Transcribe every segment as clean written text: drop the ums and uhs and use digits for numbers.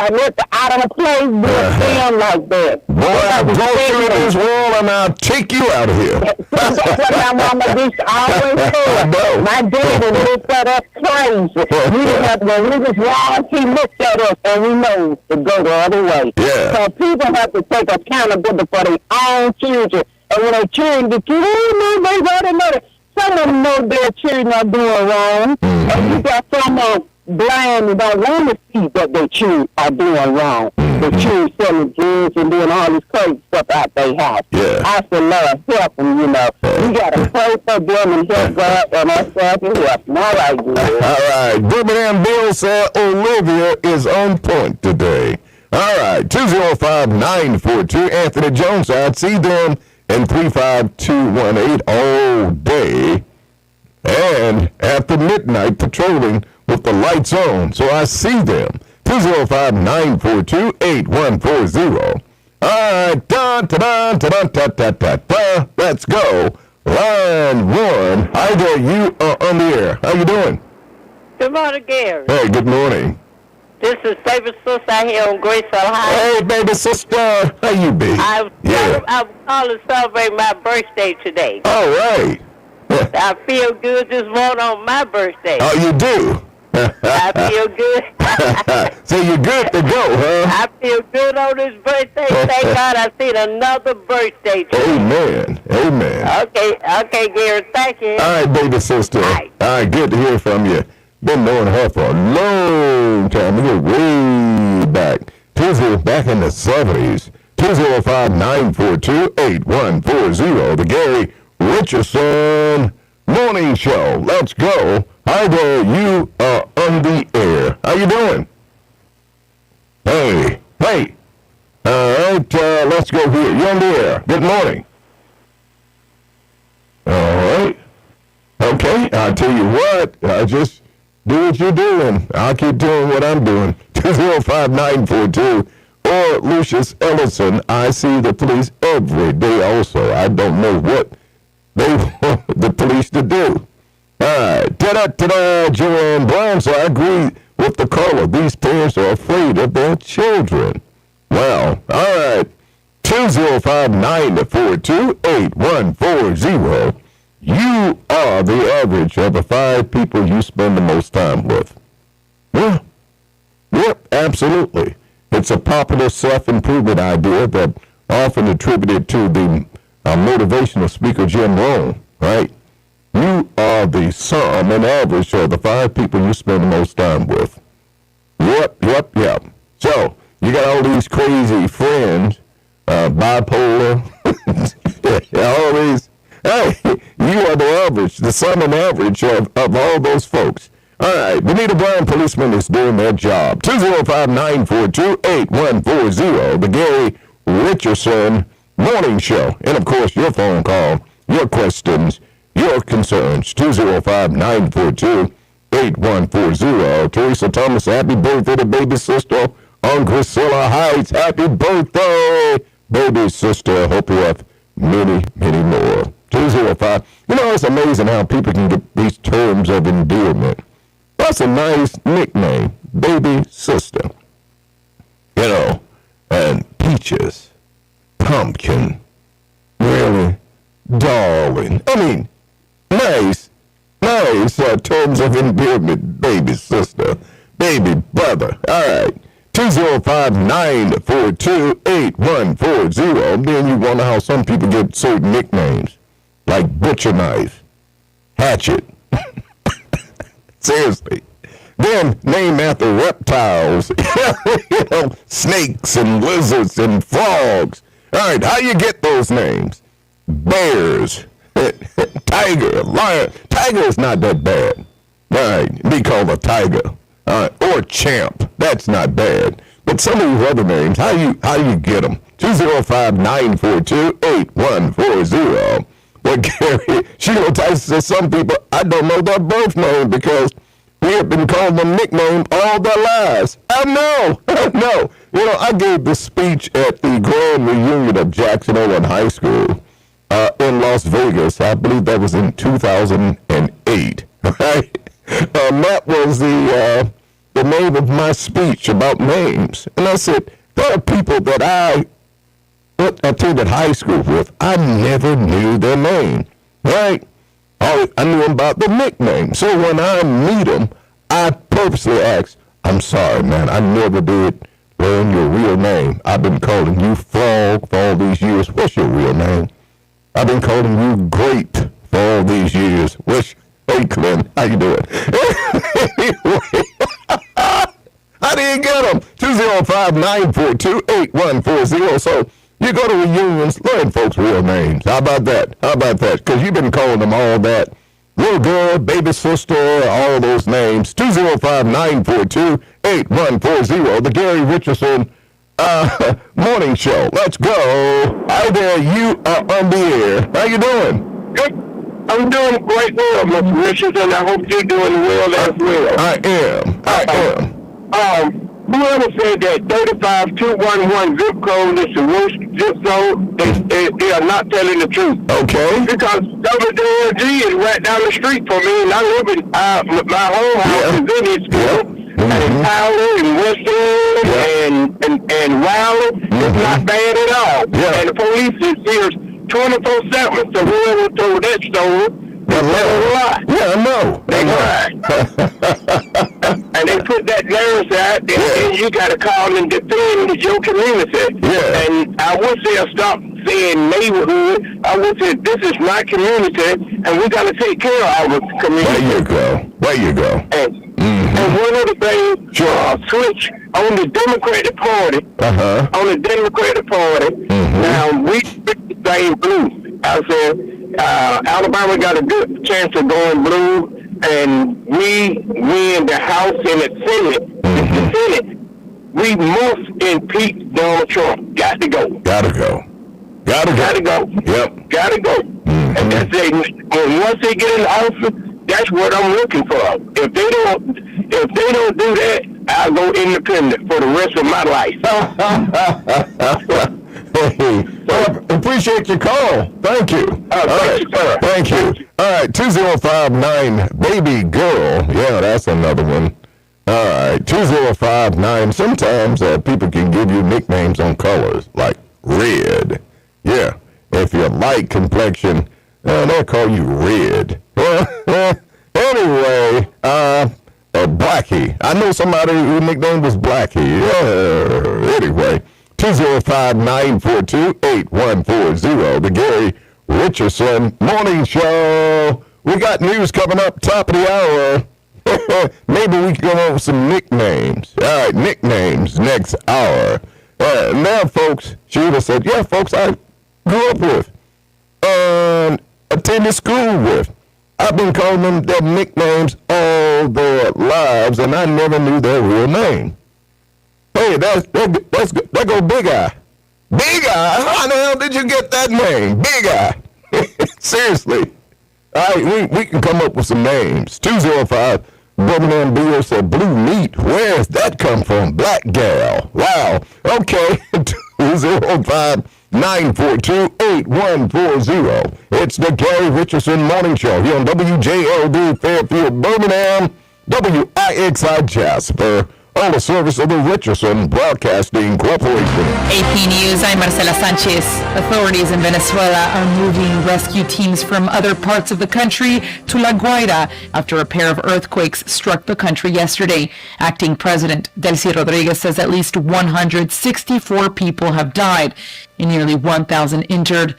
look out of the place doing film like that. Boy, I'll go through this wall and I'll take you out of here. That's what my mama used to always say. My daddy looked at us crazy. When we was wrong, he looked at us and we know to go the other way. Yeah. So people have to take accountability for their own children. And when their children get you, oh, no, they got another. Some of them know their children are doing wrong. And you got some blind and don't want to see that their children are doing wrong. The children selling drugs and doing all this crazy stuff out their house. Yeah. I said, Lord, help them, you know. We got to pray for them and help God and us God to help them. All right, good. All right. Birmingham Bill said Olivia is on point today. All right. 205-942. Anthony Jones, I'd see them in 35218 all day and after midnight patrolling with the lights on. So I see them. 205-942-8140. All right. Da-da-da-da-da-da-da-da. Let's go. Line one. Hi there. You are on the air. How you doing? Good morning, Gary. Hey, good morning. This is baby sister out here on Graceville High. Hey, baby sister. How you be? I'm calling to celebrate my birthday today. All right. I feel good this morning on my birthday. Oh, you do? I feel good. So you're good to go, huh? I feel good on this birthday. Thank God I seen another birthday today. Amen. Amen. Okay, Gary. Thank you. All right, baby sister. All right, good to hear from you. Been knowing her for a long time. We go way back. Back in the 70s. 205-942-8140. The Gary Richardson Morning Show. Let's go. Hi there. You are on the air. How you doing? Hey. All right. Let's go here. You're on the air. Good morning. All right. Okay. I'll tell you what. Just do what you're doing. I'll keep doing what I'm doing. 205-942 or Lucius Ellison. I see the police every day also. I don't know what they want the police to do. All right. Ta-da, Joanne Brown. So I agree with the caller. These parents are afraid of their children. Wow. All right. 205-942-8140. You are the average of the 5 people you spend the most time with. Yeah. Yep, absolutely. It's a popular self-improvement idea that often attributed to the motivational speaker Jim Rohn, right? You are the sum and average of the 5 people you spend the most time with. Yep. So, you got all these crazy friends, bipolar, all these. Hey, you are the average, the sum and average of all those folks. All right, Benita Brown policeman is doing their job. 205-942-8140, the Gary Richardson Morning Show. And, of course, your phone call, your questions, your concerns. 205-942-8140. Teresa Thomas, happy birthday to baby sister on Grisilla Heights. Happy birthday, baby sister. Hope you have many, many more. 205. You know, it's amazing how people can get these terms of endearment. That's a nice nickname, baby sister. You know, and peaches, pumpkin, really, darling. I mean, nice terms of endearment, baby sister, baby brother. All right. 205-942-8140. Then you wonder how some people get certain nicknames, like butcher knife, hatchet. Seriously. Then name after reptiles, snakes and lizards and frogs. All right, how you get those names? Bears, tiger, lion. Tiger is not that bad. All right, be called a tiger. Or champ. That's not bad. But some of these other names, how you get them? 205-942-8140. Well, Gary, Sheila Tyson says some people, I don't know their birth name because we have been calling them nickname all their lives. I know. You know, I gave the speech at the grand reunion of Jackson Owen High School in Las Vegas. I believe that was in 2008, right? That was the the name of my speech about names. And I said, there are people that I attended high school with. I never knew their name, right? I knew them about the nickname. So when I meet them, I purposely ask, I'm sorry, man, I never did learn your real name. I've been calling you Frog for all these years. What's your real name? I've been calling you Great for all these years. Hey, Clint, how you doing? Anyway, I didn't get them. 205-942-8140. So you go to reunions, learn folks' real names. How about that? Because you've been calling them all that. Little girl, baby sister, all those names. 205-942-8140. The Gary Richardson morning show. Let's go. Hi there, you are on the air. How you doing? Good. I'm doing quite well, Mr. Richardson. I hope you're doing well as well. I am. Whoever said that 35211 zip code is the worst zip code, they are not telling the truth. Okay. Because WDLG is right down the street from me, and I live in my home house is in this school. And Tyler and Western and Wiley, it's not bad at all. And the police is here 24/7, so whoever told that story, they tell a lie. Yeah, I know. They lied. And they put that narrative out, and you got to call and defend your community. Yeah. And I wish they'll stop saying neighborhood. I wish that this is my community, and we got to take care of our community. There you go. And one other thing, switch on the Democratic Party. On the Democratic Party. Now, we stay blue. I said, Alabama got a good chance of going blue, and we win the House and the Senate. The Senate. We must impeach Donald Trump. Got to go. Gotta go. Yep. Gotta go. And that's it. And once they get in office, that's what I'm looking for. If they don't do that, I'll go independent for the rest of my life. Well, appreciate your call. Thank you. Thank you. All right, 2059 baby girl. Yeah, that's another one. All right, 2059. Sometimes people can give you nicknames on colors like red. Yeah, if you're light complexion, they'll call you red. Anyway, Blackie. I know somebody whose nickname was Blackie. Yeah. Anyway, 205-942-8140. The Gary Richardson Morning Show. We got news coming up top of the hour. Maybe we can go over some nicknames. All right, nicknames next hour. Now, folks, Sheila said, yeah, folks, I grew up with and attended school with. I've been calling them their nicknames all their lives, and I never knew their real name. Hey, that's good. There go Big Eye. Big Eye? How the hell did you get that name? Big Eye. Seriously. All right, we can come up with some names. 205 Birmingham Bill said blue meat. Where's that come from? Black gal. Wow. Okay. 205-942-8140. It's the Gary Richardson Morning Show here on WJLD Fairfield, Birmingham, WIXI Jasper, on the service of the Richardson Broadcasting Corporation. AP News, I'm Marcela Sanchez. Authorities in Venezuela are moving rescue teams from other parts of the country to La Guaira after a pair of earthquakes struck the country yesterday. Acting President Delcy Rodriguez says at least 164 people have died and nearly 1,000 injured.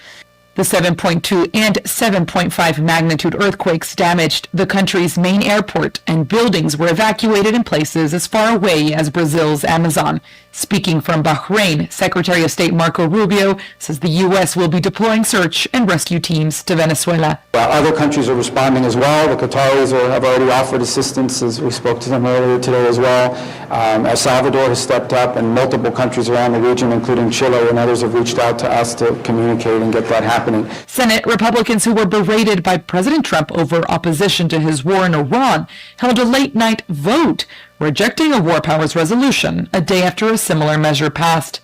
The 7.2 and 7.5 magnitude earthquakes damaged the country's main airport, and buildings were evacuated in places as far away as Brazil's Amazon. Speaking from Bahrain, Secretary of State Marco Rubio says the U.S. will be deploying search and rescue teams to Venezuela. Other countries are responding as well. The Qataris have already offered assistance, as we spoke to them earlier today as well. El Salvador has stepped up, and multiple countries around the region, including Chile and others, have reached out to us to communicate and get that happening. Senate Republicans who were berated by President Trump over opposition to his war in Iran held a late-night vote rejecting a war powers resolution a day after a similar measure passed.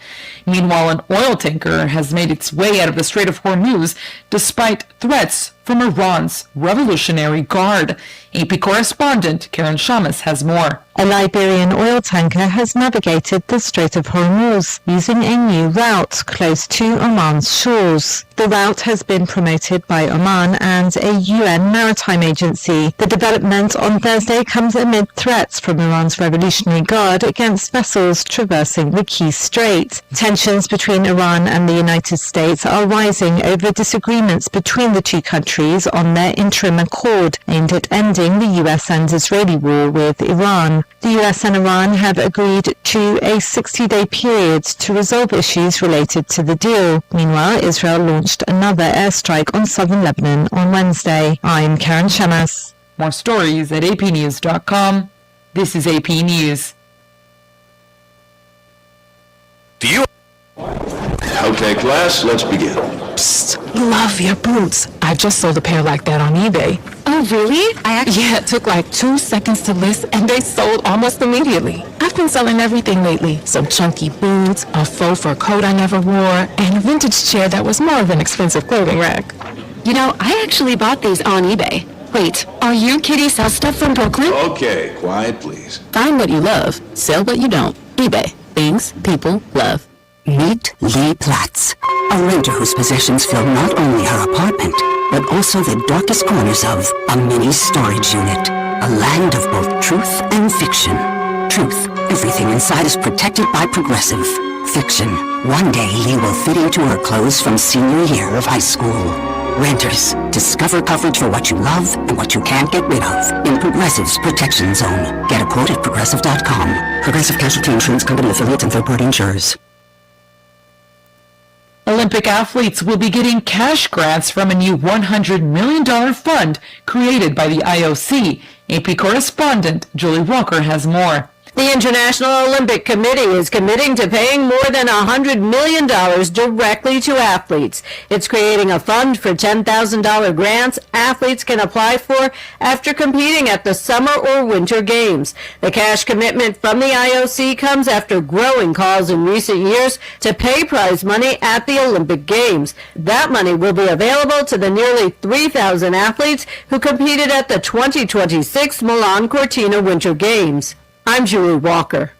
Meanwhile, an oil tanker has made its way out of the Strait of Hormuz despite threats from Iran's Revolutionary Guard. AP correspondent Karen Shamas has more. A Liberian oil tanker has navigated the Strait of Hormuz using a new route close to Oman's shores. The route has been promoted by Oman and a UN maritime agency. The development on Thursday comes amid threats from Iran's Revolutionary Guard against vessels traversing the key strait. Tensions between Iran and the United States are rising over disagreements between the two countries on their interim accord aimed at ending the US and Israeli war with Iran. The US and Iran have agreed to a 60-day period to resolve issues related to the deal. Meanwhile, Israel launched another airstrike on southern Lebanon on Wednesday. I'm Karen Shamas. More stories at apnews.com. This is AP News. Do you? Okay, class, let's begin. Psst, love your boots. I just sold a pair like that on eBay. Oh, really? Yeah, it took like 2 seconds to list and they sold almost immediately. I've been selling everything lately. Some chunky boots, a faux fur coat I never wore, and a vintage chair that was more of an expensive clothing rack. You know, I actually bought these on eBay. Wait, are you Kitty Sell Stuff from Brooklyn? Okay, quiet, please. Find what you love, sell what you don't. eBay. Things people love. Meet Lee Platts, a renter whose possessions fill not only her apartment, but also the darkest corners of a mini storage unit. A land of both truth and fiction. Truth, everything inside is protected by Progressive. Fiction, one day Lee will fit into her clothes from senior year of high school. Renters, discover coverage for what you love and what you can't get rid of in Progressive's Protection Zone. Get a quote at Progressive.com. Progressive Casualty Insurance Company affiliates and third-party insurers. Olympic athletes will be getting cash grants from a new $100 million fund created by the IOC. AP correspondent Julie Walker has more. The International Olympic Committee is committing to paying more than $100 million directly to athletes. It's creating a fund for $10,000 grants athletes can apply for after competing at the Summer or Winter Games. The cash commitment from the IOC comes after growing calls in recent years to pay prize money at the Olympic Games. That money will be available to the nearly 3,000 athletes who competed at the 2026 Milan Cortina Winter Games. I'm Julie Walker.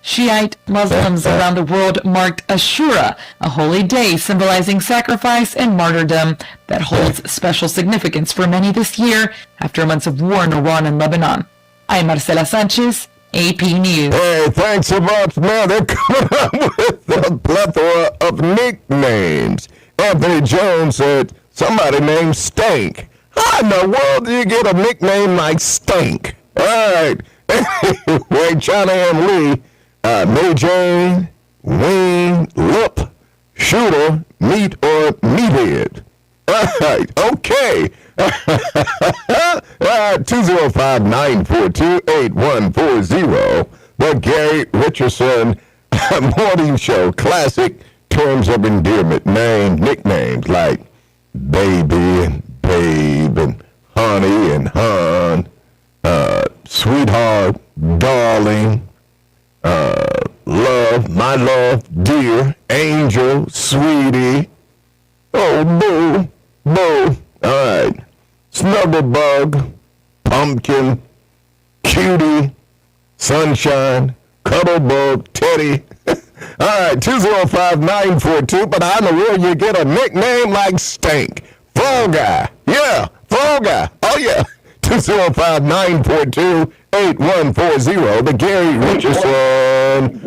Shiite Muslims around the world marked Ashura, a holy day symbolizing sacrifice and martyrdom that holds special significance for many this year after months of war in Iran and Lebanon. I'm Marcela Sanchez, AP News. Hey, thanks so much. Now they're coming up with a plethora of nicknames. Anthony Jones said somebody named Stank. How in the world do you get a nickname like Stank? All right. Anyway, China and Lee, Mary Jane, Wing, Lip, Shooter, Meat, or Meathead. All right, okay. 205-942-8140. The Gary Richardson Morning Show. Classic terms of endearment, nicknames like baby and babe and honey and hun. Sweetheart, darling, love, my love, dear, angel, sweetie, oh, boo, boo. All right. Snugglebug, pumpkin, cutie, sunshine, cuddlebug, teddy. All right, 205-942, but I know where you get a nickname like Stank. Fall guy. Yeah, fall guy. Oh, yeah. 205-942-8140, the Gary Richardson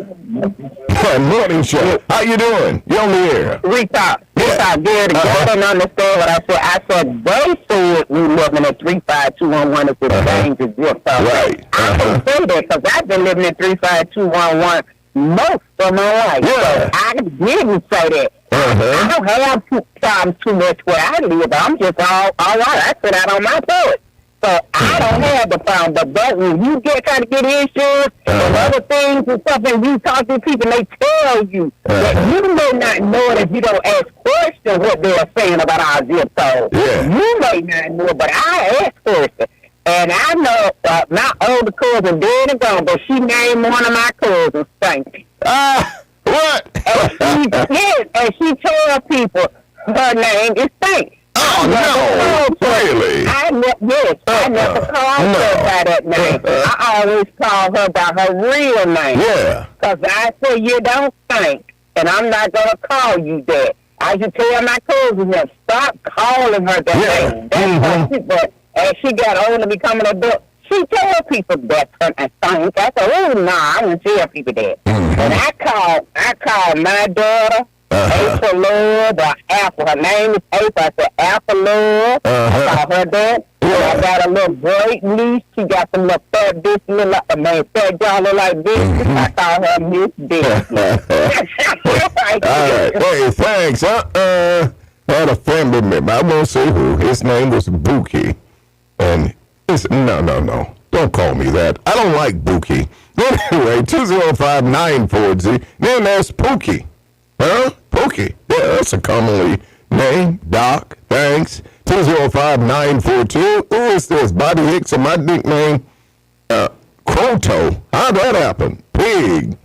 Morning Show. How you doing? You on the air? Rita, Gary, I don't understand what I said. I said they said we living at 35211 is the danger zip code. Right. I can say that because I've been living at 35211 most of my life. Yeah. So I didn't say that. I don't have problems too much where I live. I'm just all right. I sit out on my porch. So I don't have the problem, but when you try to get insurance and other things and stuff, and you talk to people, they tell you that you may not know it if you don't ask questions what they're saying about our zip code. Yeah. You may not know, but I ask questions. And I know my older cousin dead and gone, but she named one of my cousins Stanky. What? And she told people her name is Stanky. Oh, no, really? I never called her by that name. I always call her by her real name. Yeah. Because I say you don't stink, and I'm not going to call you that. I should tell my cousin that stop calling her that name. That's but as she got older, becoming an adult, she told people that her name stink. I said, oh, no, I wouldn't tell people that. And I called my daughter April Love or Apple. Her name is April. I said, Apple Love. I call her that. And I got a little great niece. She got some little fat bitch, fat dollar like this. I call her Miss Bitch. All right. Hey, thanks. I had a friend with me, but I won't say who. His name was Buki. And he said, no. Don't call me that. I don't like Buki. Anyway, 205-940. Then there's Pookie. Huh? Pookie. Yeah, that's a commonly name. Doc, thanks. 205-942. Who is this? Bobby Hicks and my nickname? Croto. How'd that happen? Pig.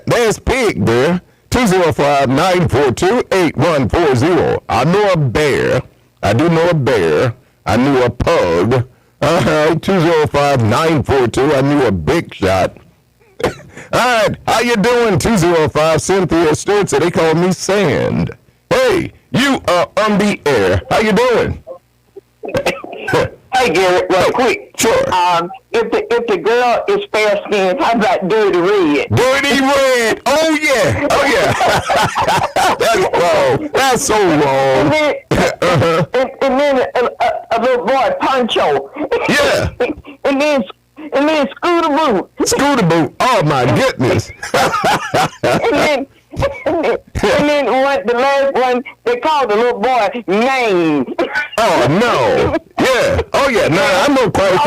There's Pig there. 205-942-8140. I know a bear. I do know a bear. I knew a pug. 205-942. I knew a big shot. All right, how you doing? 205 Cynthia Stewart. They call me Sand. Hey, you are on the air. How you doing? Hey, Garrett, real quick. Sure. If the girl is fair skinned, how about Dirty Red? Dirty Red. Oh yeah. That's wrong. That's so wrong. And then a little boy, Poncho. Yeah. and then Scooter Boo. Scooter Boo. Oh my goodness. and then the last one, they called the little boy Name. Oh no. Yeah. Oh yeah. Nah, I know quite a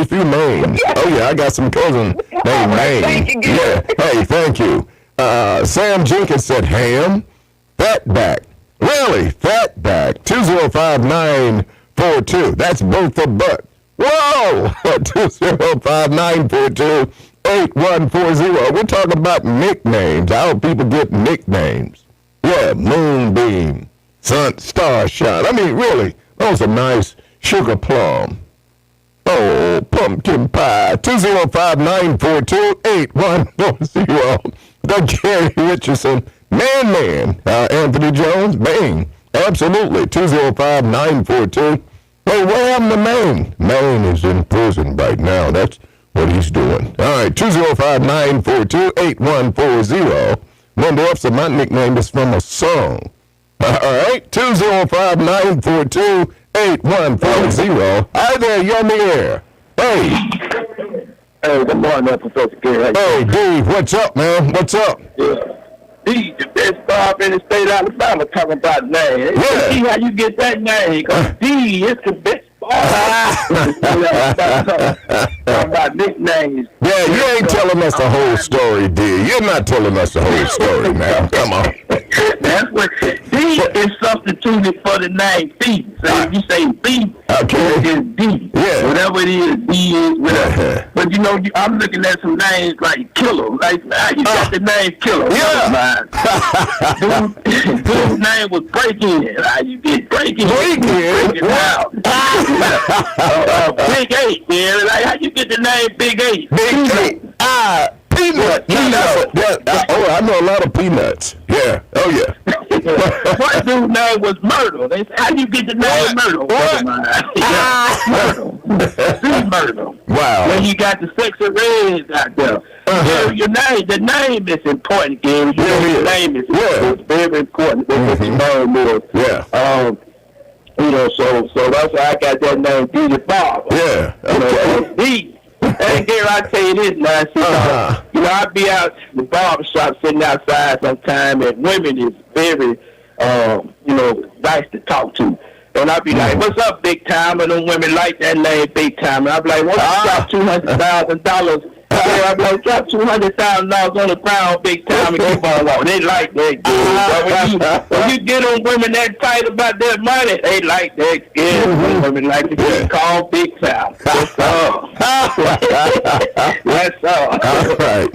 few names. Oh yeah, I got some cousins named Name. Yeah. Hey, thank you. Sam Jenkins said ham. Fatback. Really? Fatback. 205-942. That's both the butt. Whoa! 205-942-8140. We're talking about nicknames. How people get nicknames. Yeah, Moonbeam, Starshine. I mean, really, those are nice. Sugar Plum. Oh, Pumpkin Pie. 205-942-8140. The Gary Richardson. Man. Anthony Jones. Bang. Absolutely. 205-942. Hey, where happened to Maine? Maine is in prison right now. That's what he's doing. All right, 205-942-8140. Linda F. said my nickname is from a song. All right, 205-942-8140. Hi there, you're on the air. Hey. Hey, good morning, Professor Gary. Hey, D, what's up, man? What's up? Yeah. D, the best barb in the state of Alabama, talking about name. Yeah. See how you get that name, because D is the best barb. Talking about nicknames. Yeah, you ain't telling us the whole story, D. You're not telling us the whole story, man. Come on. That's what D is substituted for the name B. So if you say B, okay, it's D. Yeah. Whatever it is, D is whatever. But you know, I'm looking at some names like Killer. Like, you got the name Killer. Yeah. Dude's name was Break-In. You get Break-In. Break-In? Big 8, man. Like, how you get the name Big 8? Big 8. Peanut. I know a lot of peanuts. Yeah. Oh, yeah. One dude's name was Myrtle. They said, how you get the name Myrtle? What? Myrtle. Wow. When you got the sexy reds out there. Your name, the name is important, Gary. The name is very important. Yeah. You know, so that's why I got that name, D. Bob. Yeah. Okay. D. And Gary, I tell you this now. You know, I be out the barbershop sitting outside sometime, and women is very, nice to talk to. And I be like, "What's up, Big Time?" And them women like that name, Big Time. And I be like, "What's up, $200,000 I'm like, drop $200,000 on the ground big time and keep on walking. They like that. When you get on women that tight about their money, they like that. Yeah, women like to get called big time. That's all. That's all. All right.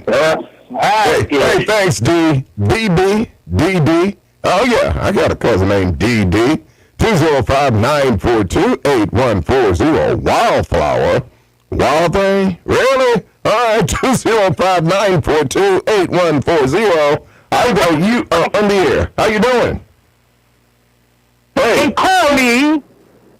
Hey, thanks, D. DD. Oh, yeah, I got a cousin named DD. 205-942-8140. Wildflower. Wild thing? Really? All right, 205-942-8140. I got you on the air. How you doing? Hey. They call me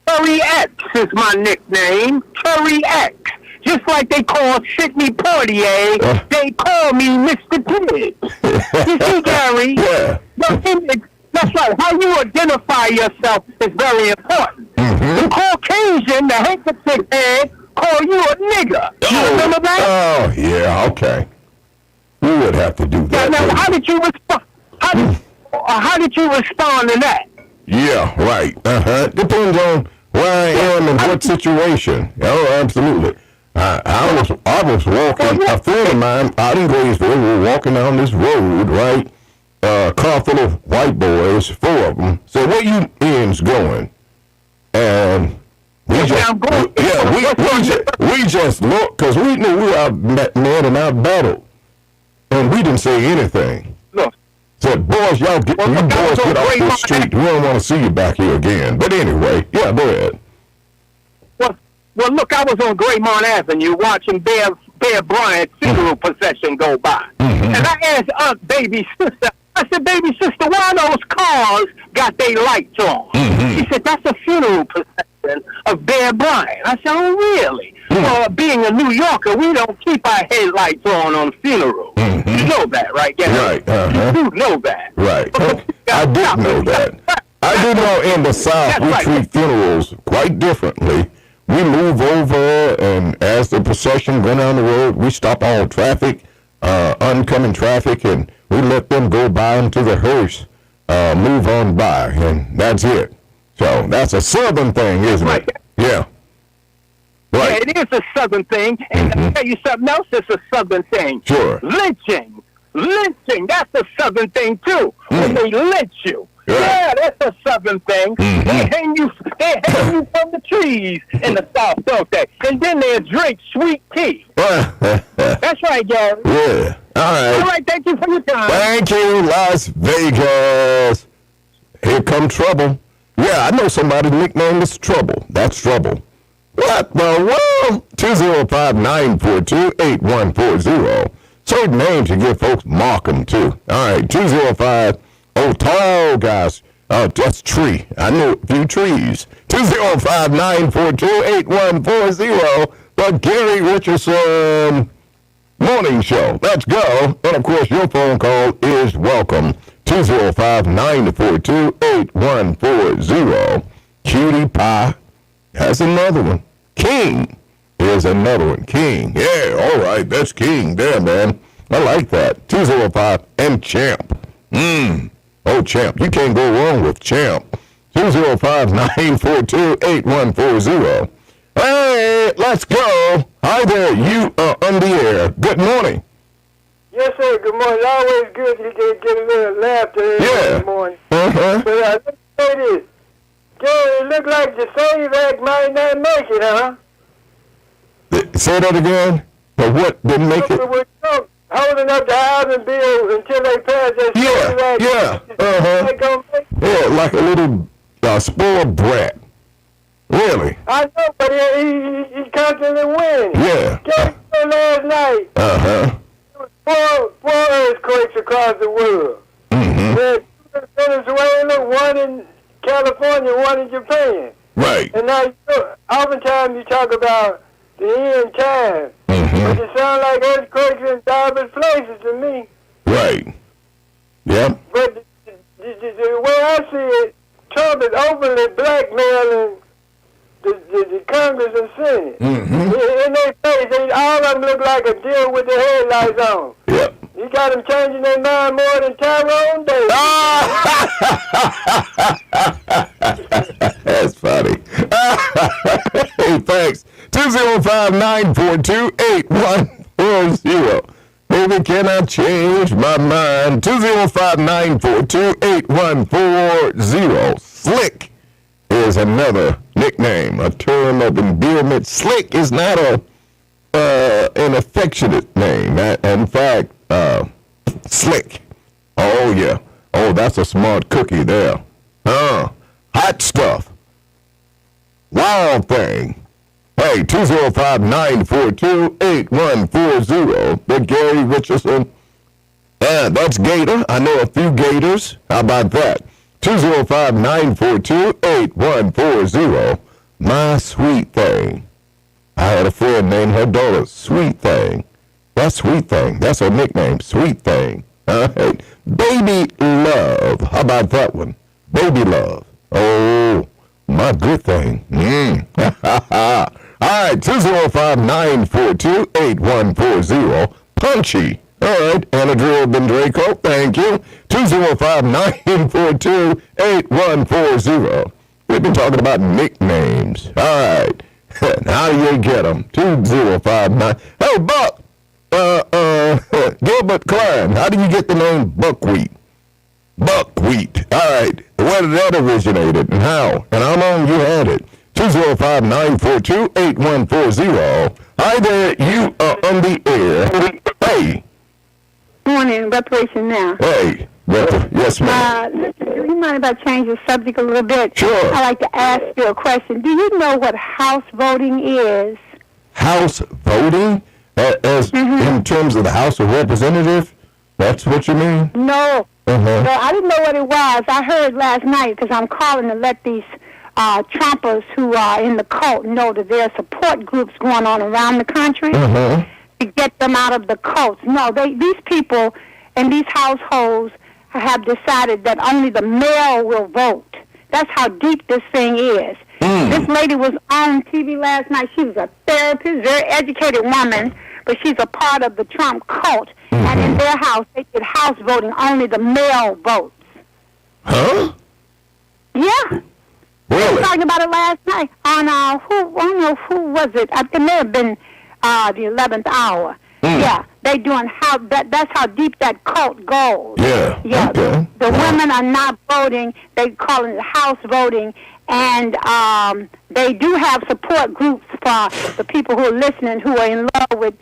Curry X is my nickname. Curry X. Just like they call Sidney Poitier, they call me Mr. Pig. You see, Gary? Yeah. That's right. How you identify yourself is very important. The Caucasian, the handkerchief head, call you a nigger. You remember that? Oh, yeah, okay. We would have to do that. Now, how did you respond? How did you respond to that? Yeah, right. Depends on where I am and what situation. Oh, absolutely. I was walking, a friend of mine out in Graysville, we were walking down this road, right? A car full of white boys, 4 of them. Said, where you ends going? And we just looked, because we knew we were outmet and outbattled. And we didn't say anything. Look. Said, boys, you boys get off the street. We don't want to see you back here again. But anyway, yeah, go ahead. Well, look, I was on Greymont Avenue watching Bear Bryant's funeral procession go by. And I asked Aunt Baby Sister, I said, baby sister, why those cars got their lights on? She said, that's a funeral procession of Bear Bryant. I said, oh, really? Well, being a New Yorker, we don't keep our headlights on funerals. You know that, right? Yeah. Right. You do know that. Right. I did know that. I do know in the South, we treat funerals quite differently. We move over, and as the procession go down the road, we stop all traffic, oncoming traffic, and we let them go by into the hearse, move on by, and that's it. So that's a Southern thing, isn't it? Yeah. Right. Yeah, it is a Southern thing, and I'll tell you something else that's a Southern thing. Sure. Lynching, that's a Southern thing, too, when they lynch you. Yeah, that's a Southern thing. They hang you from the trees in the South, don't they? And then they'll drink sweet tea. That's right, Gary. Yeah. All right, thank you for your time. Thank you, Las Vegas. Here come trouble. Yeah, I know somebody nicknamed is Trouble. That's Trouble. What the world? 205-942-8140. Certain names you give folks Markham, too. All right, 205. Oh, tall guys. Oh, that's Tree. I know a few trees. 205-942-8140. The Gary Richardson Morning Show. Let's go. And, of course, your phone call is welcome. 205-942-8140. Cutie Pie. That's another one. King is another one. King. Yeah, all right. That's King there, man. I like that. 205 and Champ. Oh, Champ. You can't go wrong with Champ. 205-942-8140. Hey, let's go. Hi there. You are on the air. Good morning. Yes, sir. Good morning. Always good to get a little laughter in the morning. But let me say this. Gary, it looked like the SAVE Act might not make it, huh? Say that again? But what didn't make it? Holding up the housing bill until they pass that SAVE Act. Yeah, like a little spoiled brat. Really? I know, but he constantly wins. Yeah. Gary, last night, there was four earthquakes across the world. There's Venezuela, one in California, one in Japan. Right. And now, oftentimes you talk about the end time, but it sounds like earthquakes in diverse places to me. Right. Yep. But the way I see it, Trump is openly blackmailing the Congress and Senate. In their face, all of them look like a deer with their headlights on. Yep. You got them changing their mind more than Tyrone Davis. That's funny. Hey, thanks. 205-942-8140. 8140. Baby, can I change my mind? 205-942-8140. Slick is another nickname, a term of endearment. Slick is not an affectionate name. In fact, Slick. Oh, yeah. Oh, that's a smart cookie there. Hot stuff. Wild thing. Hey, 205-942-8140. The Gary Richardson. That's Gator. I know a few Gators. How about that? 205-942-8140. My sweet thing. I had a friend named her daughter Sweet Thing. That's Sweet Thing. That's her nickname, Sweet Thing. Hey, Baby Love. How about that one? Baby Love. Oh, my good thing. All right, 205-942-8140. Punchy. All right, Anadriel Bendraco, thank you. 205-942-8140. We've been talking about nicknames. All right, how do you get them? 2059. Hey, Buck. Gilbert Klein, how do you get the name Buckwheat? Buckwheat. All right, where did that originate and how? And how long you had it? 205-942-8140. Hi there, you are on the air. Hey. Morning, Reparation Now. Hey. Yes, ma'am. You mind if I change the subject a little bit? Sure. I'd like to ask you a question. Do you know what house voting is? House voting? In terms of the House of Representatives? That's what you mean? No. No, I didn't know what it was. I heard last night because I'm calling to let these Trumpers who are in the cult know that there are support groups going on around the country to get them out of the cults. No, these people in these households have decided that only the male will vote. That's how deep this thing is. This lady was on TV last night. She was a therapist, very educated woman, but she's a part of the Trump cult. And in their house, they did house voting. Only the male votes. Huh? Yeah. Really? We were talking about it last night on, I don't know who was it. It may have been the 11th hour. Yeah, they doing that's how deep that cult goes. Yeah. Okay. The women are not voting. They calling it house voting. And they do have support groups for the people who are listening, who are in love with,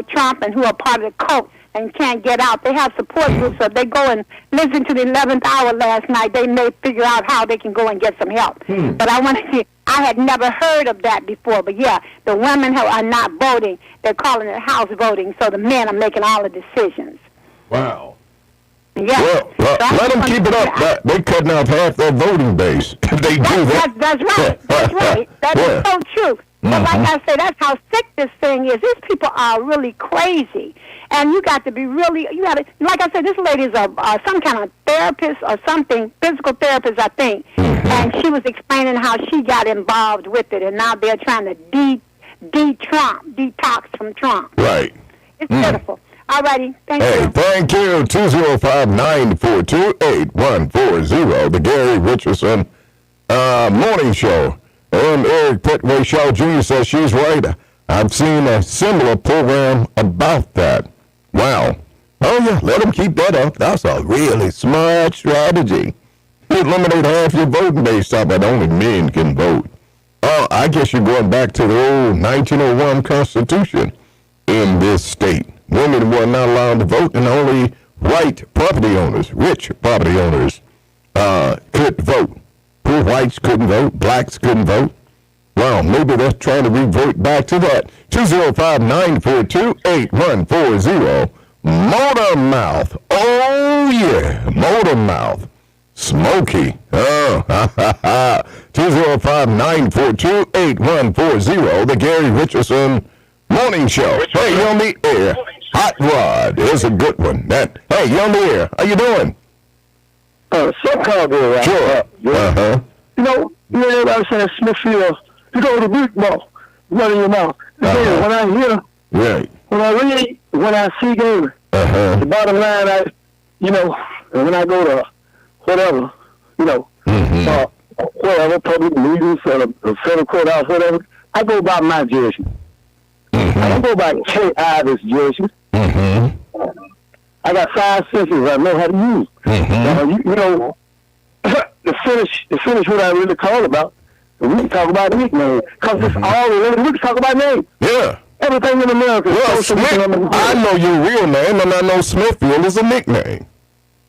Trump and who are part of the cult and can't get out. They have support groups, so they go and listen to the 11th hour last night. They may figure out how they can go and get some help. But I had never heard of that before. But, yeah, the women who are not voting, they're calling it house voting, so the men are making all the decisions. Wow. Yeah. Well, let them keep it up. They're cutting off half their voting base. They do that. That's right. That's right. That is so true. But like I say, that's how sick this thing is. These people are really crazy. And you got to be really, like I said, this lady is some kind of therapist or something, physical therapist, I think. And she was explaining how she got involved with it. And now they're trying to detox from Trump. Right. It's pitiful. All righty. Thank you. Thank you. 205-942-8140. The Gary Richardson Morning Show. And Eric Petway Shaw Jr. says she's right. I've seen a similar program about that. Wow. Oh, yeah. Let them keep that up. That's a really smart strategy. Eliminate half your voting base. But only men can vote. Oh, I guess you're going back to the old 1901 Constitution in this state. Women were not allowed to vote, and only white property owners, rich property owners, could vote. Poor whites couldn't vote. Blacks couldn't vote. Well, maybe they're trying to revert back to that. 205-942-8140. Motor Mouth. Oh, yeah. Motor Mouth. Smoky. 205-942-8140. The Gary Richardson Morning Show. Hey, you on the air. Hot Rod is a good one. Hey, you on the air. How you doing? Some cowboy, right? Sure. Everybody saying Smithfield, you go to the Greek ball, run in your mouth. When I hear, when I read, when I see game, the bottom line, when I go to whatever, whatever, public meetings, or the federal courthouse, whatever, I go by my judgment. I don't go by Kate Ivis jerseys. I got 5 senses I know how to use. You know, to finish what I really call about, we can talk about nicknames. Because it's all related. We can talk about names. Yeah. Everything in America is Well, Smith, I know your real name, and I know Smithfield is a nickname.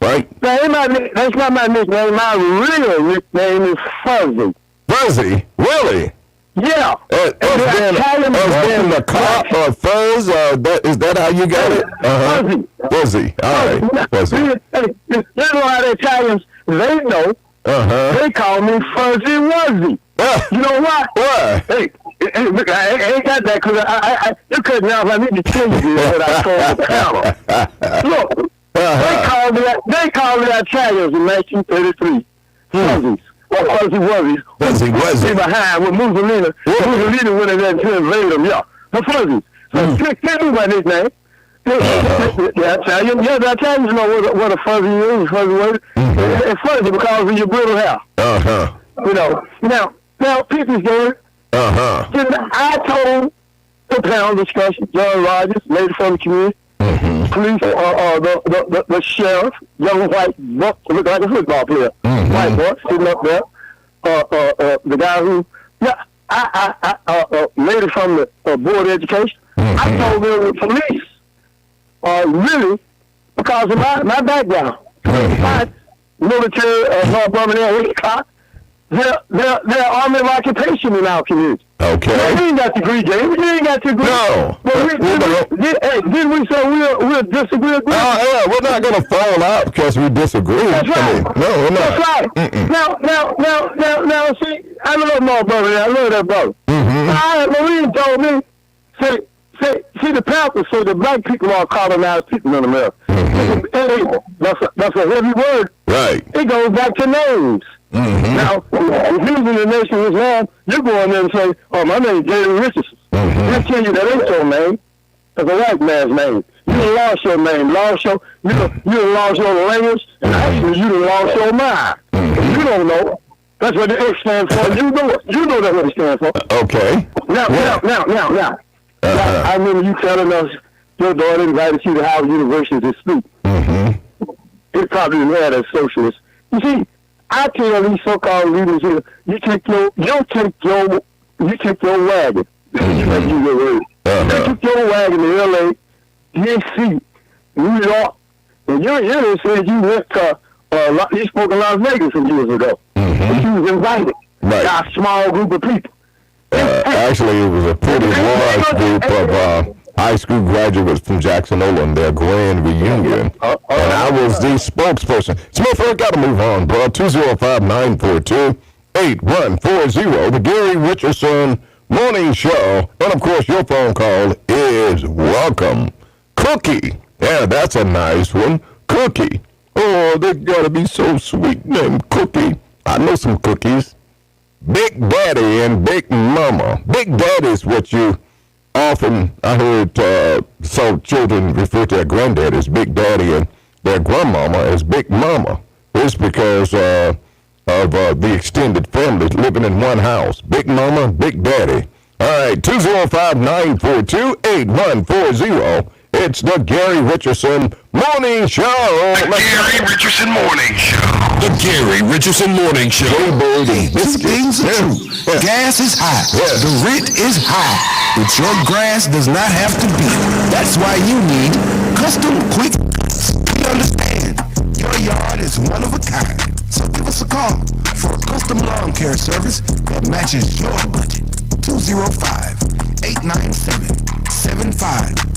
Right? That's not my nickname. My real nickname is Fuzzy. Fuzzy? Really? Yeah. As being the cop or fuzz, is that how you got it? Fuzzy. Fuzzy. All right. Fuzzy. You know how the Italians, they know. They call me Fuzzy Wuzzy. You know why? Why? Hey, look, I ain't got that because you couldn't know if I need to tell you what I told the panel. Look, they called me Italians in 1933. Fuzzies. Or Fuzzy Wuzzies. Fuzzy Wuzzy. They behind with Mussolini. Mussolini went in there to invade them, yeah. The Fuzzies. So they knew my nickname. The Italians know what a fuzzy is, fuzzy word. It's fuzzy because of your brittle hair. You know. Now, people's game. I told the panel discussion, John Rogers, lady from the community, police, the sheriff, young white buck, look like a football player, white boy sitting up there, the guy who, lady from the board of education. I told them the police. Really, because of my background, military, North Birmingham, they're army of occupation in our community. Okay. Now, we ain't got degree, James. We ain't got degree. No. But didn't we say we'll disagree? Yeah, we're not going to fall out because we disagree. That's right. No, we're not. That's right. Now, see, I love my brother. I love that brother. Maureen told me, see, the Panthers say the black people are colonized people in America. That's a heavy word. Right. It goes back to names. Now, if you was in the nation of Islam, you go in there and say, oh, my name is Gary Richardson. They'll tell you that ain't your name. That's a white man's name. You done lost your name, you done lost your language, and actually you done lost your mind. You don't know. That's what the X stands for. You know that's what it stands for. Okay. Now. I remember you telling us your daughter invited you to Howard University to speak. It probably didn't have as socialist. You see, I tell these so-called leaders here, you take your wagon. You took your wagon to L.A., D.C., New York, and you said you went to, you spoke in Las Vegas some years ago. But you was invited by a small group of people. Actually, it was a pretty large group of high school graduates from Jackson Olin, their grand reunion. And I was the spokesperson. Smith, I got to move on, bro. 205-942-8140, the Gary Richardson Morning Show. And, of course, your phone call is welcome. Cookie. Yeah, that's a nice one. Cookie. Oh, they got to be so sweet named Cookie. I know some cookies. Big Daddy and Big Mama. Big Daddy is what you often, I heard some children refer to their granddaddy as Big Daddy and their grandmama as Big Mama. It's because of the extended family living in one house. Big Mama, Big Daddy. All right, 205-942-8140. It's the Gary Richardson Morning Show. The Gary Richardson Morning Show. The Gary Richardson Morning Show. Two things are true. Gas is high. The rent is high. But your grass does not have to be. That's why you need Custom Quick. We understand your yard is one of a kind. So give us a call for a custom lawn care service that matches your budget. 205-897-7518.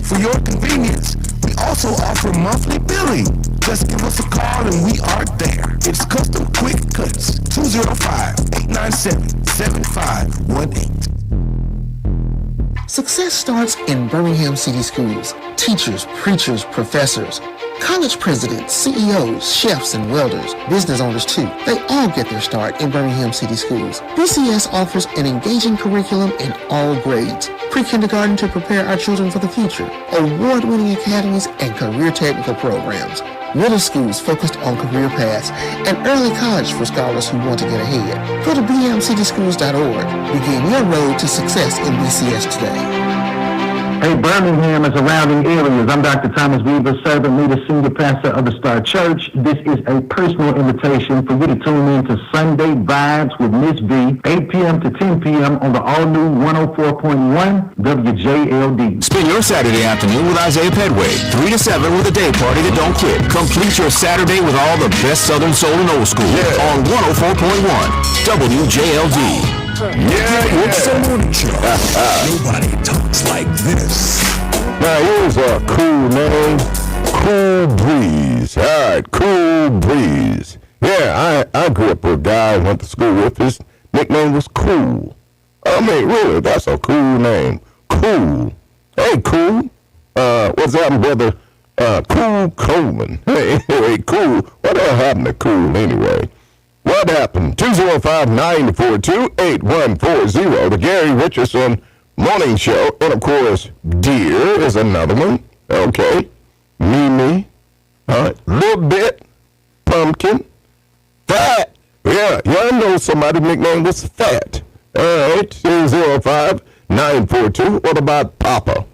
For your convenience, we also offer monthly billing. Just give us a call and we are there. It's Custom Quick Cuts. 205-897-7518. Success starts in Birmingham City Schools. Teachers, preachers, professors. College presidents, CEOs, chefs, and welders, business owners too, they all get their start in Birmingham City Schools. BCS offers an engaging curriculum in all grades. Pre-kindergarten to prepare our children for the future. Award-winning academies and career technical programs. Middle schools focused on career paths, and early college for scholars who want to get ahead. Go to bmcityschools.org. Begin your road to success in BCS today. Hey, Birmingham and surrounding areas. I'm Dr. Thomas Weaver, servant leader, senior pastor of the Star Church. This is a personal invitation for you to tune in to Sunday Vibes with Miss V, 8 p.m. to 10 p.m. on the all-new 104.1 WJLD. Spend your Saturday afternoon with Isaiah Pedway, 3 to 7 with a day party that don't kid. Complete your Saturday with all the best Southern Soul and old school on 104.1 WJLD. It's a morning show. Nobody talks like this. Now here's a cool name, Cool Breeze. All right, Cool Breeze. Yeah, I grew up with a guy I went to school with. His nickname was Cool. I mean, really, that's a cool name. Cool. Hey, Cool. What's happening, brother? Cool Coleman. Hey, Cool. What the hell happened to Cool anyway? What happened? 205-942-8140. The Gary Richardson Morning Show. And, of course, Deer is another one. Okay. Mimi. All right. Little Bit. Pumpkin. Fat. Yeah. Y'all know somebody's nickname was Fat. All right. 205-942. What about Papa?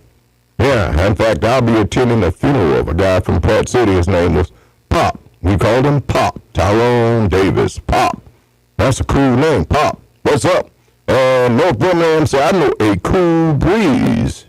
Yeah. In fact, I'll be attending the funeral of a guy from Pratt City. His name was Pop. We called him Pop. Tyrone Davis. Pop. That's a cool name. Pop. What's up? North Birmingham said, I know a Cool Breeze.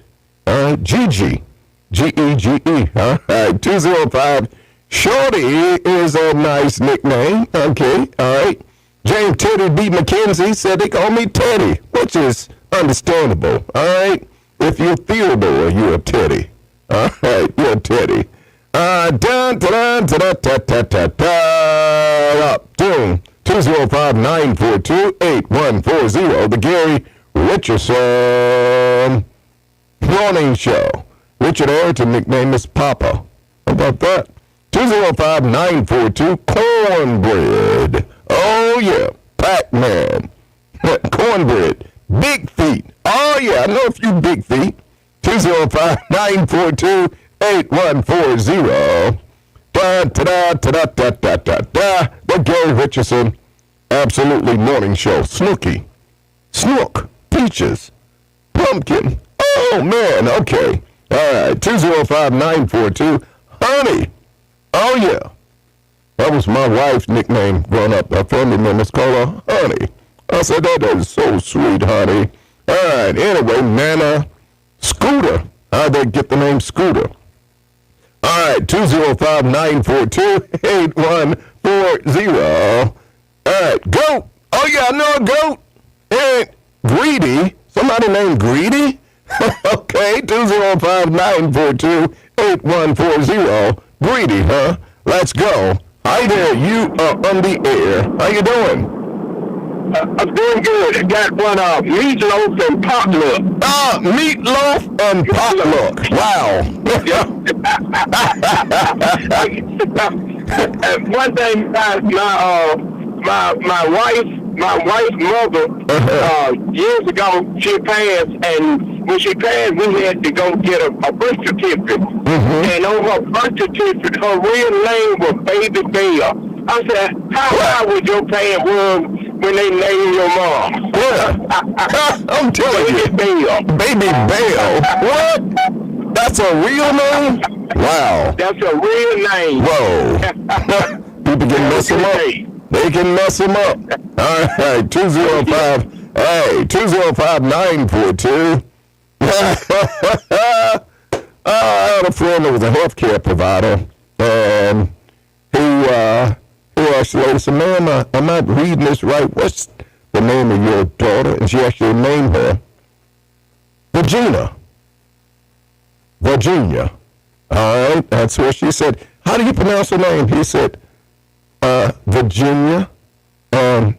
All right. Gigi. G-E-G-E. All right. 205. Shorty is a nice nickname. Okay. All right. James Teddy B. McKenzie said they call me Teddy, which is understandable. All right. If you're Theodore, you're a Teddy. All right. You're a Teddy. Up to 205-942-8140. The Gary Richardson Morning Show. Richard Ayrton nickname is Papa. How about that? 205-942 Cornbread. Oh yeah, Pac-Man. Cornbread. Big Feet. Oh yeah, I know a few big feet. 205-942-8140. The Gary Richardson Absolutely Morning Show. Snooky. Snook. Peaches. Pumpkin. Oh, man. Okay. All right. 205-942. Honey. Oh, yeah. That was my wife's nickname growing up. Our family members call her Honey. I said, that is so sweet, honey. All right. Anyway, Nana. Scooter. How'd they get the name Scooter? All right, 205-942-8140. All right, Goat. Oh, yeah, I know a goat. And Greedy. Somebody named Greedy? Okay, 205-942-8140. Greedy, huh? Let's go. Hi there, you are on the air. How you doing? I'm doing good. I got one meatloaf and potluck. Meatloaf and potluck. Wow. One thing about my wife's mother, years ago, she passed, and when she passed, we had to go get a birth certificate. And on her birth certificate, her real name was Baby Bell. I said, how would your parents was when they named your mom? Yeah. I'm telling you. Baby Bell. What? That's a real name? Wow. That's a real name. Whoa. People can mess him up. They can mess him up. All right. 205-942. I had a friend that was a healthcare provider, and he actually said, "Man, I'm not reading this right. What's the name of your daughter?" And she actually named her Virginia. All right, that's what she said. How do you pronounce her name? He said, Virginia, and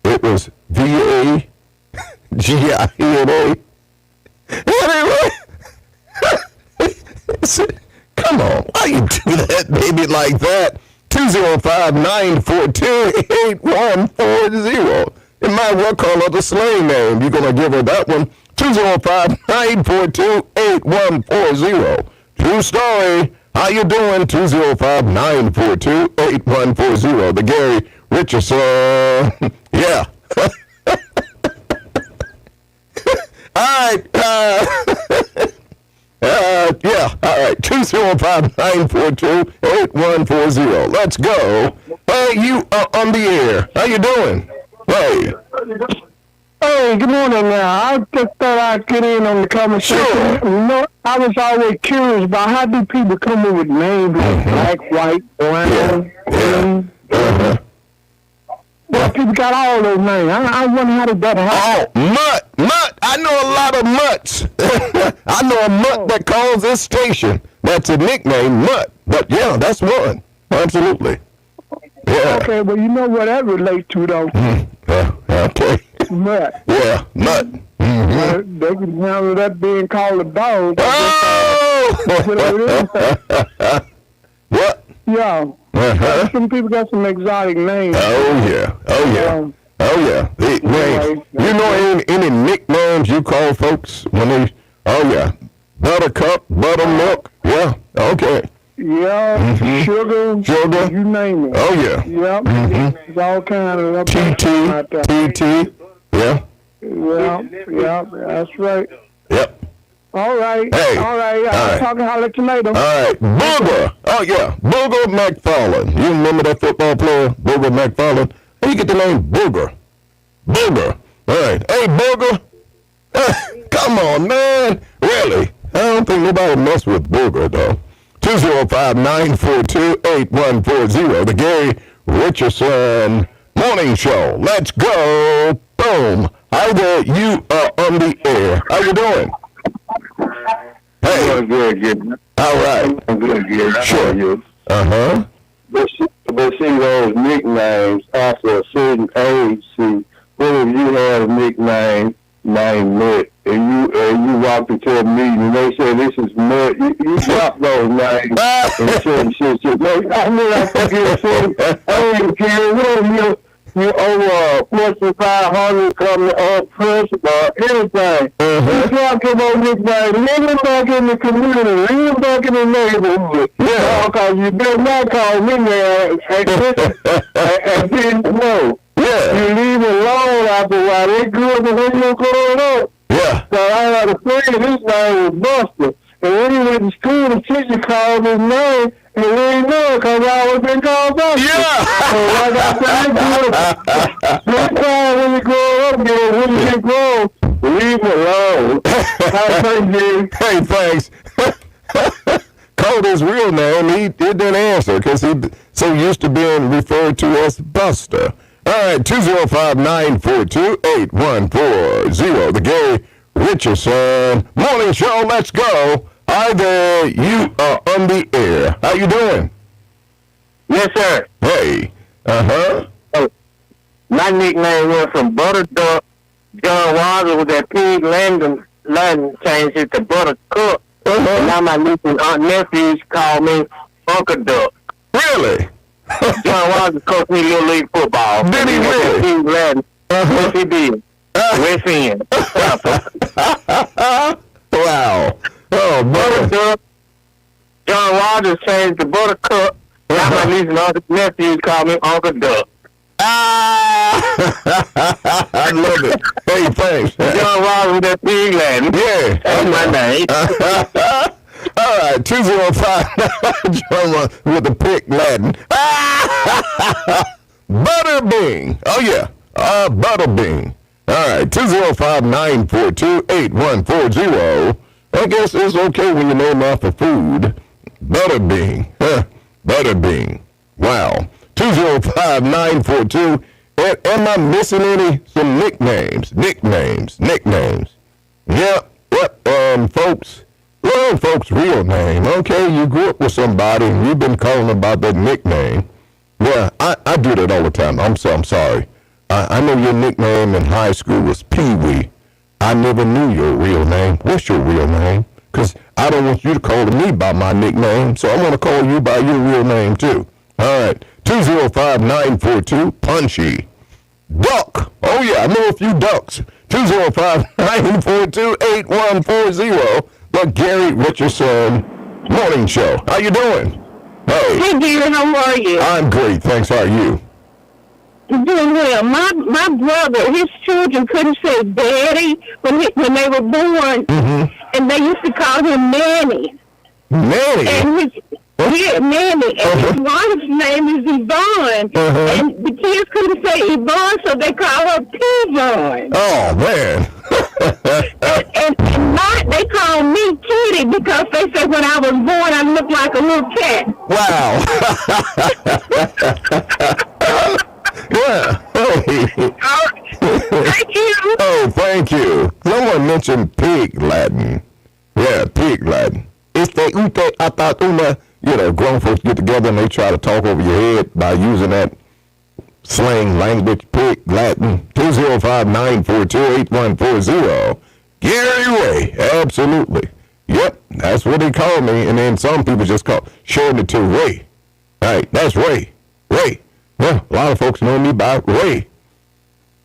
it was V-A-G-I-N-A. Anyway, Come on, why you do that, baby, like that? 205-942-8140. It might well call her the slang name. You're going to give her that one. 205-942-8140. True story. How you doing? 205-942-8140. The Gary Richardson. Yeah. All right. Yeah. All right. 205-942-8140. Let's go. Hey, you are on the air. How you doing? Hey. Hey, good morning now. I just thought I'd get in on the conversation. Sure. You know, I was always curious about how do people come up with names like black, white, brown, green. Well, people got all those names. I wonder how did that happen. Oh, Mutt. I know a lot of Mutts. I know a Mutt that calls this station. That's a nickname, Mutt. But yeah, that's one. Absolutely. Yeah. Okay, well, you know what that relates to, though. Okay. Mutt. Yeah, Mutt. Mm-hmm. They can handle that being called a dog. Oh! What? Yeah. Some people got some exotic names. Oh, yeah. Hey, you know any nicknames you call folks when they, Buttercup, Buttermilk, yeah, okay. Yeah, sugar, you name it. Oh, yeah. Yep, it's all kind of TT, yeah. Yeah, that's right. Yep. All right. Hey. All right. I'll talk and holler at you later. All right. Booger. Oh, yeah. Booger McFarland. You remember that football player, Booger McFarland? How you get the name Booger? Booger. All right. Hey, Booger. Come on, man. Really? I don't think nobody mess with Booger, though. 205-942-8140. The Gary Richardson Morning Show. Let's go. Boom. Hi there. You are on the air. How you doing? Hey. I'm good. All right. I'm good. Sure. Uh-huh. But see, those nicknames after a certain age, see, what if you had a nickname named Mutt, and you walked into a meeting and they said this is Mutt, you drop those names and shit. I mean, I fucking said, I don't even care what you over Fortune 500 company or principal, anything. That's why I come on this night, living back in the community, living back in the neighborhood. Yeah. Because you better not call me now and then no. Yeah. You leave it alone after a while. They good when you growing up. Yeah. So I had a friend, his name was Buster. And when he went to school, the teacher called his name, and we didn't know it because I always been called Buster. Yeah. So like I said, next time when you grow up, when you get grown, leave it alone. Hey, thanks. Called his real name, he didn't answer because he so used to being referred to as Buster. All right, 205-942-8140. The Gary Richardson Morning Show. Let's go. Hi there. You are on the air. How you doing? Yes, sir. Hey. Uh-huh. Oh, my nickname went from Butter Duck. John Wilder with that pig Landon changed it to Butter Cook. And now my niece and nephews call me Uncle Duck. Really? John Wilder coached me Little League football. Did he really? Pig Landon. Yes, he did. West End. Wow. Oh, Butter Duck. John Wilder changed to Butter Cook. Now my niece and nephews call me Uncle Duck. I love it. Hey, thanks. John Wilder with that pig Landon. Yeah. That's my name. All right, 205 John with the pig Latin. Butterbean. Oh, yeah. Butterbean. All right, 205-942-8140. I guess it's okay when you name off a food. Butterbean. Butterbean. Wow. 205-942. Am I missing some nicknames? Yep. Folks. Well, folks' real name. Okay, you grew up with somebody and you've been calling about that nickname. Yeah, I do that all the time. I'm sorry. I know your nickname in high school was Pee-wee. I never knew your real name. What's your real name? because I don't want you to call me by my nickname, so I want to call you by your real name, too. All right, 205-942-PUNCHY. Duck. Oh, yeah, I know a few ducks. 205-942-8140. The Gary Richardson Morning Show. How you doing? Hey, dear, how are you? I'm great, thanks. How are you? Doing well. My brother, his children couldn't say daddy when they were born, and they used to call him Manny. Manny? And Manny. And his wife's name is Yvonne. And the kids couldn't say Yvonne, so they call her P-Von. Oh, man. and they call me Kitty because they said when I was born I looked like a little cat. Wow. Yeah. Hey. Thank you. Oh, thank you. Someone mentioned pig Latin. Yeah, pig Latin. It's the ute atatuna. You know, grown folks get together and they try to talk over your head by using that slang language, pig Latin. 205-942-8140. Gary Ray. Absolutely. Yep, that's what they call me. And then some people just shorten it to Ray. All right, that's Ray. Ray. Well, a lot of folks know me by Ray.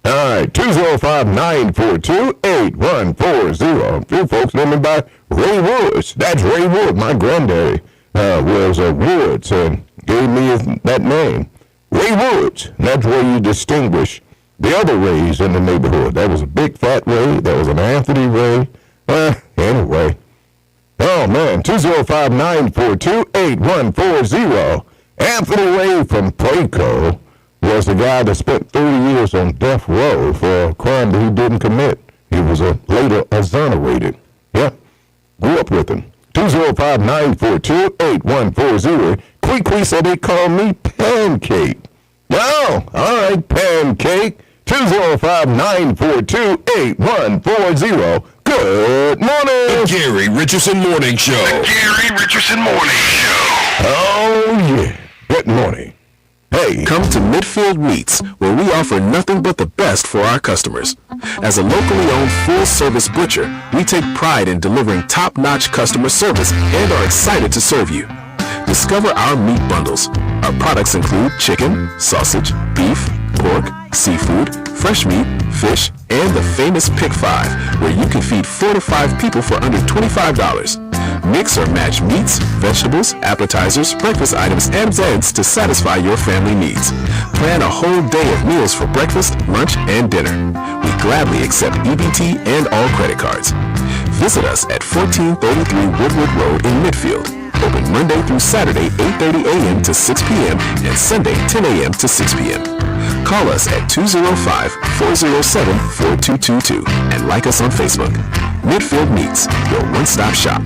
All right, 205-942-8140. A few folks know me by Ray Woods. That's Ray Wood. My granddaddy was Woods and gave me that name. Ray Woods. That's where you distinguish the other Rays in the neighborhood. That was a big fat Ray. That was an Anthony Ray. Anyway. Oh, man, 205-942-8140. Anthony Ray from Placo was the guy that spent 30 years on death row for a crime that he didn't commit. He was later exonerated. Yeah, grew up with him. 205-942-8140. Quee said they call me Pancake. Oh, all right, Pancake. 205-942-8140. Good morning. The Gary Richardson Morning Show. The Gary Richardson Morning Show. Oh, yeah. Good morning. Hey, come to Midfield Meats, where we offer nothing but the best for our customers. As a locally owned full-service butcher, we take pride in delivering top-notch customer service and are excited to serve you. Discover our meat bundles. Our products include chicken, sausage, beef, pork, seafood, fresh meat, fish, and the famous Pick 5, where you can feed 4 to 5 people for under $25. Mix or match meats, vegetables, appetizers, breakfast items, and eggs to satisfy your family needs. Plan a whole day of meals for breakfast, lunch, and dinner. We gladly accept EBT and all credit cards. Visit us at 1433 Woodward Road in Midfield. Open Monday through Saturday, 8:30 a.m. to 6 p.m. and Sunday, 10 a.m. to 6 p.m. Call us at 205-407-4222 and like us on Facebook. Midfield Meats, your one-stop shop.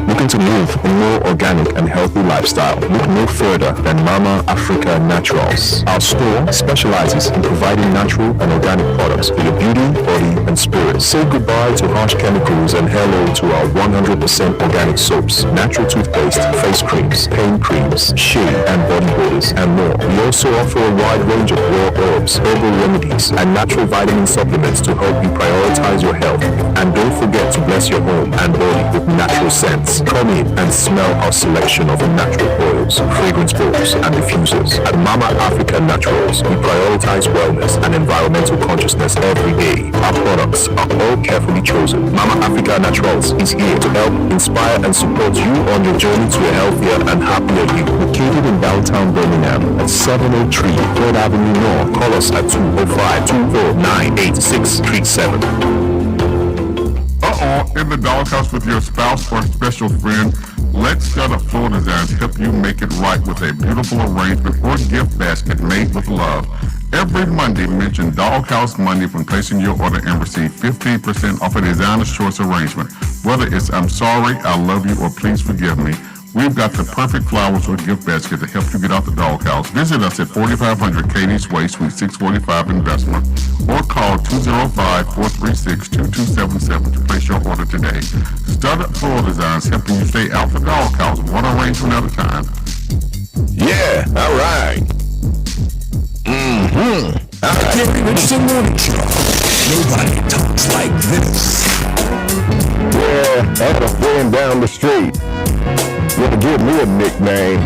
Looking to move a more organic and healthy lifestyle? Look no further than Mama Africa Naturals. Our store specializes in providing natural and organic products for your beauty, body, and spirit. Say goodbye to harsh chemicals and hello to our 100% organic soaps, natural toothpaste, face creams, pain creams, shea and body butters, and more. We also offer a wide range of raw herbs, herbal remedies, and natural vitamin supplements to help you prioritize your health. And don't forget to bless your home and body with natural scents. Come in and smell our selection of natural oils, fragrance bowls, and diffusers. At Mama Africa Naturals, we prioritize wellness and environmental consciousness every day. Our products are all carefully chosen. Mama Africa Naturals is here to help, inspire, and support you on your journey to a healthier and happier you. Located in downtown Birmingham at 703 3rd Avenue North. Call us at 205-249-8637. In the doghouse with your spouse or special friend, Let's Stutter Floor Designs help you make it right with a beautiful arrangement or gift basket made with love. Every Monday, mention Doghouse Monday when placing your order and receive 15% off a designer's choice arrangement. Whether it's I'm sorry, I love you, or please forgive me, we've got the perfect flowers or gift basket to help you get out the doghouse. Visit us at 4500 Katie's Way, Suite 645 in Bessemer, or call 205-436-2277 to place your order today. Studded Floor Designs helping you stay out the doghouse, one arrangement at a time. Yeah, all right. The Gary Richardson Morning Show. Nobody talks like this. Yeah, I had a friend down the street. Gonna give me a nickname.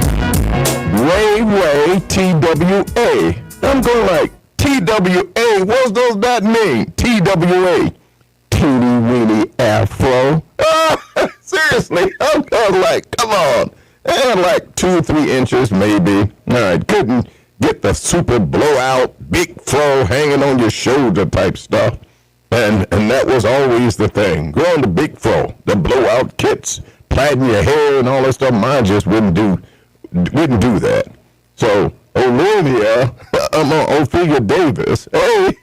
Ray TWA. I'm going like, TWA, what does that mean? TWA. Teeny weeny afro. Seriously, I'm going like, come on. And like 2 or 3 inches maybe. All right, couldn't get the super blowout, big fro hanging on your shoulder type stuff. And that was always the thing. Growing the big fro, the blowout kits, plaiting your hair and all that stuff. Mine just wouldn't do that. So, Olivia, I'm on Ophelia Davis. Hey,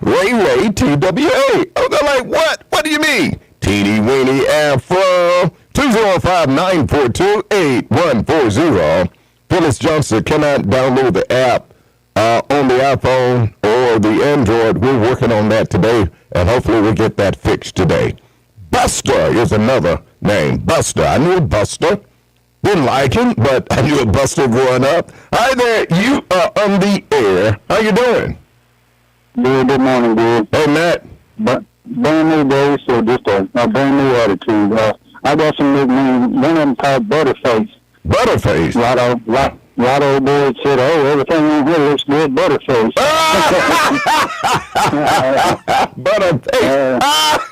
Ray TWA. I'm like, what? What do you mean? Teeny weeny afro. 205-942-8140. Phyllis Johnson cannot download the app on the iPhone or the Android. We're working on that today, and hopefully we'll get that fixed today. Buster is another name. Buster. I knew a Buster. Didn't like him, but I knew a Buster growing up. Hi there. You are on the air. How you doing? Good morning, dude. Hey, Matt. Brand new day, so just a brand new attitude. I got some nicknames. One of them called Butterface. Butterface? A lot of old boys said, oh, everything on here looks good, Butterface. Butterface.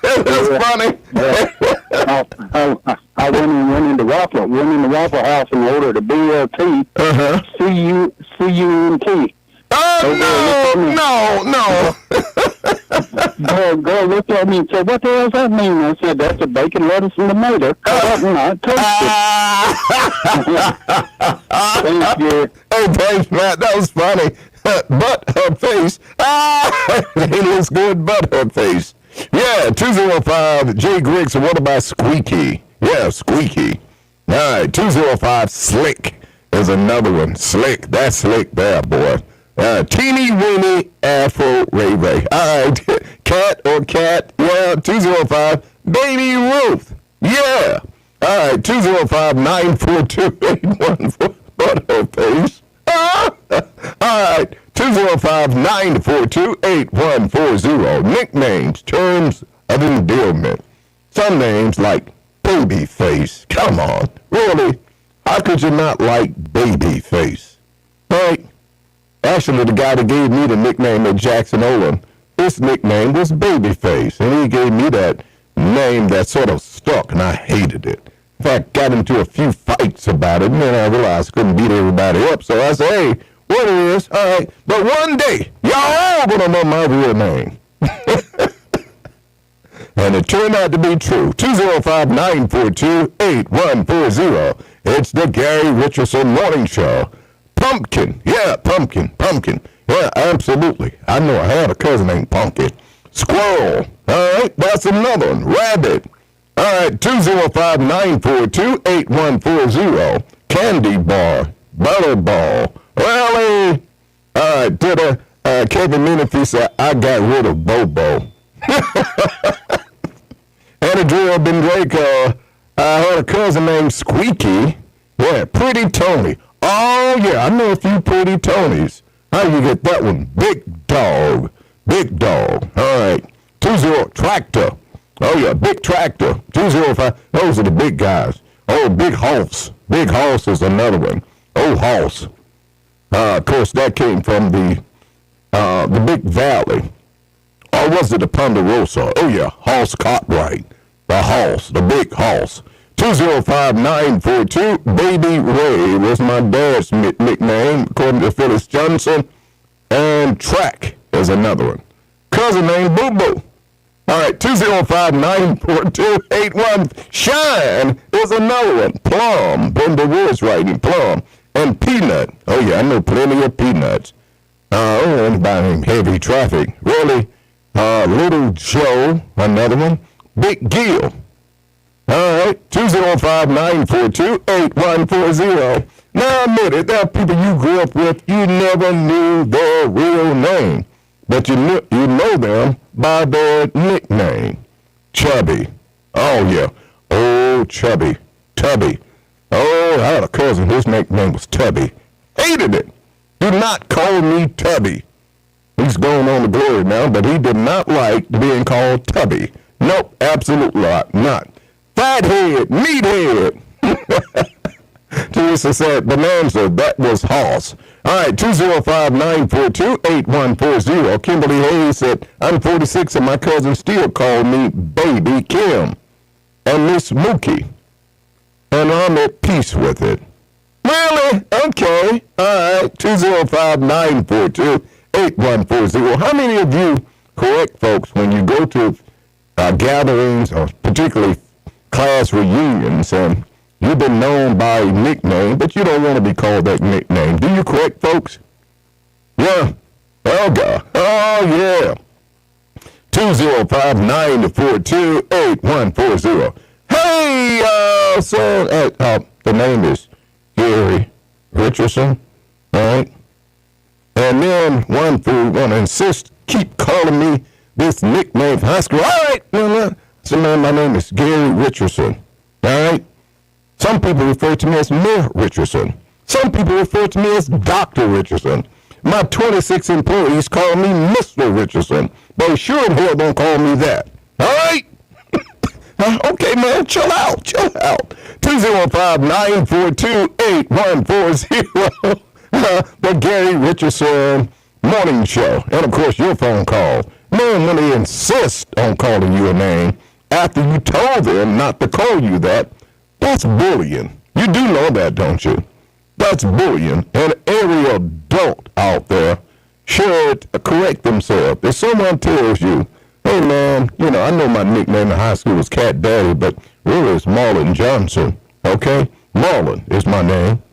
That's funny. I went into Waffle House and ordered a BLT. C-U-N-T. Oh, no. Girl looked at me and said, what the hell does that mean? I said, that's a bacon, lettuce, and tomato. Cut up and not toasted. Thank you. Hey, thanks, Matt. That was funny. But her face. It looks good, but her face. Yeah, 205, Jay Griggs, and what about Squeaky? Yeah, Squeaky. All right, 205, Slick is another one. Slick, that's Slick there, boy. Teeny weeny afro Ray. All right, Cat. Yeah, 205, Baby Ruth. Yeah. All right, 205-942-8140. But her face. All right, 205-942-8140. Nicknames, terms of endearment. Some names like Babyface. Come on, really? How could you not like Babyface? Right? Actually, the guy that gave me the nickname at Jackson Olin, his nickname was Babyface, and he gave me that name that sort of stuck, and I hated it. In fact, got into a few fights about it, and then I realized I couldn't beat everybody up, so I said, hey, what it is, all right, but one day, y'all all gonna know my real name. And it turned out to be true. 205-942-8140. It's the Gary Richardson Morning Show. Pumpkin. Yeah, pumpkin. Yeah, absolutely. I know I had a cousin named Pumpkin. Squirrel. All right, that's another one. Rabbit. All right, 205-942-8140. Candy bar. Butterball. Really? All right, to the Kevin Menifee said, I got rid of Bobo. And a Drew Bendraco. I had a cousin named Squeaky. Yeah, Pretty Tony. Oh, yeah, I know a few Pretty Tonys. How do you get that one? Big Dog. All right. 20 Tractor. Oh, yeah, Big Tractor. 205. Those are the big guys. Oh, Big Hoss. Big Hoss is another one. Oh, Hoss. Of course, that came from the Big Valley. Or was it the Ponderosa? Oh, yeah, Hoss Cartwright. The Hoss, the Big Hoss. 205-942, Baby Ray was my dad's nickname, according to Phyllis Johnson. And Track is another one. Cousin named Boo Boo. All right, 205-942-81. Shine is another one. Plum, Brenda Woods writing Plum. And Peanut. Oh, yeah, I know plenty of peanuts. Anybody named Heavy Traffic. Really? Little Joe, another one. Big Gil. All right, 205-942-8140. Now, admit it, there are people you grew up with, you never knew their real name, but you know them by their nickname. Chubby. Oh, yeah. Oh, Chubby. Tubby. Oh, I had a cousin, his nickname was Tubby. Hated it. Do not call me Tubby. He's going on to glory now, but he did not like being called Tubby. Nope, absolutely not. Fathead, meathead. Teresa said, Bonanza, that was horse. All right, 205-942-8140. Kimberly Hayes said, I'm 46 and my cousin still called me Baby Kim and Miss Mookie. And I'm at peace with it. Really? Okay. All right, 205-942-8140. How many of you correct folks when you go to gatherings or particularly class reunions and you've been known by a nickname, but you don't want to be called that nickname? Do you correct folks? Yeah. Elga. Oh, yeah. 205-942-8140. Hey, so the name is Gary Richardson, all right? And then one fool want to insist, keep calling me this nickname from high school. All right, so man, my name is Gary Richardson, all right? Some people refer to me as Mayor Richardson. Some people refer to me as Dr. Richardson. My 26 employees call me Mr. Richardson, but sure in hell don't call me that, all right? Okay, man, chill out. 205-942-8140. The Gary Richardson Morning Show. And, of course, your phone call. Man, when they insist on calling you a name after you told them not to call you that, that's bullying. You do know that, don't you? That's bullying. And every adult out there should correct themselves. If someone tells you, hey, man, I know my nickname in high school was Cat Daddy, but really it's Marlon Johnson, okay? Marlon is my name.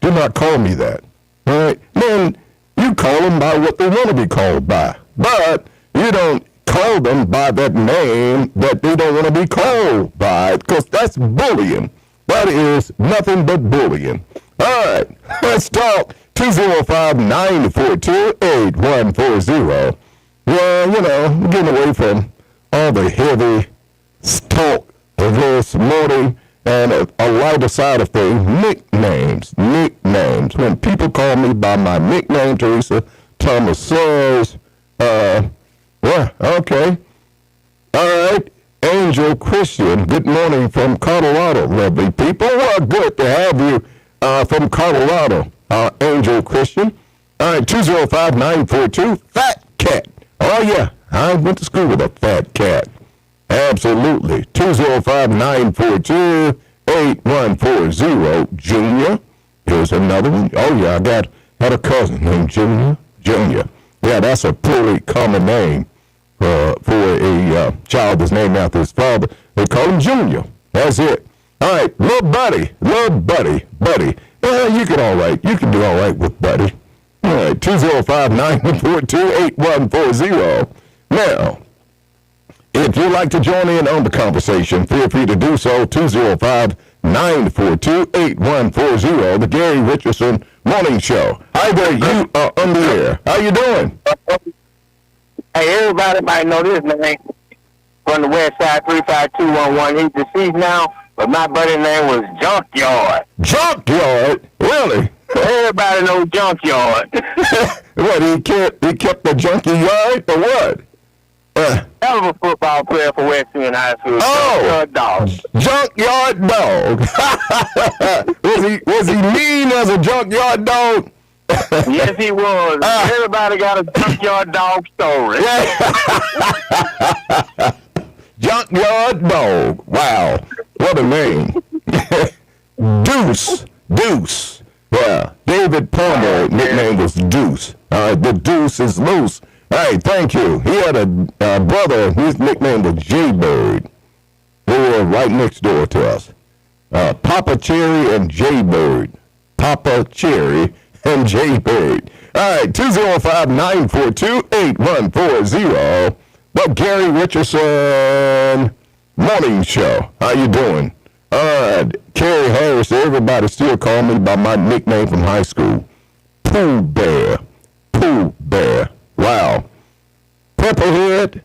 Do not call me that, all right? Then you call them by what they want to be called by, but you don't call them by that name that they don't want to be called by, because that's bullying. That is nothing but bullying. All right, let's talk. 205-942-8140. Well, getting away from all the heavy talk of this morning and a lighter side of things, nicknames. When people call me by my nickname, Teresa Thomas says, okay. All right, Angel Christian, good morning from Colorado, lovely people. Well, good to have you from Colorado, Angel Christian. All right, 205-942, Fat Cat. Oh, yeah, I went to school with a fat cat. Absolutely. 205-942-8140. Junior. Here's another one. Oh, yeah, I had a cousin named Junior. Yeah, that's a pretty common name for a child that's named after his father. They call him Junior. That's it. All right, little buddy. You can do all right with buddy. All right, 205-942-8140. Now, if you'd like to join in on the conversation, feel free to do so. 205-942-8140, the Gary Richardson Morning Show. Hi there, you are on the air. How you doing? Hey, everybody might know this name from the west side, 35211. He's deceased now, but my buddy's name was Junkyard. Junkyard? Really? Everybody knows Junkyard. What, he kept the junkie yard or what? Hell of a football player for West End High School. Oh, Junkyard dog. was he mean as a junkyard dog? Yes, he was. Everybody got a junkyard dog story. Junkyard dog. Wow, what a name. Deuce. Yeah, David Palmer, nickname was Deuce. The deuce is loose. All right, thank you. He had a brother, his nickname was Jaybird. They were right next door to us. Papa Cherry and Jaybird. Papa Cherry and Jaybird. All right, 205-942-8140. The Gary Richardson Morning Show. How you doing? Carrie Harris, everybody still call me by my nickname from high school. Pooh Bear. Wow. Pepperhead.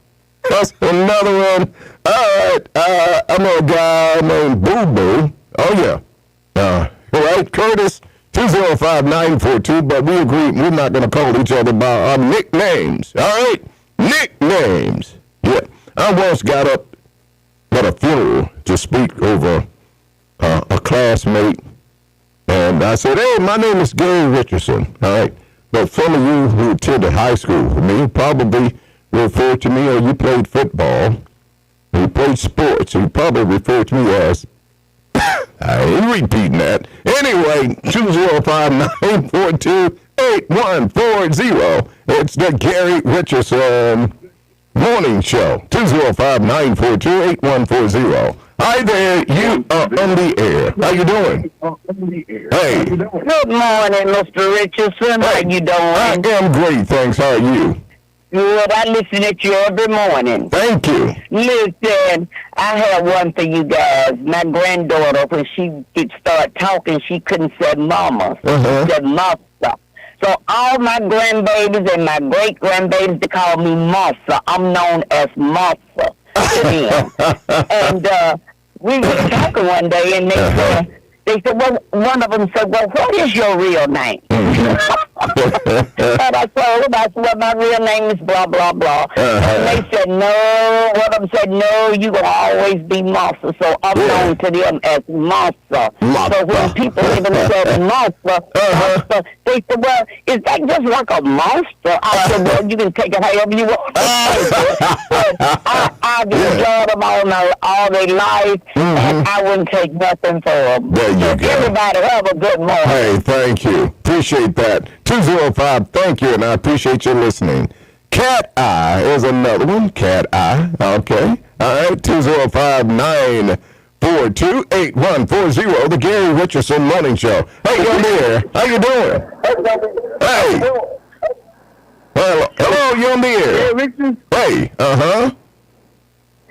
That's another one. All right. I know a guy named Boo Boo. Oh, yeah. All right, Curtis, 205-942, but we agree we're not going to call each other by our nicknames. All right? Nicknames. Yeah. I once got up got a funeral to speak over a classmate. And I said, hey, my name is Gary Richardson, all right? But some of you who attended high school with me probably refer to me, or you played football, or you played sports, and you probably refer to me as, I ain't repeating that. Anyway, 205-942-8140. It's the Gary Richardson Morning Show. 205-942-8140. Hi there, you are on the air. How you doing? Hey. Good morning, Mr. Richardson. How you doing? I am great, thanks. How are you? Good. I listen to you every morning. Thank you. Listen, I have one for you guys. My granddaughter, when she could start talking, she couldn't say mama. She said massa. So all my grandbabies and my great-grandbabies, they call me massa. I'm known as massa to them. And we were talking one day, and they said, well, one of them said, well, what is your real name? And I told them, I said, well, my real name is blah, blah, blah. And they said, no. One of them said, no, you will always be Massa. So I'm known to them as Massa. So when people even said Massa, they said, well, is that just like a monster? I said, well, you can take it however you want. But I've enjoyed them all their life, and I wouldn't take nothing for them. There you go. Everybody have a good morning. Hey, thank you. Appreciate that. 205, thank you, and I appreciate you listening. Cat Eye is another one. Cat Eye. Okay. All right. 205-942-8140. The Gary Richardson Morning Show. Hey, you're there. How you doing? Hey. Well, hello, you're on the air. Hey, Richardson. Hey.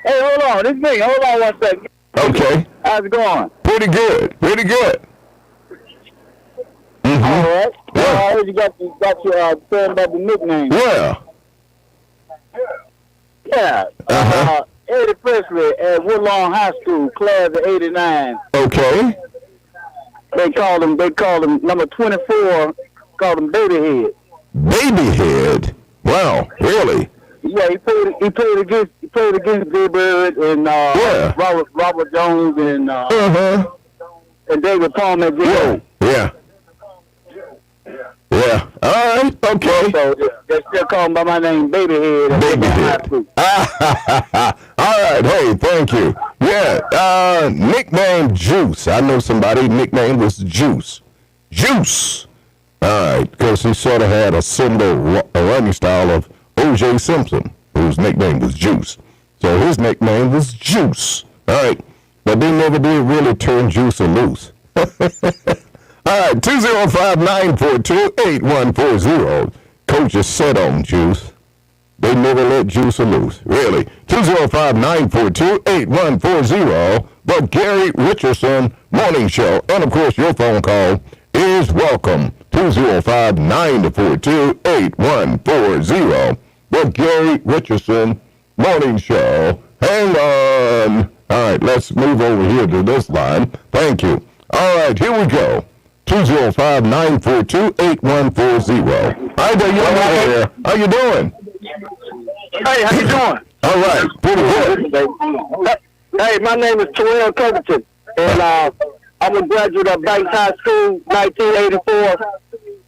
Hey, hold on. This is me. Hold on one second. Okay. How's it going? Pretty good. Pretty good. All right. I heard you got your saying about the nickname. Yeah. Yeah. Eddie Presley at Woodlawn High School, class of '89. Okay. They called him number 24. Called him Babyhead. Babyhead. Wow. Really? Yeah, he played against Bill Bird and Robert Jones and David Palmer at J.O. Yeah. Yeah. All right. Okay. So they still call him by my name, Babyhead. Babyhead. All right. Hey, thank you. Yeah. Nickname Juice. I know somebody nickname was Juice. Juice. All right. Because he sort of had a similar running style of O.J. Simpson, whose nickname was Juice. So his nickname was Juice. All right. But they never did really turn Juice loose. All right. 205-942-8140. Coach is set on Juice. They never let Juice loose. Really. 205-942-8140. The Gary Richardson Morning Show. And, of course, your phone call is welcome. 205-942-8140. The Gary Richardson Morning Show. Hang on. All right, let's move over here to this line. Thank you. All right, here we go. 205-942-8140. Hi there, you're there. How you doing? Hey, how you doing? All right, pretty good. Hey, my name is Terrell Covington, and I'm a graduate of Banks High School, 1984.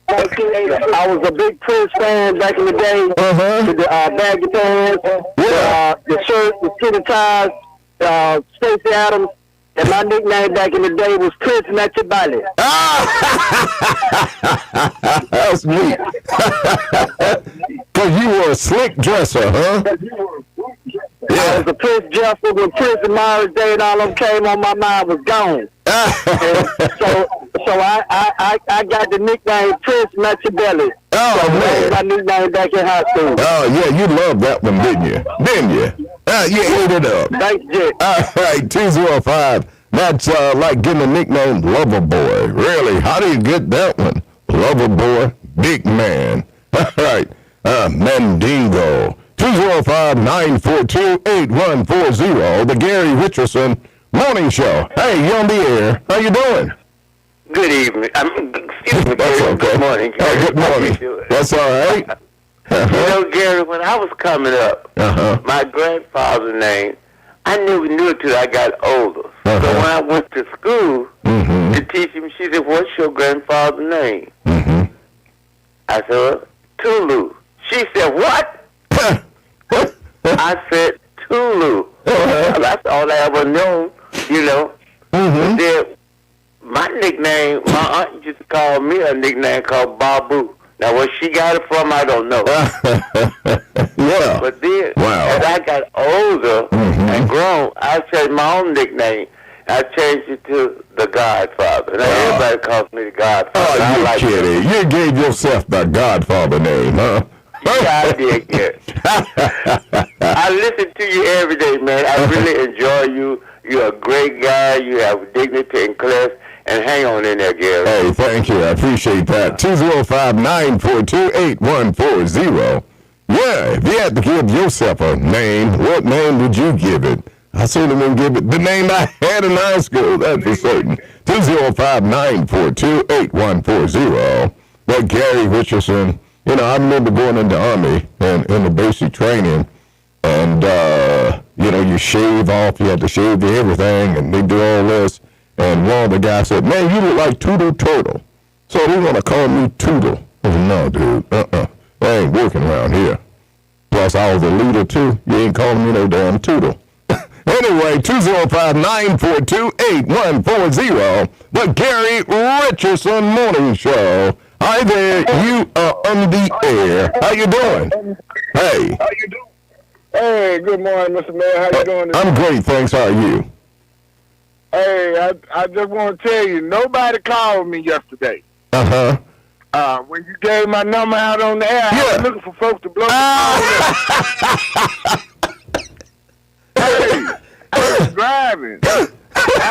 I was a big Prince fan back in the day. With the baggy pants, the shirt, the skinny ties, Stacey Adams. And my nickname back in the day was Prince Nachibali. That's me. Because you were a slick dresser, huh? I was a Prince dresser when Prince and Myers Day and all of them came on, my mind was gone. So I got the nickname Prince Nachibali. Oh, man. My nickname back in high school. Oh, yeah, you loved that one, didn't you? Didn't you? You ate it up. Thanks, Jay. All right, 205. That's like getting a nickname Lover Boy. Really? How do you get that one? Lover Boy, big man. All right, Mandingo. 205-942-8140. The Gary Richardson Morning Show. Hey, you on the air. How you doing? Good evening. Excuse me, That's Gary. okay. Good morning, Gary. Oh, good morning. That's all right. You know, Gary, when I was coming up, my grandfather's name I never knew it till I got older. So when I went to school to teach him, she said, "What's your grandfather's name?" I said, "Tulu." She said, "What?" I said, "Tulu." That's all I ever known, you know. But then my nickname, my aunt used to call me a nickname called Babu. Now, where she got it from, I don't know. Yeah. But then, as I got older and grown, I changed my own nickname. I changed it to the Godfather. Now, everybody calls me the Godfather. Oh, you're kidding. You gave yourself the Godfather name, huh? Yeah, I did, yeah. I listen to you every day, man. I really enjoy you. You're a great guy. You have dignity and class. And hang on in there, Gary. Hey, thank you. I appreciate that. 205-942-8140. Yeah, if you had to give yourself a name, what name would you give it? I certainly wouldn't give it the name I had in high school, that's for certain. 205-942-8140. But Gary Richardson, you know, I remember going in the Army and in the basic training, and, you know, you shave off, you had to shave everything, and they do all this. And one of the guys said, "Man, you look like Toodle Turtle." So they want to call me Toodle. I said, "No, dude, that ain't working around here. Plus, I was a leader, too. You ain't calling me no damn Toodle." Anyway, 205-942-8140, the Gary Richardson Morning Show. Hi there, you are on the air. How you doing? Hey. How you doing? Hey, good morning, Mr. Mayor. How you doing? I'm great, thanks. How are you? Hey, I just want to tell you, nobody called me yesterday. When you gave my number out on the air, I was looking for folks to blow the phone. Hey, I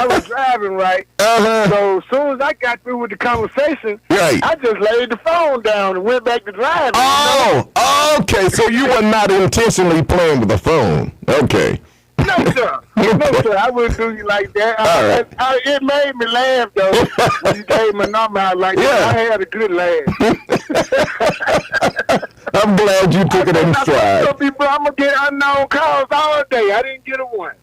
was driving, right? So as soon as I got through with the conversation, I just laid the phone down and went back to driving. Oh, okay. So you were not intentionally playing with the phone. Okay. No, sir. No, sir. I wouldn't do you like that. It made me laugh, though, when you gave my number out like that. I had a good laugh. I'm glad you took it in stride. I'm going to get unknown calls all day. I didn't get a one.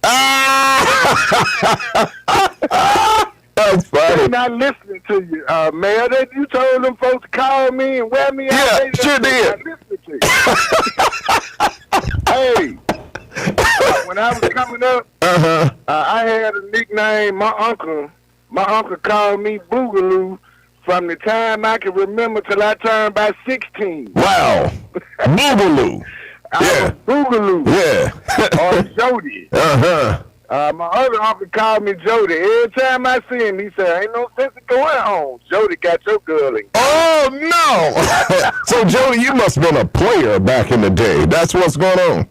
That's funny. They're not listening to you, Mayor. You told them folks to call me and wear me out. Yeah, sure did. Not listening to you. Hey. When I was coming up, I had a nickname. My uncle called me Boogaloo from the time I can remember till I turned about 16. Wow. Boogaloo. Yeah. Boogaloo. Yeah. Or Jody. My other uncle called me Jody. Every time I see him, he said, "Ain't no sense in going home. Jody got your girl in." Oh, no. So, Jody, you must have been a player back in the day. That's what's going on.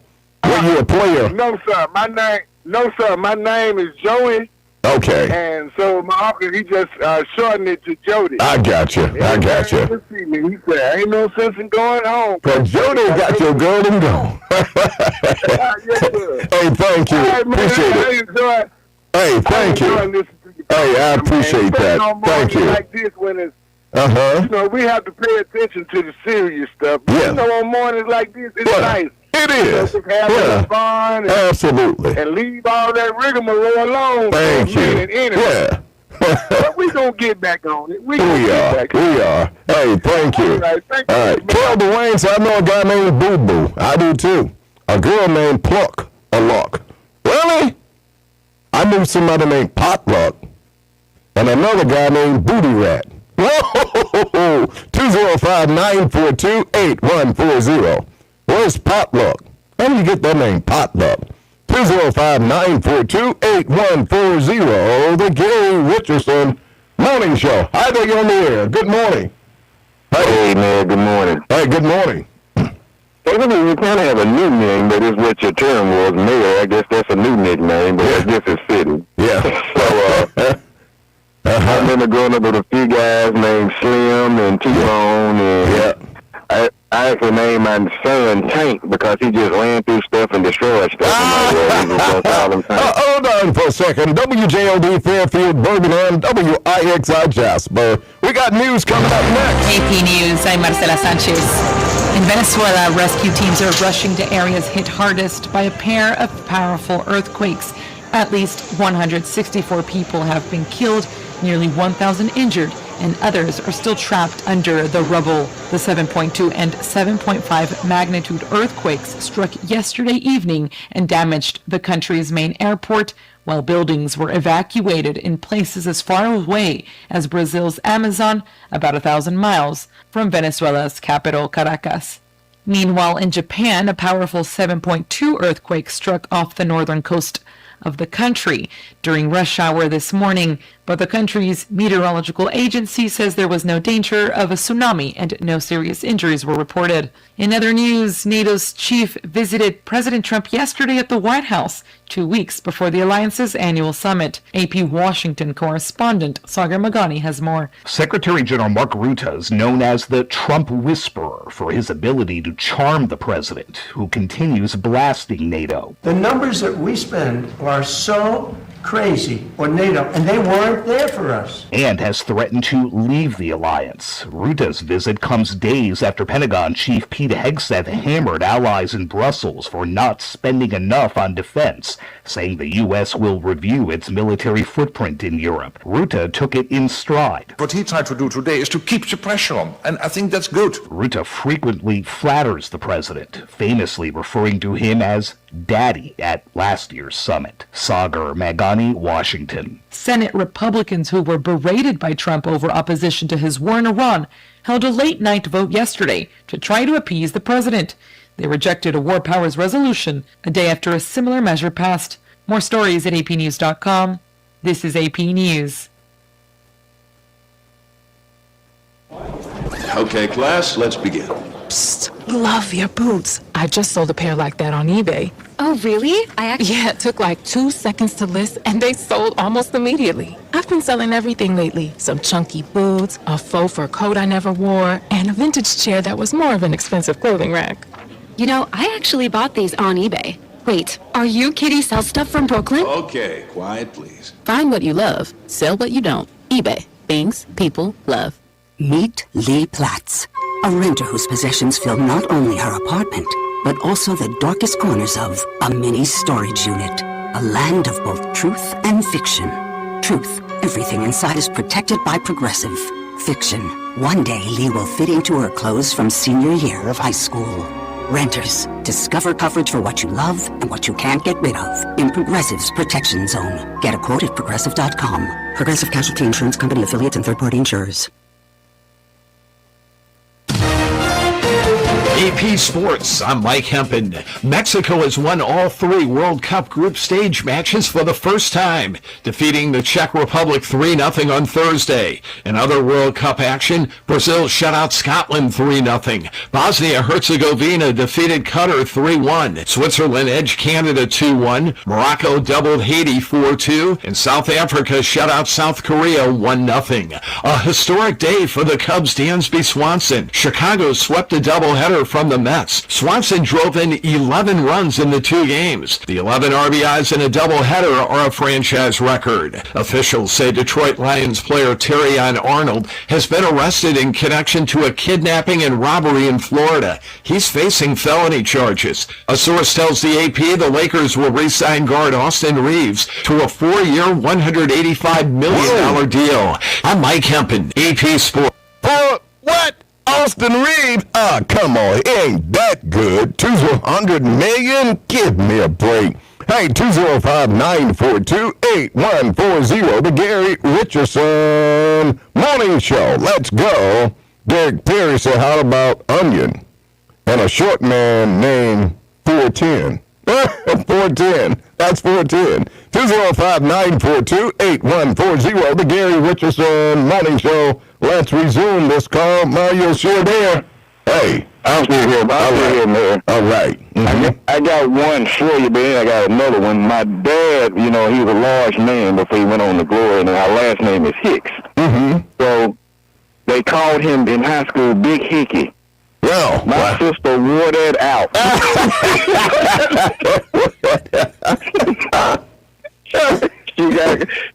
Were you a player? No, sir. My name is Joey. Okay. And so my uncle, he just shortened it to Jody. I got you. He said, "Ain't no sense in going home." Because Jody got your girl and gone. Hey, thank you. Appreciate it. Hey, thank you. Hey, I appreciate that. Thank you. Like this when it's, you know, we have to pay attention to the serious stuff. But you know, on mornings like this, it's nice. It is. Have fun and, absolutely. And leave all that rigmarole alone. Thank you. Anyway. Yeah. But we gonna get back on it. We are. Hey, thank you. All right. Tell Dwayne, so I know a guy named Boo Boo. I do too. A girl named Pluck or Luck. Really? I knew somebody named Potluck. And another guy named Booty Rat. Whoa! 205-942-8140. Where's Potluck? How do you get that name, Potluck? 205-942-8140. The Gary Richardson Morning Show. Hi there, you're on the air. Good morning. Hey, man, good morning. Hey, good morning. You kind of have a new name, but it's what your term was, Mayor. I guess that's a new nickname, but I guess it's fitting. Yeah. So, I remember growing up with a few guys named Slim and T-Bone, and I actually named my son Tank because he just ran through stuff and destroyed stuff. Hold on for a second. WJLD Fairfield, Birmingham, WIXI Jasper. We got news coming up next. AP News, I'm Marcela Sanchez. In Venezuela, rescue teams are rushing to areas hit hardest by a pair of powerful earthquakes. At least 164 people have been killed, nearly 1,000 injured, and others are still trapped under the rubble. The 7.2 and 7.5 magnitude earthquakes struck yesterday evening and damaged the country's main airport, while buildings were evacuated in places as far away as Brazil's Amazon, about 1,000 miles from Venezuela's capital, Caracas. Meanwhile, in Japan, a powerful 7.2 earthquake struck off the northern coast of the country during rush hour this morning, but the country's meteorological agency says there was no danger of a tsunami and no serious injuries were reported. In other news, NATO's chief visited President Trump yesterday at the White House, 2 weeks before the alliance's annual summit. AP Washington correspondent Sagar Magani has more. Secretary General Mark Rutte is known as the Trump Whisperer for his ability to charm the president, who continues blasting NATO. The numbers that we spend are so crazy on NATO, and they weren't there for us. And has threatened to leave the alliance. Rutte's visit comes days after Pentagon Chief Pete Hegseth hammered allies in Brussels for not spending enough on defense, saying the U.S. will review its military footprint in Europe. Rutte took it in stride. What he tried to do today is to keep the pressure on, and I think that's good. Rutte frequently flatters the president, famously referring to him as Daddy at last year's summit. Sagar Magani, Washington. Senate Republicans who were berated by Trump over opposition to his war in Iran held a late-night vote yesterday to try to appease the president. They rejected a war powers resolution a day after a similar measure passed. More stories at apnews.com. This is AP News. Okay, class, let's begin. Psst, love your boots. I just sold a pair like that on eBay. Oh, really? Yeah, it took like 2 seconds to list, and they sold almost immediately. I've been selling everything lately. Some chunky boots, a faux fur coat I never wore, and a vintage chair that was more of an expensive clothing rack. You know, I actually bought these on eBay. Wait, are you Kitty Sell Stuff from Brooklyn? Okay, quiet, please. Find what you love, sell what you don't. eBay. Things people love. Meet Lee Platts, a renter whose possessions fill not only her apartment, but also the darkest corners of a mini storage unit. A land of both truth and fiction. Truth, everything inside is protected by Progressive. Fiction, one day Lee will fit into her clothes from senior year of high school. Renters, discover coverage for what you love and what you can't get rid of in Progressive's Protection Zone. Get a quote at Progressive.com. Progressive Casualty Insurance Company, affiliates, and third-party insurers. AP Sports, I'm Mike Hempen. Mexico has won all 3 World Cup group stage matches for the first time, defeating the Czech Republic 3-0 on Thursday. In other World Cup action, Brazil shut out Scotland 3-0. Bosnia-Herzegovina defeated Qatar 3-1. Switzerland edged Canada 2-1. Morocco doubled Haiti 4-2. And South Africa shut out South Korea 1-0. A historic day for the Cubs' Dansby Swanson. Chicago swept a doubleheader from the Mets. Swanson drove in 11 runs in the 2 games. The 11 RBIs in a doubleheader are a franchise record. Officials say Detroit Lions player Terrion Arnold has been arrested in connection to a kidnapping and robbery in Florida. He's facing felony charges. A source tells the AP the Lakers will re-sign guard Austin Reeves to a 4-year, $185 million deal. I'm Mike Hempen, AP Sports. What? Austin Reeves? Come on, it ain't that good. $200 million? Give me a break. Hey, 205-942-8140, the Gary Richardson Morning Show. Let's go. Derek Perry said, how about onion? And a short man named 410. 410. That's 410. 205-942-8140, the Gary Richardson Morning Show. Let's resume this call. Mario, still there? Hey. I'm still here, man. All right. Mm-hmm. I got one for you, but then I got another one. My dad, he was a large man before he went on to glory, and our last name is Hicks. Mm-hmm. So they called him in high school Big Hickey. Well, my sister wore that out.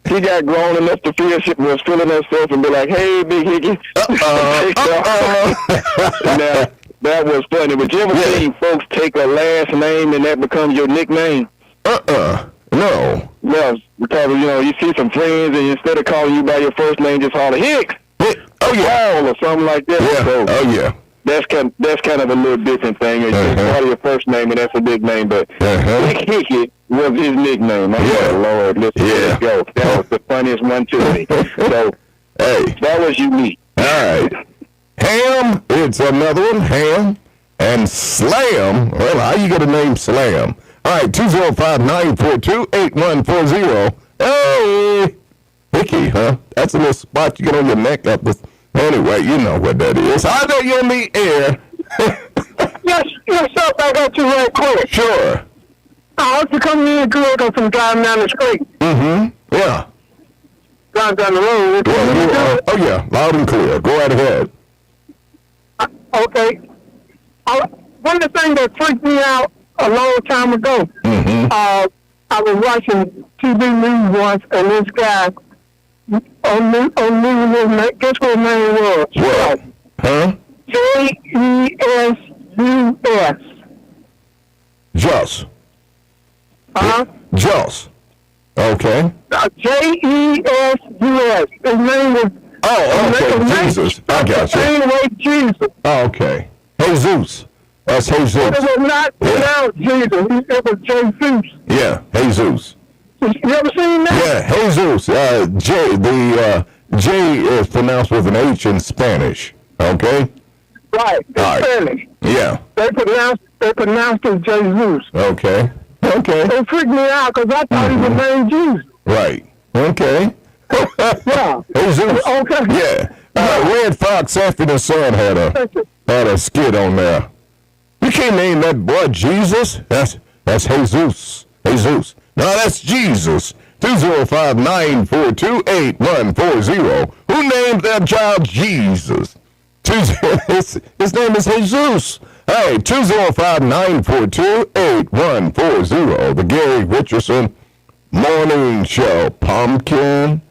she got grown enough to feel she was feeling herself and be like, "Hey, Big Hickey." Now that was funny. But you ever seen folks take a last name and that becomes your nickname? No. Well, because you see some friends and instead of calling you by your first name, just holler Hicks. Paul or something like that. Yeah. So that's kind of a little different thing. It's just call your first name and that's a big name, but Big Hickey was his nickname. I'm like, Lord, let's go. That was the funniest one to me. So that was unique. All right. Ham, it's another one. Ham and Slam. Well, how you get a name Slam? All right, 205-942-8140. Hey, Hickey, huh? That's a little spot you get on your neck up with. Anyway, you know what that is. I know you're in the air. Yes, sir, I got you right quick. Sure. I want to come in good on some driving down the street. Mm-hmm. Yeah. Driving down the road. Yeah, loud and clear. Go right ahead. Okay. One of the things that freaked me out a long time ago, I was watching TV news once, and this guy on news, guess what his name was? What? Huh? J-E-S-U-S. Joss. Joss. Okay. J-E-S-U-S. His name was... okay. Jesus. I got you. Anyway, Jesus. Okay. Jesus. That's Jesus. But it was not pronounced Jesus. It was Jesus. Yeah, Jesus. You ever seen that? Yeah, Jesus. The J is pronounced with an H in Spanish. Okay? Right. In Spanish. Yeah. They pronounced it Jesus. Okay. It freaked me out because I thought he was named Jesus. Right. Okay. Yeah. Jesus. Okay. Yeah. Red Fox Sanford and Son had a skit on there. You can't name that boy Jesus. That's Jesus. Jesus. No, that's Jesus. 205-942-8140. Who named that child Jesus? His name is Jesus. Hey, 205-942-8140. The Gary Richardson Morning Show. Pumpkin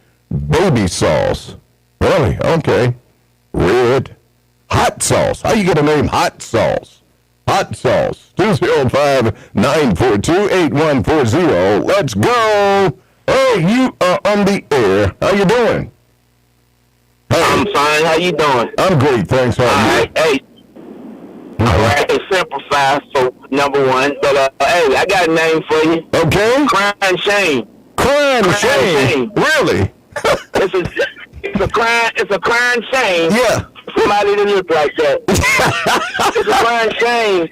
baby sauce. Really? Okay. Red hot sauce. How you get a name hot sauce? Hot sauce. 205-942-8140. Let's go. Hey, you are on the air. How you doing? Hey. I'm fine. How you doing? I'm great, thanks. How are you? Hey. All right, simplify for number one. But, hey, I got a name for you. Okay. Crying Shane. Crying Shane? Really? It's a crying shame. Yeah. Somebody that look like that. It's a crying shame.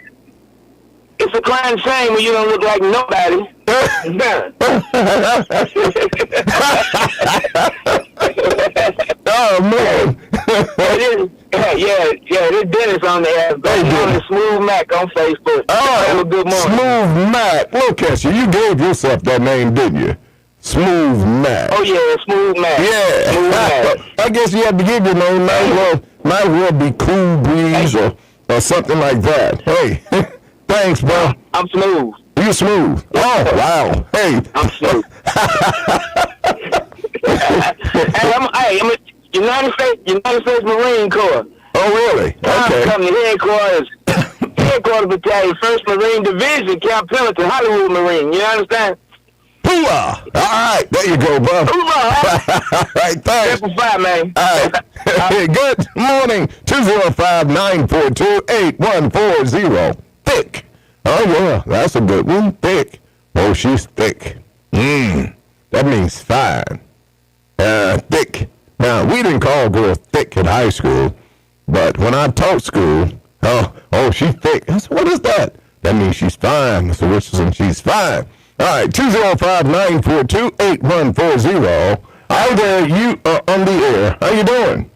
It's a crying shame when you don't look like nobody. Oh man. This Dennis on the ass. On the Smooth Mac on Facebook. Oh, good morning. Smooth Mac. Look at you. You gave yourself that name, didn't you? Smooth Mac. Oh yeah, Smooth Mac. Yeah. Smooth Mac. I guess you have to give your name. Might well be Cool Breeze or something like that. Hey, thanks, bro. I'm smooth. You smooth. Oh wow. Hey. I'm smooth. I'm United States Marine Corps. Oh really? Okay. I'm coming to headquarters battalion, 1st Marine Division, Camp Pendleton, Hollywood Marine. You understand? Hoorah! All right, there you go, bro. Hoorah! All right, thanks. Simplify, man. All right. Good morning. 205-942-8140. Thick. Oh, yeah, that's a good one. Thick. Oh, she's thick. That means fine. Thick. Now, we didn't call a girl thick in high school, but when I taught school, oh, she's thick. I said, what is that? That means she's fine, Mr. Richardson. She's fine. All right, 205-942-8140. Hi there, you are on the air. How you doing?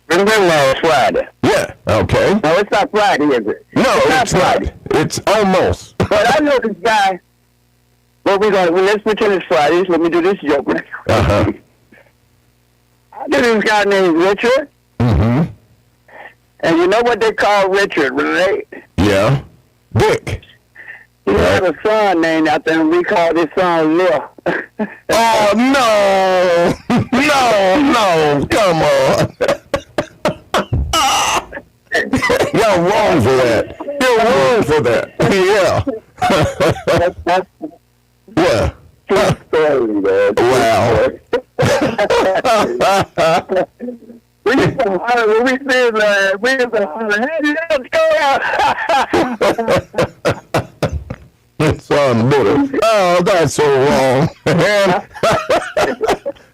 Remember last Friday? Yeah, okay. No, it's not Friday, is it? No, it's not. It's almost. But I know this guy. Let's pretend it's Friday. Let me do this joke. Uh-huh. I know this guy named Richard. Mm-hmm. And you know what they call Richard, right? Yeah. Dick. He had a son named after him. We called his son Lil. Oh, no. No, come on. You're wrong for that. You're wrong for that. Yeah. Yeah. Story, man. Wow. We used to holler when we said that. We used to holler, hey, let's go out. It's unbelievable. Oh, that's so wrong. Man.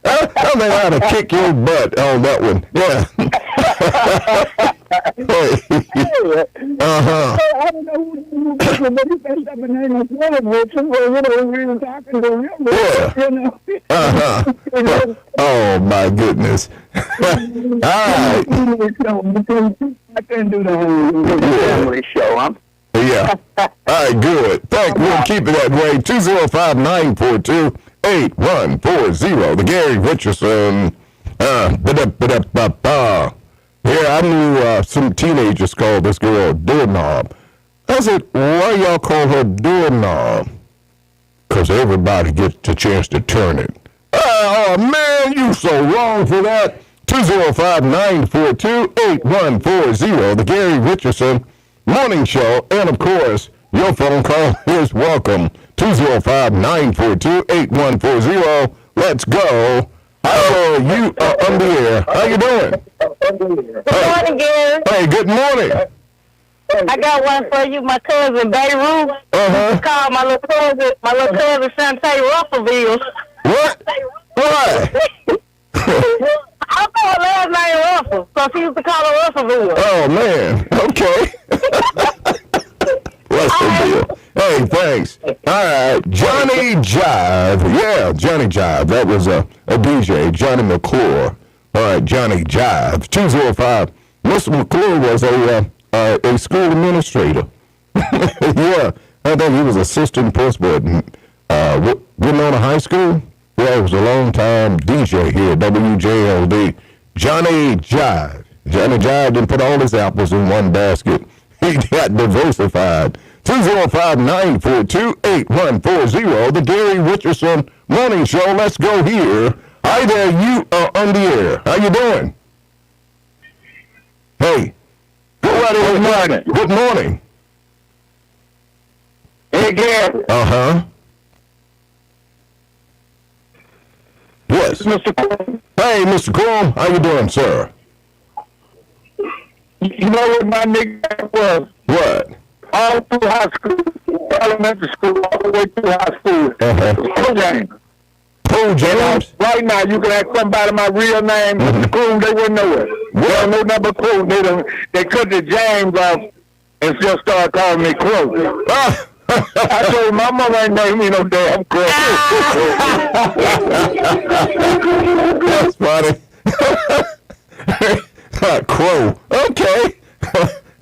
I mean, I had to kick your butt on that one. Yeah. Uh-huh. I don't know but he said that name was one of Richardson. Well, we were talking to him. Yeah. Uh-huh. Oh, my goodness. All right. I couldn't do the whole family show. Yeah. All right, good. We'll keep it that way. 205-942-8140. The Gary Richardson. Yeah, I knew some teenagers called this girl Doorknob. I said, why y'all call her Doorknob? Because everybody gets a chance to turn it. Oh, man, you so wrong for that. 205-942-8140. The Gary Richardson Morning Show. And, of course, your phone call is welcome. 205-942-8140. Let's go. Hello, you are on the air. How you doing? Good morning, Gary. Hey, good morning. I got one for you. My cousin Beirut. Called my little cousin Shantae Ruffleville. What? Why? I thought her last name Ruffle, so she used to call her Ruffleville. Oh, man. Okay. Ruffleville. Hey, thanks. All right. Johnny Jive. Yeah, Johnny Jive. That was a DJ, Johnny McClure. All right, Johnny Jive. 205. Mr. McClure was a school administrator. Yeah, I think he was assistant principal at Winona High School. Yeah, he was a long-time DJ here at WJLD. Johnny Jive. Johnny Jive didn't put all his apples in one basket. He got diversified. 205-942-8140. The Gary Richardson Morning Show. Let's go here. Hi there, you are on the air. How you doing? Hey. Good morning. Good morning. Hey, Gary. Uh-huh. Yes. Mr. Crum. Hey, Mr. Crum. How you doing, sir? You know what my nickname was? What? All through high school, elementary school, all the way through high school. Pro James. Pro James? Right now, you can ask somebody my real name, Mr. Croom, they wouldn't know it. They don't know nothing but Croom. They cut the James off and just started calling me Crow. I told my mama ain't named me no damn Crow. That's funny. Crow. Okay.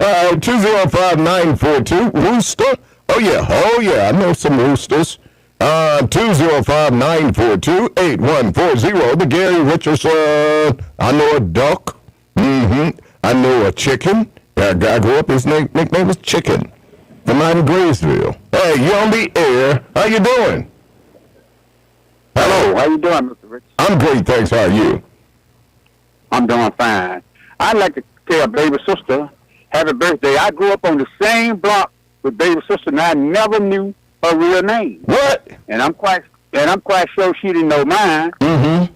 205-942. Rooster. Oh, yeah. I know some roosters. 205-942-8140. The Gary Richardson. I know a duck. I know a chicken. I grew up, his nickname was Chicken. From out in Graysville. Hey, you on the air. How you doing? Hello. How you doing, Mr. Richardson? I'm great, thanks. How are you? I'm doing fine. I'd like to tell baby sister happy birthday. I grew up on the same block with baby sister, and I never knew her real name. What? And I'm quite sure she didn't know mine.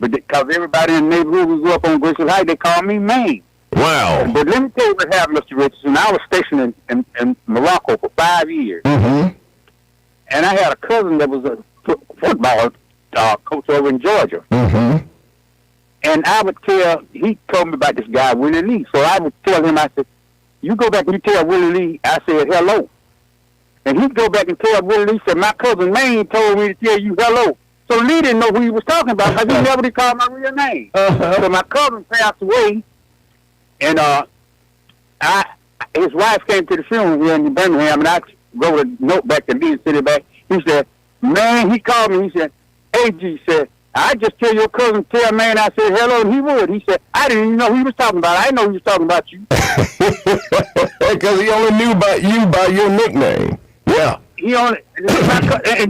But because everybody in the neighborhood who grew up on Grayson Heights, they called me Maine. Wow. But let me tell you what happened, Mr. Richardson. I was stationed in Morocco for 5 years. And I had a cousin that was a football coach over in Georgia. And I would he told me about this guy, Willie Lee. So I would tell him, I said, you go back and you tell Willie Lee, I said, hello. And he'd go back and tell Willie Lee, said, my cousin Maine told me to tell you hello. So Lee didn't know who he was talking about because he never did call my real name. So my cousin passed away, and his wife came to the funeral here in Birmingham, and I wrote a note back to Lee and sent it back. He said, man, he called me. He said, hey, G, said, I just tell your cousin, tell man, I said hello, and he would. He said, I didn't even know who he was talking about. I didn't know he was talking about you. Because he only knew about you by your nickname. Yeah. he only, and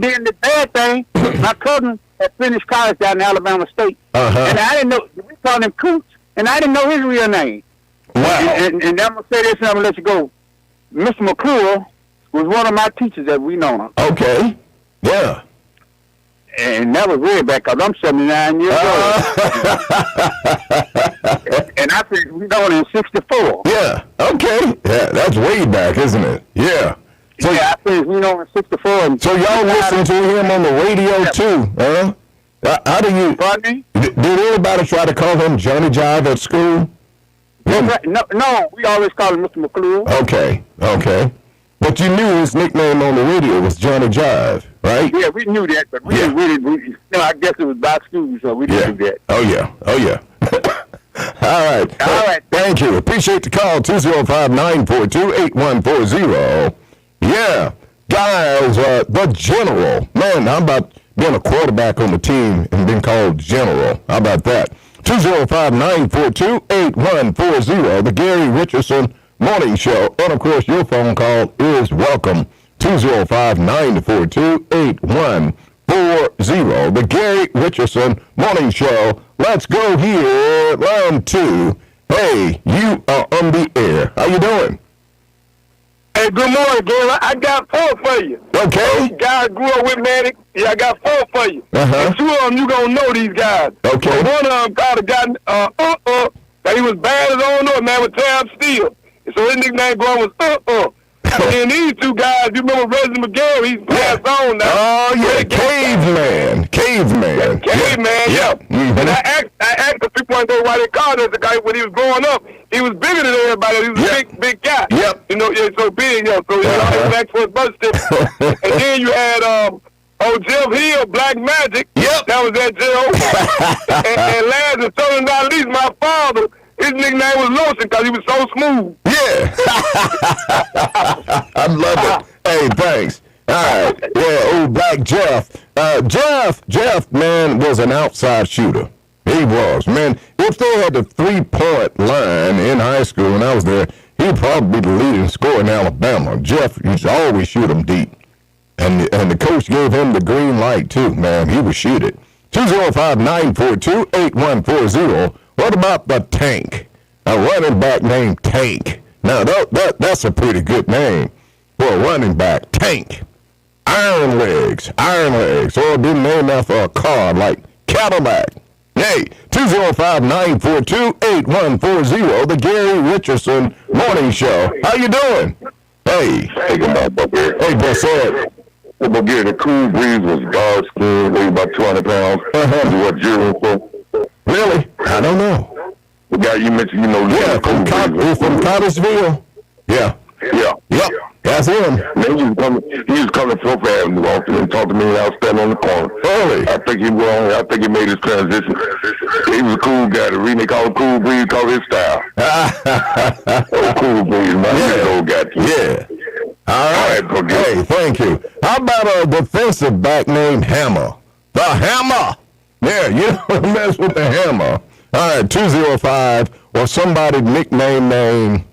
then the bad thing, my cousin had finished college down in Alabama State. And I didn't know, we called him Coots, and I didn't know his real name. Wow. And I'm going to say this and I'm going to let you go. Mr. McClure was one of my teachers that we know. Okay. Yeah. And that was way back, because I'm 79 years old. And I think we know it in 64. Yeah. Okay. Yeah, that's way back, isn't it? Yeah. So, yeah, I think we know in 64. And so y'all listen to him on the radio too, huh? How do you? Pardon me? Did anybody try to call him Johnny Jive at school? No, we always call him Mr. McClure. Okay. But you knew his nickname on the radio was Johnny Jive, right? Yeah, we knew that, but we didn't really, I guess it was by school, so we didn't do that. Oh, yeah. All right. Thank you. Appreciate the call. 205-942-8140. Yeah. Guys, the general. Man, how about being a quarterback on the team and being called general? How about that? 205-942-8140. The Gary Richardson Morning Show. And, of course, your phone call is welcome. 205-942-8140. The Gary Richardson Morning Show. Let's go here. Round 2. Hey, you are on the air. How you doing? Hey, good morning, Gary. I got 4 for you. Okay. Guys grew up with Manic. Yeah, I got 4 for you. And 2 of them, you going to know these guys. Okay. But one of them called a guy, that he was bad as I don't know, man, with Tab Steele. And so his nickname growing was And then these 2 guys, you remember Reggie McGarry, he's passed on now. Oh, yeah, Caveman. Caveman, yeah. Mm-hmm. And I asked the people one day why they called us the guy when he was growing up. He was bigger than everybody. He was a big guy. Yep. You know, so big, so he always asked for his bus ticket. And then you had Jeff Hill, Black Magic. Yep. That was that Joe. and last and certainly not least, my father, his nickname was Lotion because he was so smooth. Yeah. I love it. Hey, thanks. All right. Yeah, old Black Jeff. Jeff, man, was an outside shooter. He was, man. If they had the 3-point line in high school when I was there, he'd probably be the leading scorer in Alabama. Jeff used to always shoot them deep. And the coach gave him the green light, too, man. He would shoot it. 205-942-8140. What about the Tank? A running back named Tank. Now, that's a pretty good name for a running back. Tank. Iron Legs. Or be named after a car like Cadillac. Hey, 205-942-8140. The Gary Richardson Morning Show. How you doing? Hey. Hey, Brissett. The Cool Breeze was dark skin, weighed about 200 pounds. What jury for? Really? I don't know. The guy you mentioned, you know, from Cottersville. Yeah. Yep. That's him. Man, he was coming to 4th Avenue often and talked to me when I was standing on the corner. Really? I think he made his transition. He was a cool guy. The reason they call him Cool Breeze, call his style. Cool Breeze, man. Yeah. Old guy too. Yeah. All right. Hey, thank you. How about a defensive back named Hammer? The Hammer. Yeah, you don't mess with the Hammer. All right, 205, or somebody nickname name,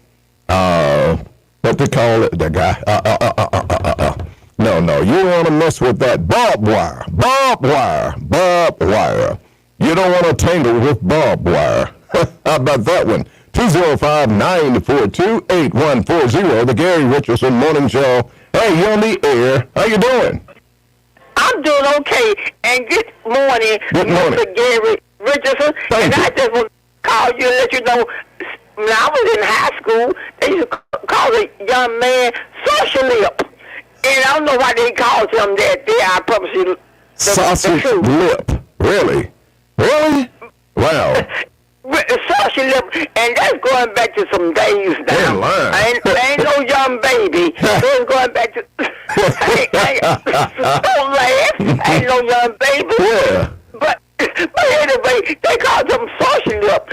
what they call it, the guy, No, you don't want to mess with that. Barbed wire. You don't want to tangle with barbed wire. How about that one? 205-942-8140, the Gary Richardson Morning Show. Hey, you on the air. How you doing? I'm doing okay. And good morning, Mr. Gary Richardson. I just want to call you and let you know, when I was in high school, they used to call a young man Social Lip. And I don't know why they called him that. I promise you Sausage Lip. Really? Wow. Social Lip, and that's going back to some days now. I ain't no young baby. It's going back to... don't laugh. I ain't no young baby. Yeah. But anyway, they called him Social Lip.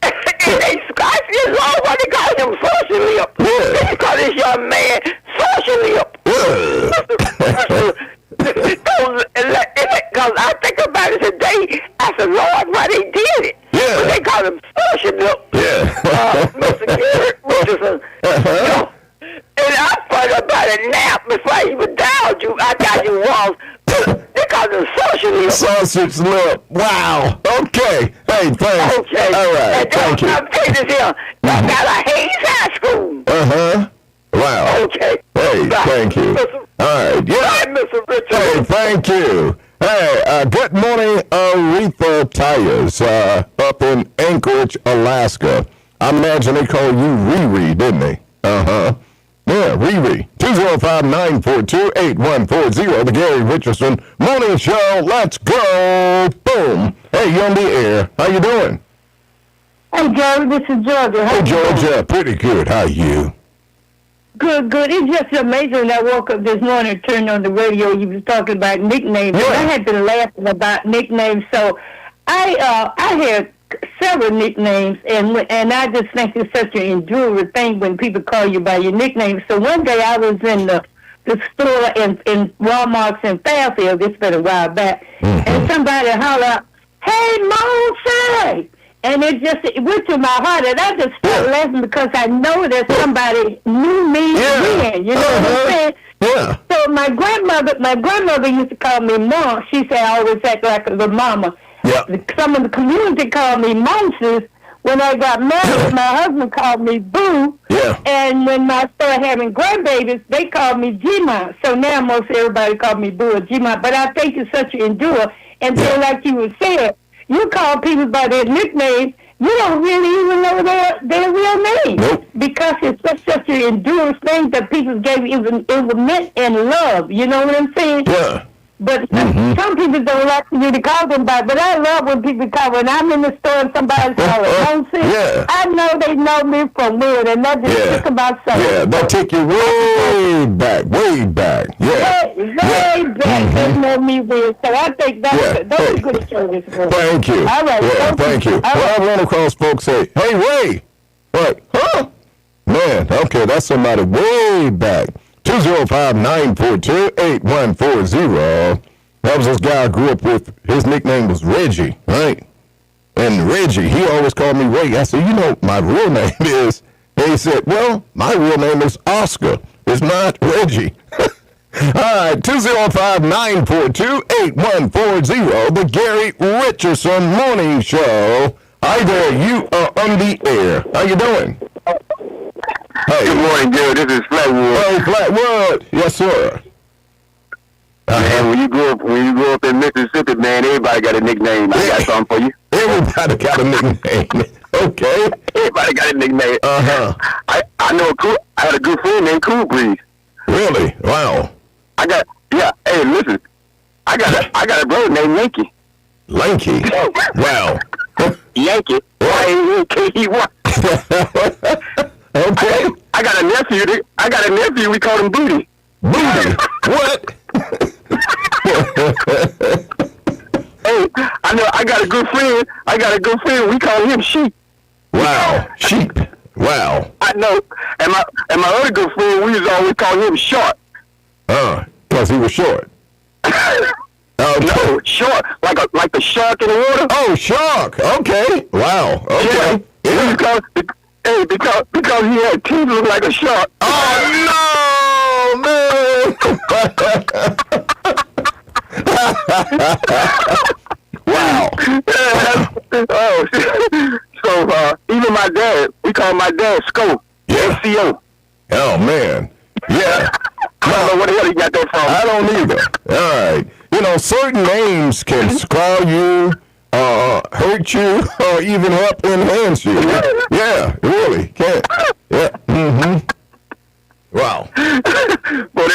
And they scratched his law why they call him Social Lip. They call this young man Social Lip. Because I think about it today, I said, Lord, why they did it? Yeah. But they call him Social Lip. Yeah. Mr. Gary Richardson. And I thought about got a nap before I even dialed you. I got you wrong. They call it sausage. Sausage lip. Wow. Okay. Hey, thanks. Okay. All right. Thank you. I'm taking this here. I got a Hayes High School. Uh-huh. Wow. Okay. Hey, thank you. All right. Yeah. Bye, Mr. Richardson. Hey, thank you. Hey, good morning, Aretha Tires, up in Anchorage, Alaska. I imagine they call you Riri, didn't they? Uh-huh. Yeah, Riri. 205-942-8140, the Gary Richardson Morning Show. Let's go. Boom. Hey, you on the air. How you doing? Hey, Gary, this is Georgia. Hey, Georgia. Pretty good. How you? Good. It's just amazing. I woke up this morning, turned on the radio. You was talking about nicknames. Yeah. And I had been laughing about nicknames. So I had several nicknames, and I just think it's such an enduring thing when people call you by your nickname. So one day I was in the store in Walmart's in Fairfield. It's been a while back, and somebody hollered out, "Hey, Monty!" And it went to my heart, and I just started laughing because I know that somebody knew me then. You know what I'm saying? Yeah. So my grandmother used to call me Mom. She said I always act like a little mama. Yeah. Some of the community called me Moses. When I got married, my husband called me Boo. Yeah. And when I started having grandbabies, they called me G-Ma. So now most everybody call me Boo or G-Ma. But I think it's such an endure. And then like you were saying, you call people by their nicknames, you don't really even know their real name. Nope. Because it's such an endurance thing that people gave you. It was meant in love. You know what I'm saying? Yeah. But some people don't like me to call them by. But I love when people call. When I'm in the store and somebody's calling Monty, I know they know me from when, and that just think about something. Yeah, that take you way back. Yeah. Way back. They know me when. So I think that's a good service. Thank you. All right. Yeah, thank you. Well, I run across folks say, "Hey, Ray." What? Huh? Man, okay, that's somebody way back. 205-942-8140. That was this guy I grew up with. His nickname was Reggie, right? And Reggie, he always called me Ray. I said, you know, my real name is. And he said, well, my real name is Oscar. It's not Reggie. All right, 205-942-8140, the Gary Richardson Morning Show. Hi there, you are on the air. How you doing? Hey. Good morning, Gary. This is Flatwood. Hey, Flatwood. Yes, sir. Man, when you grow up in Mississippi, man, everybody got a nickname. I got something for you. Everybody got a nickname. Okay. Everybody got a nickname. Uh-huh. I had a good friend named Cool Breeze. Really? Wow. Hey, listen. I got a brother named Yankee. Lanky? Wow. Yankee. Y-A-N-K-E-Y. Okay. I got a nephew. We call him Booty. Booty? What? Hey, I got a good friend. We call him Sheep. Wow. Sheep. Wow. I know. And my other good friend, we was always call him Short. Because he was short. No, short, like the shark in the water. Oh, shark. Okay. Wow. Okay. Yeah. Because he had teeth look like a shark. Oh no, man! Wow. So even my dad, we call my dad Sco. Yeah. SCO. Oh man. Yeah. I don't know where the hell he got that from. I don't either. All right. You know, certain names can scar you, hurt you, or even help enhance you. Yeah, really can. Yeah. Mm-hmm. Wow. But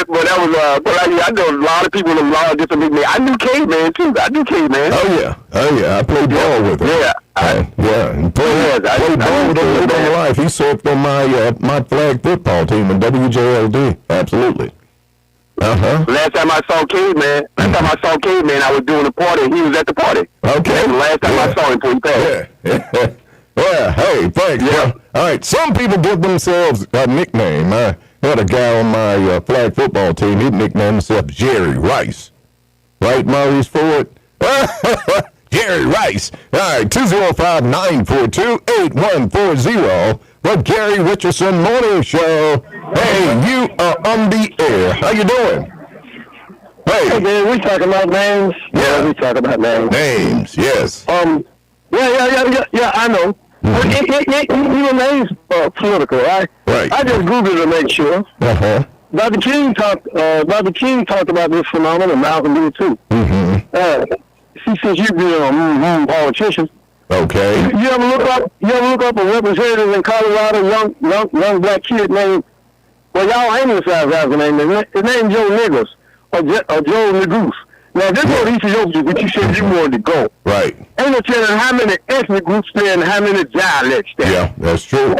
I know a lot of people with a lot of different nicknames. I knew Caveman too. Oh yeah. I played ball with him. Yeah. And played ball with him later in life. He served on my flag football team in WJLD. Absolutely. Last time I saw Caveman, I was doing a party and he was at the party. Okay. The last time I saw him before he passed. Yeah. Hey, thanks. Yeah. All right. Some people give themselves a nickname. I had a guy on my flag football team. He nicknamed himself Jerry Rice. Right, Maurice Ford? Jerry Rice. All right. 205-942-8140. The Gary Richardson Morning Show. Hey, you are on the air. How you doing? Hey, man, we talking about names. Yeah, we talking about names. Names, yes. Yeah, I know. Your name's political, right? Right. I just Googled to make sure. Uh-huh. Dr. King talked about this phenomenon, and Malcolm did too. Mm-hmm. See, since you being a politician, okay. You ever look up a representative in Colorado, young black kid named, well, y'all anglicize his name. His name Joe Niggles or Joe Negoose. Now, this was Ethiopia, but you said you wanted to go. Right. Ain't no telling how many ethnic groups there and how many dialects there. Yeah, that's true.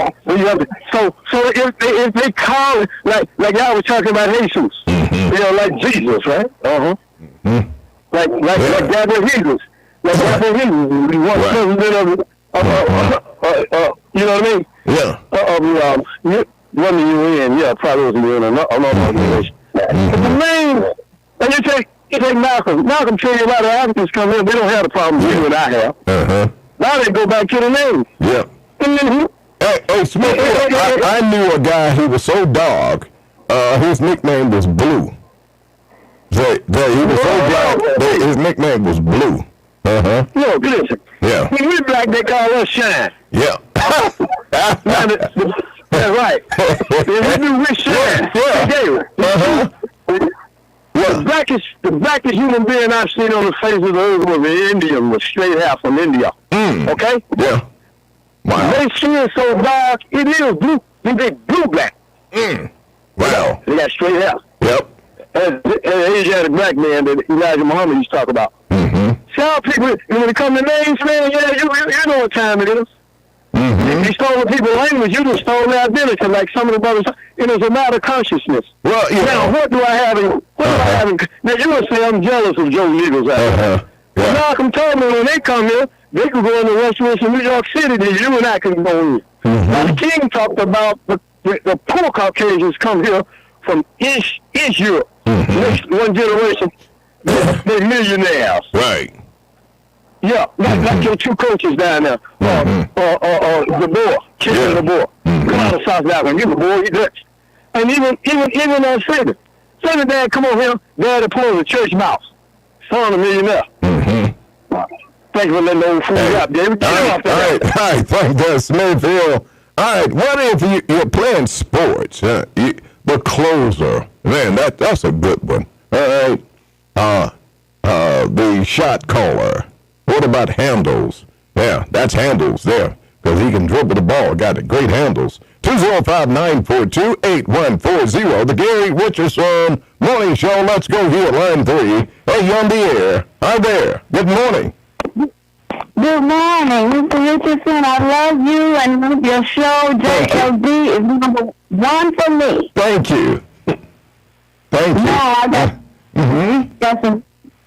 So if they call it, like y'all was talking about Jesus, like Jesus, right? Mm-hmm. Like Gabriel Jesus. Like Gabriel Jesus. He was president of, you know what I mean? Yeah. One of the UN, yeah, probably was in the UN, another organization. But the main, and you take Malcolm. Malcolm tell you a lot of Africans come in, they don't have the problems you and I have. Uh-huh. Now they go back to the name. Yeah. Hey, Smith, I knew a guy who was so dog, his nickname was Blue. He was so black, his nickname was Blue. Uh-huh. Look, listen. Yeah. When we black, they call us Shine. Yeah. That's right. If we do, we Shine. Uh-huh. The blackest human being I've seen on the face of the earth was an Indian, was straight out from India. Okay? Yeah. Wow. They skin so dark, it is blue. They blue black. Wow. They got straight hair. Yep. And Asiatic black man that Elijah Muhammad used to talk about. See how people, when it comes to names, man, you know what time it is. If you stole people's language, you just stole their identity, like some of the brothers. It is a matter of consciousness. Well, now, what do I have in, now you would say I'm jealous of Joe Needles out there. Malcolm told me when they come here, they could go in the restaurants in New York City that you and I can go in. Now, the King talked about the poor Caucasians come here from East Europe. Next one generation, they're millionaires. Right. Yeah, like your two coaches down there. The boy, Chicken the boy. Come out of South Africa, you the boy, you Dutch. And even Saban. Saban dad come over here, dad pulls a church mouse. Son a millionaire. Thank you for letting the old fool out, David. All right, thank you, Smithfield. All right, what if you're playing sports? The closer, man, that's a good one. All right, the shot caller. What about handles? Yeah, that's handles there, because he can dribble the ball. Got it. Great handles. 205-942-8140. The Gary Richardson Morning Show. Let's go here, line 3. Hey, you on the air. Hi there. Good morning. Good morning, Mr. Richardson. I love you and love your show. JLD is number one for me. Thank you. Thank you. Now,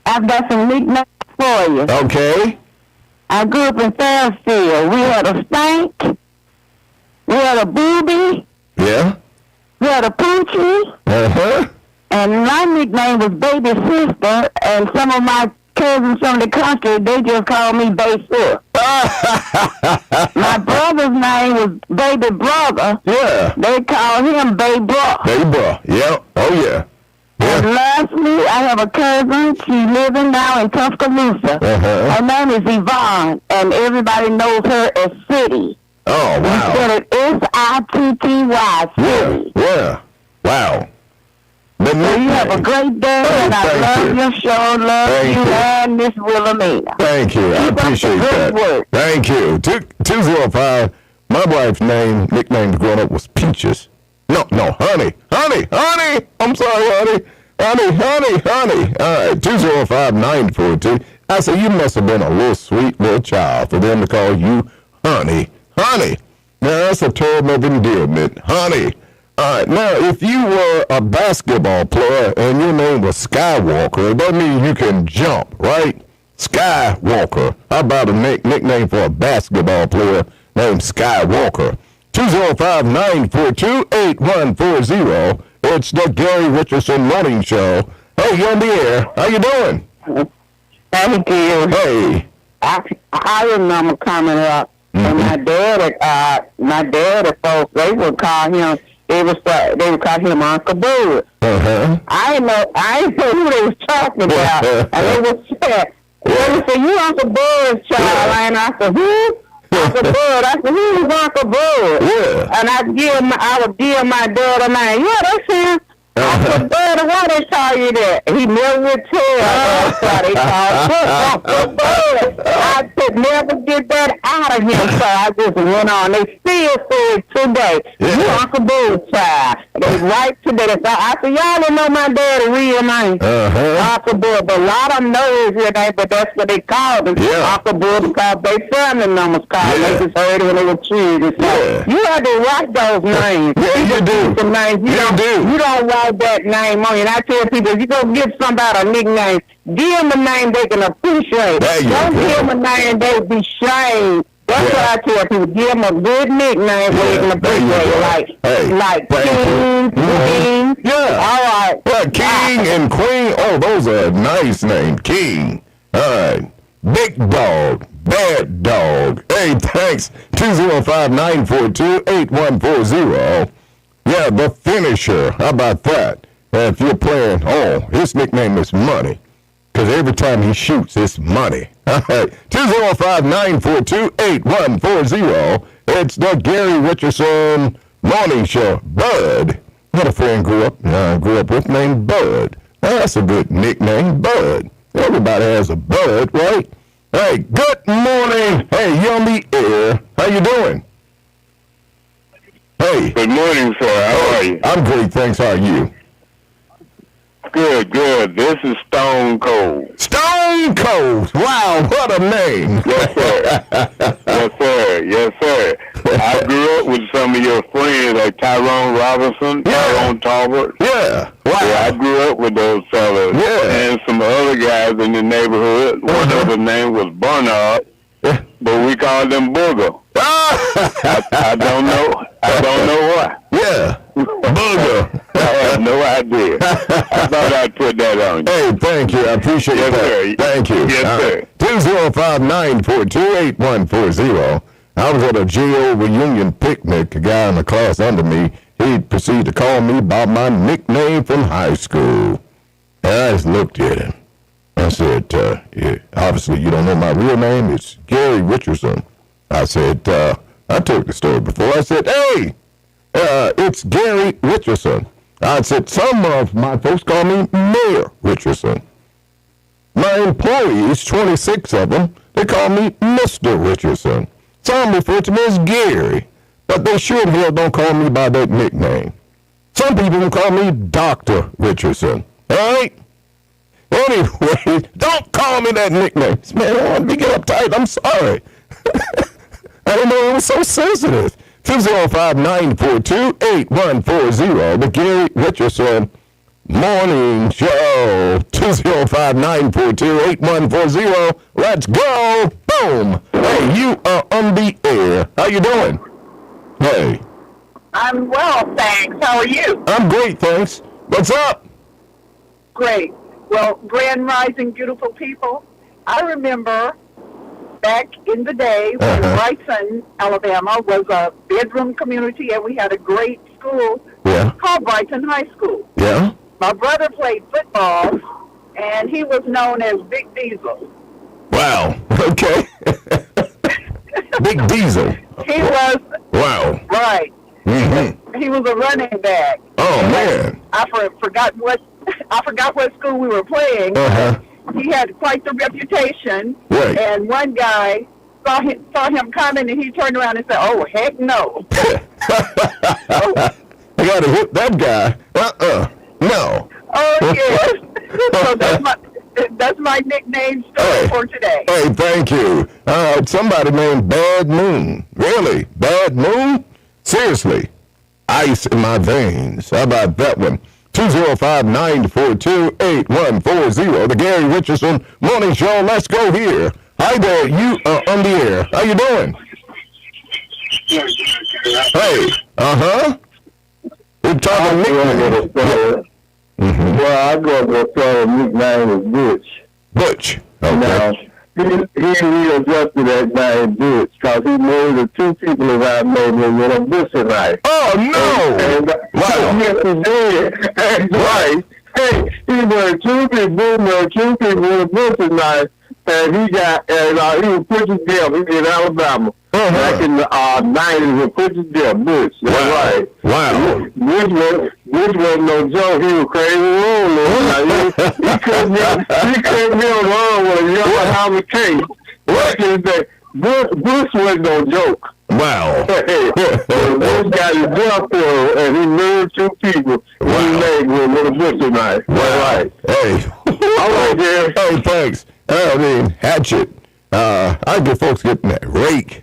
I've got some nicknames for you. Okay. I grew up in Fairfield. We had a Stank. We had a Booby. Yeah. We had a Poochie. Uh-huh. And my nickname was Baby Sister, and some of my cousins from the country, they just called me Baby Foot. My brother's name was Baby Brother. Yeah. They called him Baby Bro. Baby Bro. Yeah. Oh, yeah. And lastly, I have a cousin. She's living now in Tuscaloosa. Her name is Yvonne, and everybody knows her as City. Oh, wow. We spell it S-I-T-T-Y, City. Yeah. Wow. So you have a great day, and I love your show, love you, and Miss Wilhelmina. Thank you. I appreciate that. Work. Thank you. 205. My wife's nickname growing up was Peaches. No, Honey. I'm sorry, Honey. Honey. All right, 205-942. I said, you must have been a little sweet little child for them to call you Honey. Now, that's a term of endearment. Honey. All right, now, if you were a basketball player and your name was Skywalker, that means you can jump, right? Skywalker. How about a nickname for a basketball player named Skywalker? 205-942-8140. It's the Gary Richardson Morning Show. Hey, you on the air. How you doing? Thank you. Hey. I remember coming up, and my dad, folks, they would call him they would call him Uncle Bud. I didn't know who they was talking about. And they would say, you Uncle Bud's child. And I said, who? Uncle Bud. I said, who is Uncle Bud? And I would give my dad a name. Yeah, that's him. Uncle Bud, why they call you that? He never would tell. That's why they called him Uncle Bud. I could never get that out of him, so I just went on. They still say it today. You Uncle Bud's child. They right today. So I said, y'all don't know my dad's real name. Uncle Bud. But a lot of them know his real name, but that's what they called him. Uncle Bud because they family members called him. They just heard it when they were children. So you have to write those names. You do. Some names. You don't write that name on you. And I tell people, if you go give somebody a nickname, give them a name they can appreciate. Don't give them a name they be shamed. That's what I tell people. Give them a good nickname where they can appreciate it. Like King, Queen. All right. Well, King and Queen. Oh, those are nice names. King. All right. Big Dog. Bad Dog. Hey, thanks. 205-942-8140. Yeah, the finisher. How about that? If you're playing, his nickname is Money. Because every time he shoots, it's money. All right. 205-942-8140. It's the Gary Richardson Morning Show. Bud. I had a friend grew up with named Bud. That's a good nickname, Bud. Everybody has a Bud, right? Hey, good morning. Hey, you on the air. How you doing? Hey. Good morning, sir. How are you? I'm great, thanks. How are you? Good. This is Stone Cold. Stone Cold. Wow, what a name. Yes, sir. I grew up with some of your friends like Tyrone Robinson, Tyrone Talbot. Yeah. Wow. Yeah, I grew up with those fellas. Yeah. And some other guys in the neighborhood. One of them name was Bernard, but we called them Booger. I don't know why. Yeah. Booger. I have no idea. I thought I'd put that on you. Hey, thank you. I appreciate that. Sir. Thank you. Yes, sir. 205-942-8140. I was at a JO reunion picnic. A guy in the class under me, he proceeded to call me by my nickname from high school. And I just looked at him. I said, obviously you don't know my real name. It's Gary Richardson. I said, I told the story before. I said, hey, it's Gary Richardson. I said, some of my folks call me Mayor Richardson. My employees, 26 of them, they call me Mr. Richardson. Some refer to me as Gary, but they sure as hell don't call me by that nickname. Some people will call me Dr. Richardson. All right? Anyway, don't call me that nickname. Man, I don't want to get uptight. I'm sorry. I don't know, it was so sensitive. 205-942-8140. The Gary Richardson Morning Show. 205-942-8140. Let's go. Boom. Hey, you are on the air. How you doing? Hey. I'm well, thanks. How are you? I'm great, thanks. What's up? Great. Well, Grand Rising, beautiful people. I remember back in the day when Richardson, Alabama, was a bedroom community, and we had a great school called Brighton High School. Yeah. My brother played football, and he was known as Big Diesel. Wow. Okay. Big Diesel. He was. Wow. Right. Mm-hmm. He was a running back. Oh, man. I forgot what school we were playing. He had quite the reputation. Right. And one guy saw him coming, and he turned around and said, "Oh, heck no." I got to hit that guy. No. Oh, yes. So that's my nickname story for today. Hey, thank you. Somebody named Bad Moon. Really? Bad Moon? Seriously. Ice in my veins. How about that one? 205-942-8140. The Gary Richardson Morning Show. Let's go here. Hi there. You are on the air. How you doing? Hey. We're talking nicknames. Well, I go with a nickname is Butch. Butch. Okay. Now, readjusted that name Butch because he married the two people around name with a Butch tonight. Oh no! Wow! Yes, he did. And right. Hey, he married two people with a Butch tonight, and he was Butch's deal in Alabama. Back in the 90s, with Butch's deal, Butch. That's right. Wow. Butch wasn't no joke. He was crazy rolling. He couldn't be alone with a young Howard Case. Butch wasn't no joke. Wow. Butch got his death for and he murdered two people. Wow. His name was a Butch tonight. Wow. Right. Hey. All right, there. Hey, thanks. I mean, hatchet. I get folks getting that rake,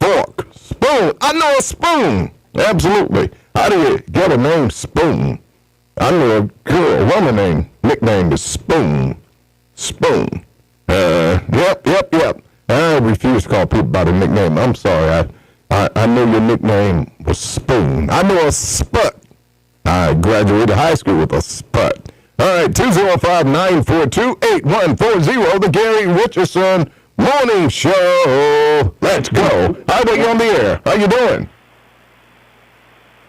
fork, spoon. I know a spoon. Absolutely. How do you get a name Spoon? I know a woman nickname is Spoon. Spoon. Yep. I refuse to call people by the nickname. I'm sorry. I know your nickname was Spoon. I know a Sput. I graduated high school with a Sput. All right, 205-942-8140, the Gary Richardson Morning Show. Let's go. How are you on the air? How you doing?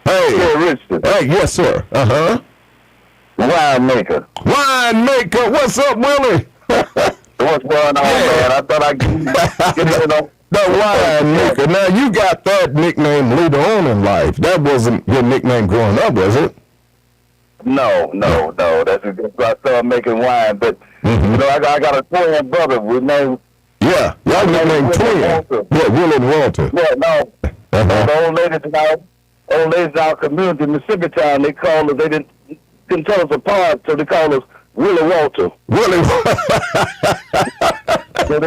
Hey. Richardson. Hey, yes, sir. Uh-huh. Winemaker. Winemaker. What's up, Willie? What's going on, man? I thought I'd get in on the winemaker. Now, you got that nickname later on in life. That wasn't your nickname growing up, was it? No. That's I started making wine, but you know, I got a twin brother. We named y'all named twin. Yeah, Will and Walter. Yeah, no. The old ladies in our community in Mississippi Town, they called us. They couldn't tell us apart, so they called us Willie Walter. Willie. So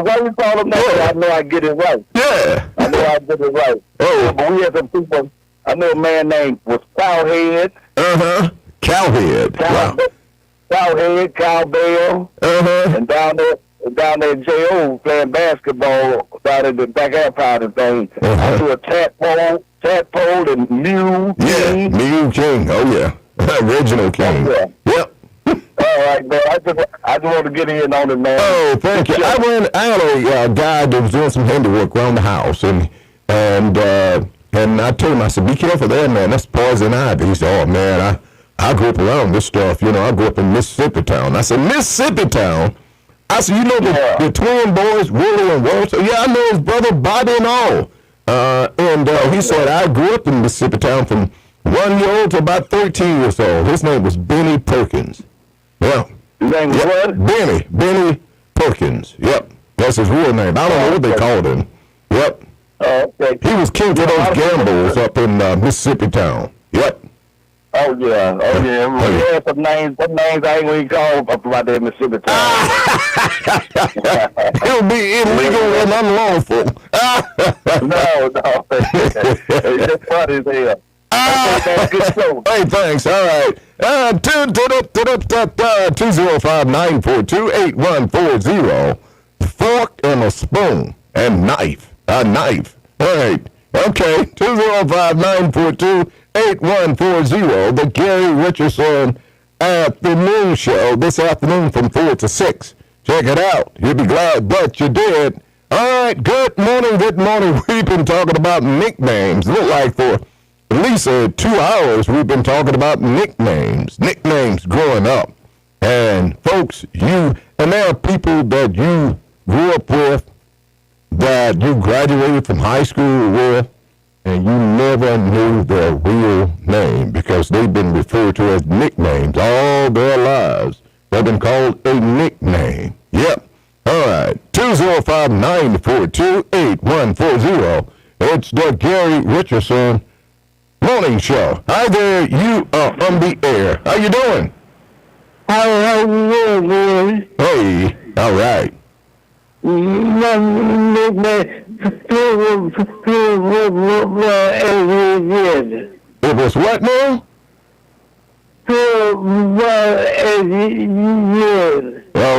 why you call them that? I know I get it right. Yeah. I know I get it right. Oh. But we had some people. I know a man named Cowhead. Cowhead. Wow. Cowhead, Cowbell. And down there at J.O. playing basketball down at the back empire thing. I do a tadpole and Mew. Yeah, Mew King. Oh yeah. Original King. Yeah. Yep. All right, man. I just want to get in on it, man. Oh, thank you. I had a guy that was doing some handiwork around the house, and I told him, I said, be careful there, man. That's poison ivy. He said, oh, man, I grew up around this stuff. You know, I grew up in Mississippi Town. I said, Mississippi Town? I said, you know the twin boys, Willie and Walter? Yeah, I know his brother Bobby and all. He said, I grew up in Mississippi Town from 1 year old to about 13 years old. His name was Benny Perkins. Yeah. His name was what? Benny Perkins. Yep. That's his real name. I don't know what they called him. Yep. Okay. He was king of those gambles up in Mississippi Town. Yep. Oh yeah. We had some names I ain't gonna call up about that Mississippi Town. It'll be illegal and unlawful. No. It's just funny as hell. Hey, thanks. All right. 205-942-8140. Fork and a spoon and knife. A knife. All right. Okay. 205-942-8140. The Gary Richardson Afternoon Show this afternoon from 4 to 6. Check it out. You'll be glad that you did. All right. Good morning. We've been talking about nicknames. Look like for at least 2 hours we've been talking about nicknames growing up. And folks, there are people that you grew up with, that you graduated from high school with, and you never knew their real name because they've been referred to as nicknames all their lives. They've been called a nickname. Yep. All right. 205-942-8140. It's the Gary Richardson Morning Show. Hi there, you are on the air. How you doing? How you doing, man? Hey, all right. My nickname, it was what now? Oh,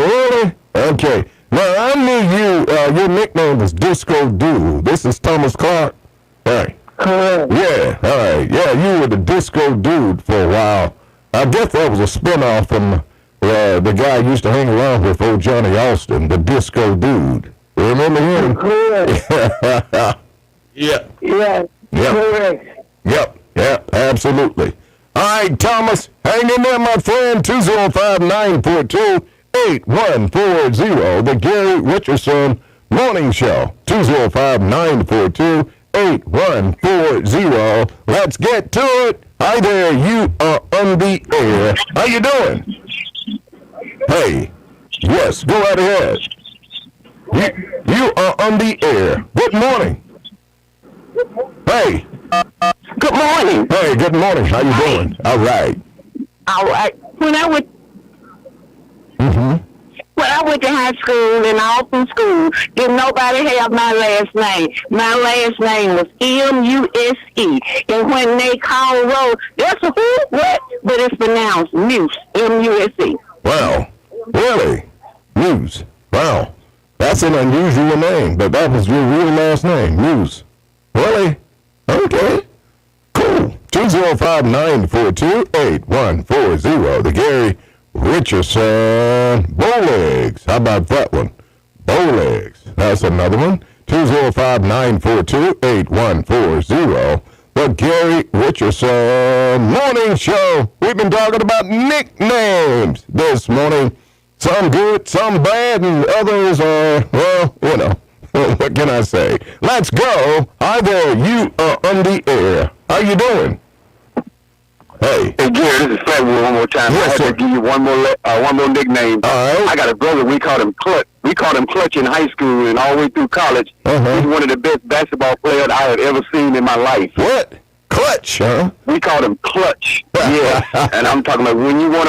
really? Okay. Now, I knew your nickname was Disco Dude. This is Thomas Clark. Hey. Yeah, all right. Yeah, you were the Disco Dude for a while. I guess that was a spinoff from the guy used to hang around with old Johnny Austin, the disco dude. Remember him? Yeah. Yeah. Correct. Yep. Absolutely. All right, Thomas, hang in there, my friend. 205-942-8140. The Gary Richardson Morning Show. 205-942-8140. Let's get to it. Hi there, you are on the air. How you doing? Hey, yes, go right ahead. You are on the air. Good morning. Hey. Good morning. Hey, good morning. How you doing? All right. All right. When I went to high school and all through school, didn't nobody have my last name. My last name was M-U-S-E. And when they call road, that's a who, what? But it's pronounced Muse, M-U-S-E. Wow. Really? Muse. Wow. That's an unusual name, but that was your real last name, Muse. Really? Okay. Cool. 205-942-8140. The Gary Richardson Bowlegs. How about that one? Bowlegs. That's another one. 205-942-8140. The Gary Richardson Morning Show. We've been talking about nicknames this morning. Some good, some bad, and others are, well, you know. What can I say? Let's go. Hi there. You are on the air. How you doing? Hey. Hey, Gary, this is February one more time. Yes, I have to give you one more nickname. All right. I got a brother, we called him Clutch. We called him Clutch in high school and all the way through college. He's one of the best basketball players I have ever seen in my life. What? Clutch, huh? We called him Clutch. Yeah. And I'm talking about when you want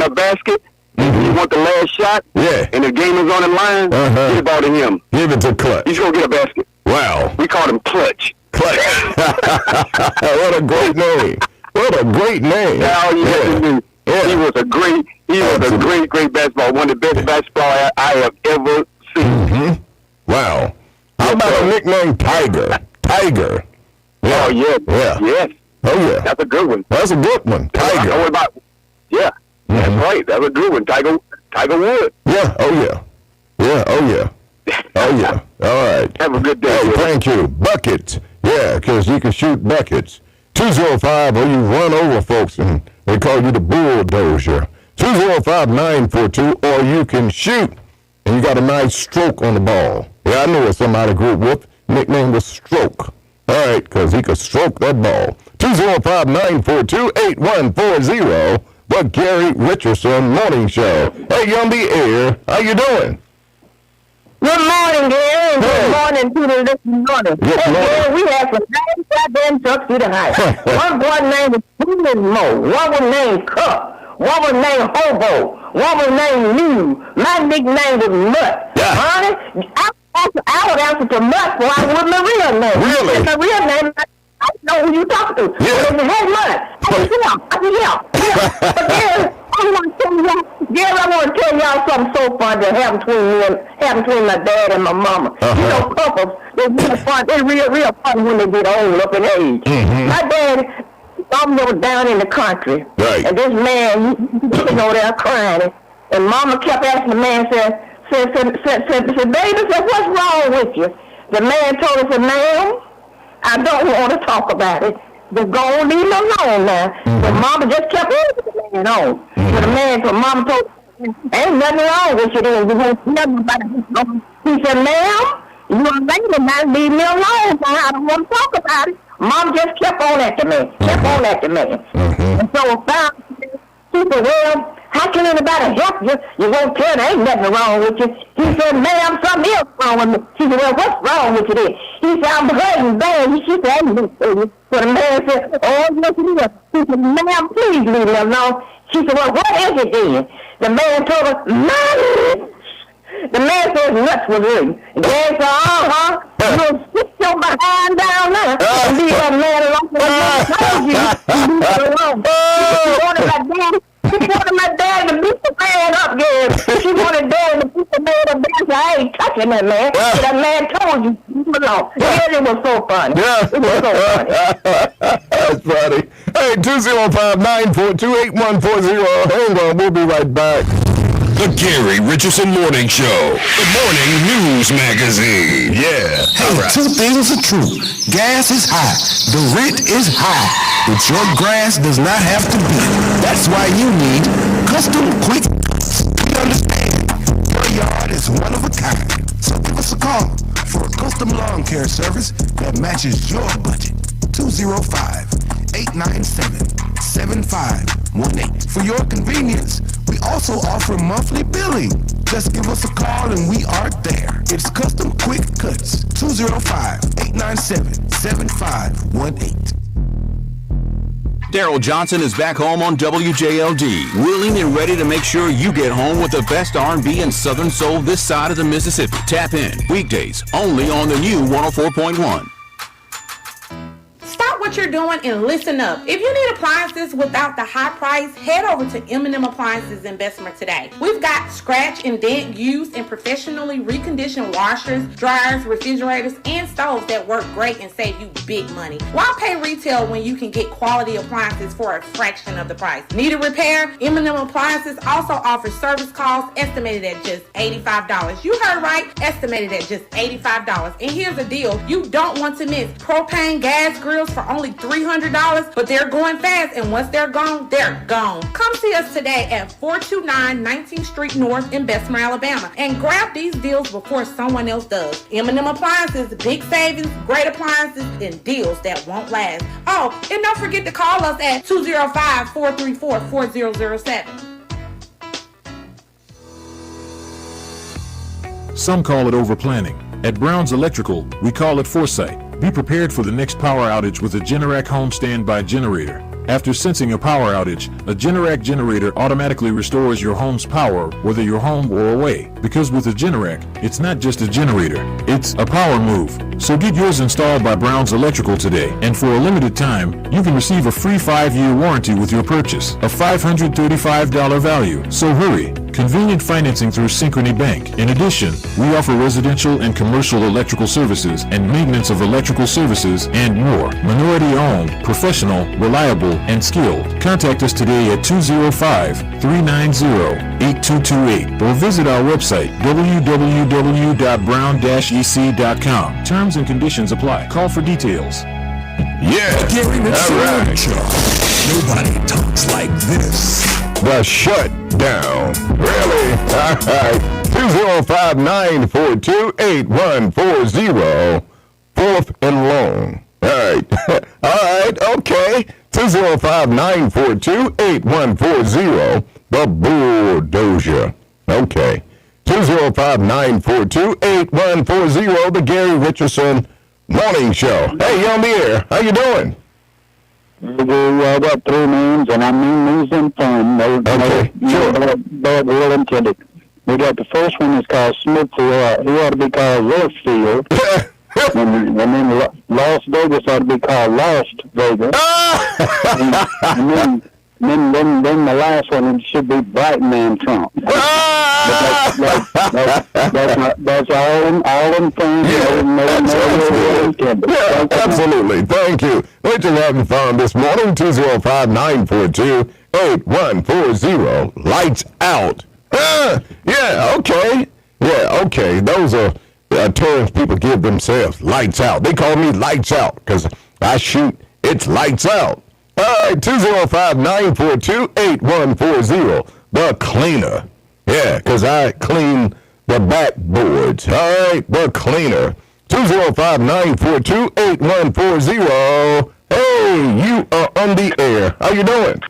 a basket, you want the last shot, and the game is on the line, give the ball to him. Give it to Clutch. He's going to get a basket. Wow. We called him Clutch. Clutch. What a great name. What a great name. That's all you have to do. Yeah. He was a great basketball, one of the best basketball I have ever seen. Wow. How about a nickname Tiger? Tiger. Yeah. Oh, yeah. Yes. Oh, yeah. That's a good one. That's a good one. Tiger. That's right. That's a good one. Tiger Woods. Yeah. Oh, yeah. Yeah. Oh, yeah. Oh, yeah. All right. Have a good day. Hey, thank you. Buckets. Yeah, because you can shoot buckets. 205, or you run over folks and they call you the bulldozer. 205-942, or you can shoot and you got a nice stroke on the ball. Yeah, I know what somebody grew up with. Nickname was Stroke. All right, because he could stroke that ball. 205-942-8140, the Gary Richardson Morning Show. Hey, you on the air. How you doing? Good morning, Gary, and good morning to the listening audience. Hey, Gary, we have some nice goddamn trucks through the house. One boy named Mo, one was named Cup, one was named Hobo, one was named New. My nickname was Mutt. Yeah. Honey, I would answer to Mutt before I would my real name. Really? It's my real name. I know who you talking to. Yeah. But if you had Mutt, I can help. But Gary, I want to tell y'all something so fun that happened between my dad and my mama. You know, couples, they're real fun. They're real fun when they get old up in age. My dad, mama was down in the country, and this man, he over there crying, and mama kept asking the man, said, baby, what's wrong with you? The man told her, ma'am, I don't want to talk about it. Just go and leave him alone now. But mama just kept asking the man on. So the man, so mama told him, ain't nothing wrong with you then. Nothing about it. He said, ma'am, you a lady now, leave me alone. So I don't want to talk about it. Mom just kept on at the man. And so she said, well, how can anybody help you? You won't tell there ain't nothing wrong with you. He said, ma'am, something else wrong with me. She said, well, what's wrong with you then? He said, I'm hurting bad. She said, I ain't do for you. So the man said, oh, yes, it is. He said, ma'am, please leave me alone. She said, well, what is it then? The man told her, nuts. The man said nuts was hurting. The man said, you'll sit your behind down there and leave that man alone. I told you, leave it alone. She wanted my dad to beat the man up, Gary. She wanted dad to beat the man up. I ain't touching that man. That man told you, leave him alone. Yeah, it was so funny. Yeah. It was so funny. That's funny. Hey, right, 205-942-8140. Hang on, we'll be right back. The Gary Richardson Morning Show. The Morning News Magazine. Yeah. Hey, two things are true. Gas is high. The rent is high. But your grass does not have to be. That's why you need Custom Quick. We understand your yard is one of a kind. So give us a call for a custom lawn care service that matches your budget. 205-897-7518. For your convenience, we also offer monthly billing. Just give us a call and we are there. It's Custom Quick Cuts. 205-897-7518. Daryl Johnson is back home on WJLD, willing and ready to make sure you get home with the best R&B and Southern Soul this side of the Mississippi. Tap in, weekdays, only on the new 104.1. Stop what you're doing and listen up. If you need appliances without the high price, head over to M&M Appliances in Bessemer today. We've got scratch and dent used and professionally reconditioned washers, dryers, refrigerators, and stoves that work great and save you big money. Why pay retail when you can get quality appliances for a fraction of the price? Need a repair? M&M Appliances also offers service costs estimated at just $85. You heard right, estimated at just $85. And here's the deal you don't want to miss. Propane gas grills for only $300, but they're going fast, and once they're gone, they're gone. Come see us today at 429 19th Street North in Bessemer, Alabama, and grab these deals before someone else does. M&M Appliances, big savings, great appliances, and deals that won't last. Oh, and don't forget to call us at 205-434-4007. Some call it overplanning. At Brown's Electrical, we call it foresight. Be prepared for the next power outage with a Generac home standby generator. After sensing a power outage, a Generac generator automatically restores your home's power whether you're home or away. Because with a Generac, it's not just a generator, it's a power move. So get yours installed by Brown's Electrical today, and for a limited time, you can receive a free 5-year warranty with your purchase, a $535 value. So hurry. Convenient financing through Synchrony Bank. In addition, we offer residential and commercial electrical services and maintenance of electrical services and more. Minority owned, professional, reliable, and skilled. Contact us today at 205-390-8228 or visit our website www.brown-ec.com. Terms and conditions apply. Call for details. Yeah. Gary Richardson All right. Show. Nobody talks like this. The shutdown. Really? All right. 205-942-8140. Fourth and long. All right. All right. Okay. 205-942-8140. The bulldozer. Okay. 205-942-8140. The Gary Richardson Morning Show. Hey, you on the air. How you doing? We got three names, and I mean these in fun. Okay, sure. Bad will intended. We got the first one is called Smithfield. He ought to be called Westfield. and then Las Vegas ought to be called Lost Vegas. and then the last one should be Bright Man Trump. That's all in fun. Yeah, absolutely. Thank you. What you having fun this morning? 205-942-8140. Lights out. Yeah, okay. Yeah, okay. Those are terms people give themselves. Lights out. They call me lights out because I shoot. It's lights out. All right, 205-942-8140. The cleaner. Yeah, because I clean the backboards. All right, the cleaner. 205-942-8140. Hey, you are on the air. How you doing?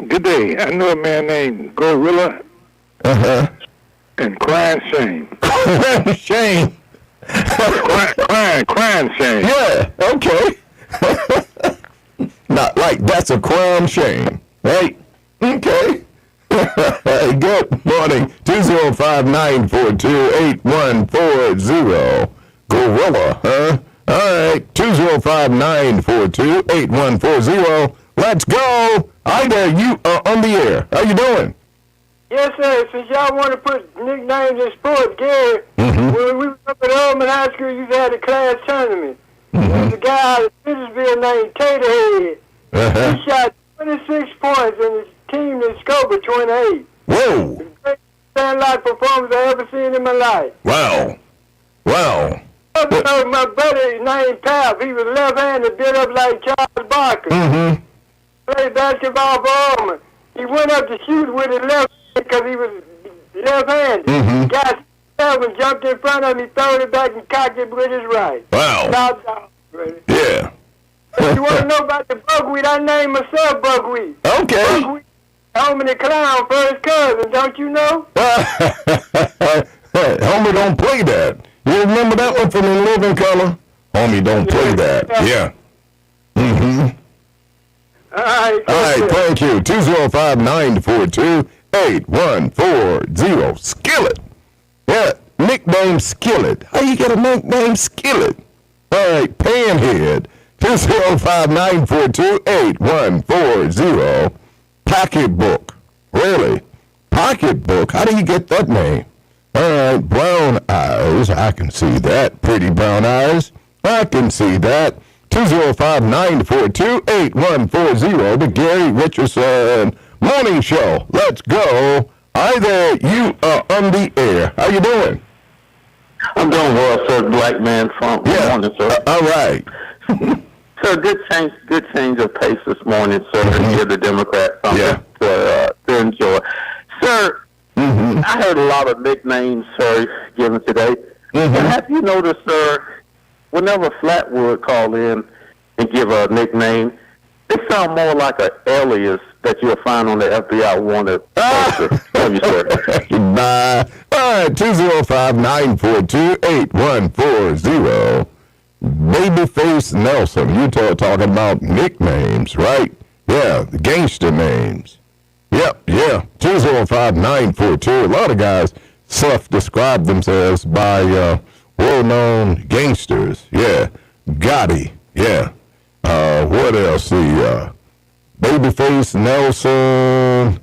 Good day. I know a man named Gorilla. And Crying Shame. Crying Shame. Crying Shame. Yeah, okay. Not like that's a crime shame, right? Okay. Good morning. 205-942-8140. Gorilla, huh? All right. 205-942-8140. Let's go. Hi there. You are on the air. How you doing? Yes, sir. Since y'all want to put nicknames in sports, Gary, when we were up at Holman High School, you had a class tournament. There was a guy out of Petersville named Taterhead. He shot 26 points and his team in scope of 28. Whoa. The greatest stand-like performance I ever seen in my life. Wow. My buddy named Pap, he was left-handed, built up like Charles Barkley. Mm-hmm. Played basketball for Auburn. He went up to shoot with his left hand because he was left-handed. Mm-hmm. Got and jumped in front of him, he threw it back and cocked it with his right. Wow. Knocked out, brother. Yeah. If you want to know about the buckwheat, I named myself buckwheat. Okay. Buckwheat, Homie the Clown, first cousin, don't you know? Homie don't play that. You remember that one from The Living Color? Homie don't play that. Yeah. Mm-hmm. All right, thank you. 205-942-8140. Skillet. Yeah, nickname Skillet. How you get a nickname Skillet? All right, Panhead. 205-942-8140. Pocketbook. Really? Pocketbook? How do you get that name? All right, brown eyes. I can see that. Pretty brown eyes. I can see that. 205-942-8140. The Gary Richardson Morning Show. Let's go. Hi there. You are on the air. How you doing? I'm doing well, sir. Black man from morning, sir. All right. Sir, good change of pace this morning, sir. Mm-hmm. Give the Democrats something to enjoy. Sir, I heard a lot of nicknames, sir, given today. And have you noticed, sir, whenever Flatwood call in and give a nickname, they sound more like an alias that you'll find on the FBI wanted poster. Love you, sir. Bye. All right, 205-942-8140. Babyface Nelson. You talking about nicknames, right? Yeah, the gangster names. Yep, yeah. 205-942. A lot of guys self-describe themselves by well-known gangsters. Yeah. Gotti. Yeah. What else? The Babyface Nelson.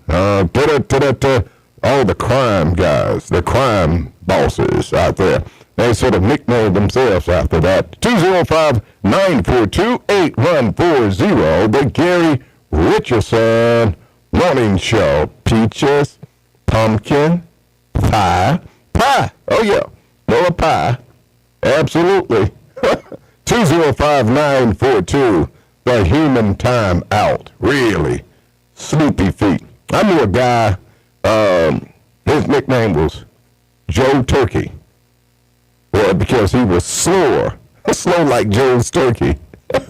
All the crime guys, the crime bosses out there. They sort of nicknamed themselves after that. 205-942-8140. The Gary Richardson Morning Show. Peaches, pumpkin, pie. Oh, yeah. More pie. Absolutely. 205-942. The Human Time Out. Really. Sloopy feet. I knew a guy, his nickname was Joe Turkey. Well, because he was slow like Joe's turkey. All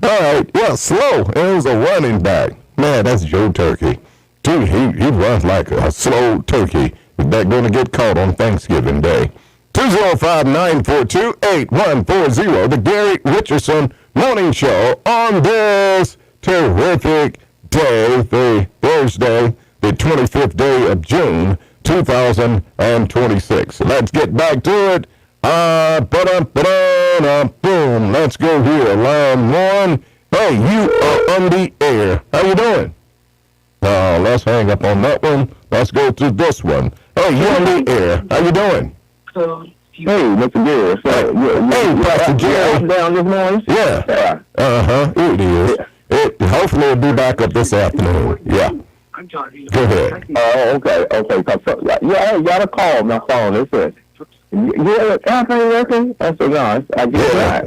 right, yeah, slow. It was a running back. Man, that's Joe Turkey. Dude, he runs like a slow turkey. They're going to get caught on Thanksgiving Day. 205-942-8140. The Gary Richardson Morning Show on this terrific day, Thursday, the 25th day of June, 2026. Let's get back to it. Boom. Let's go here. Line one. Hey, you are on the air. How you doing? Let's hang up on that one. Let's go to this one. Hey, you on the air. How you doing? Hey, Mr. Gary. Hey, Pastor Jerry. Down this morning? Yeah. It is. Hopefully it'll be back up this afternoon. Yeah. Go ahead. Okay. Yeah, I got a call on my phone. It said, everything working? I said, no, I get it.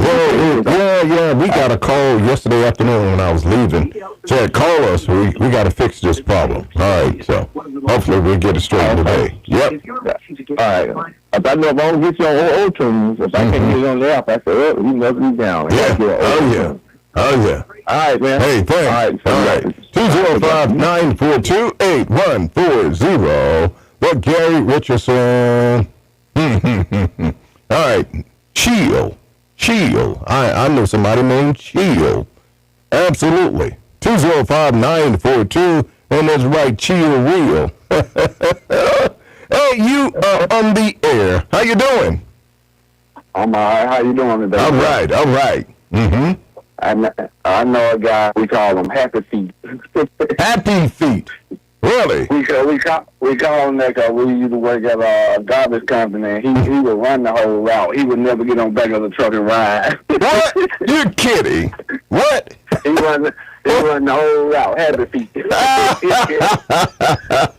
Yeah. We got a call yesterday afternoon when I was leaving. Said, call us. We got to fix this problem. All right. So hopefully we'll get it straight today. Yep. All right. If I know if I don't get you on old tunes, if I can't get you on the app, I said, oh, you must be down. Yeah. Oh, yeah. All right, man. Hey, thanks. All right. 205-942-8140. The Gary Richardson. All right. Chill. I know somebody named Chill. Absolutely. 205-942. And that's right, Chill Real. Hey, you are on the air. How you doing? I'm all right. How you doing today? All right. I know a guy, we call him Happy Feet. Happy Feet? Really? We call him that because we used to work at a garbage company, and he would run the whole route. He would never get on back of the truck and ride. What? You're kidding. What? He run They run the whole route. Happy feet.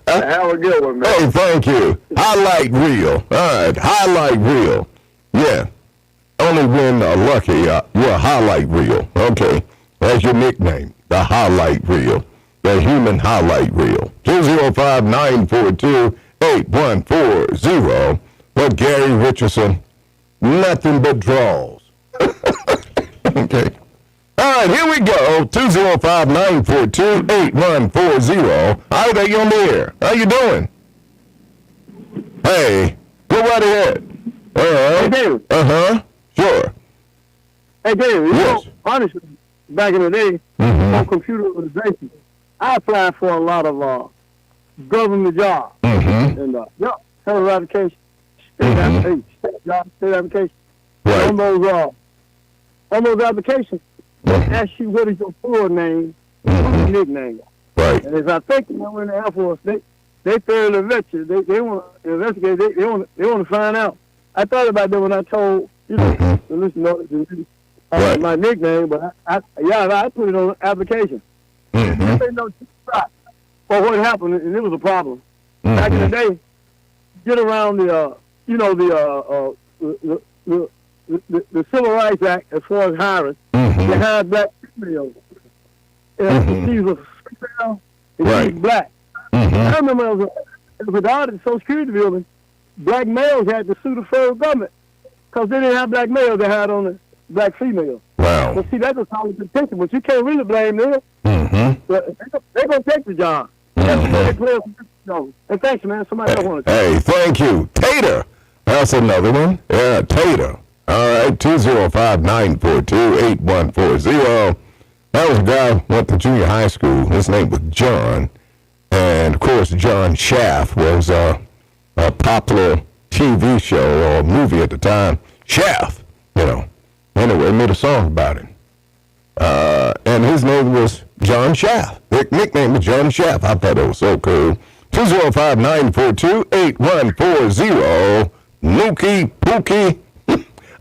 Have a good one, man. Hey, thank you. Highlight reel. All right, highlight reel. Yeah. Only when lucky, you're a highlight reel. Okay. That's your nickname, the highlight reel. The human highlight reel. 205-942-8140. But Gary Richardson, nothing but draws. Okay. All right, here we go. 205-942-8140. Hi there, you on the air. How you doing? Hey, go right ahead. All right. Hey, David. Uh-huh. Sure. Hey, David, you know, honestly, back in the day, on computerization, I applied for a lot of government jobs. And, federal application, state application, state application. Right. On those applications, they ask you what is your full name, what's your nickname. Right. And as I think when I went in the Air Force, they thoroughly vet you. They want to investigate. They want to find out. I thought about that when I told the listeners my nickname, but I put it on the application. They know well, what happened, and it was a problem. Back in the day, get around the Civil Rights Act as far as hiring. They hired black females. She was female and she was black. I remember it was a guard at the Social Security building. Black males had to sue the federal government because they didn't have black males. They had on the black females. Wow. Well, see, that's a competition, but you can't really blame them. But they're going to take the job. And thanks, man. Somebody else want to Hey, thank you. Tater. That's another one. Yeah, Tater. All right, 205-942-8140. That was a guy who went to junior high school. His name was John. And, of course, John Shaft was a popular TV show or movie at the time. Shaft, Anyway, made a song about him. And his name was John Shaft. His nickname was John Shaft. I thought it was so cool. 205-942-8140. Nookie Pookie.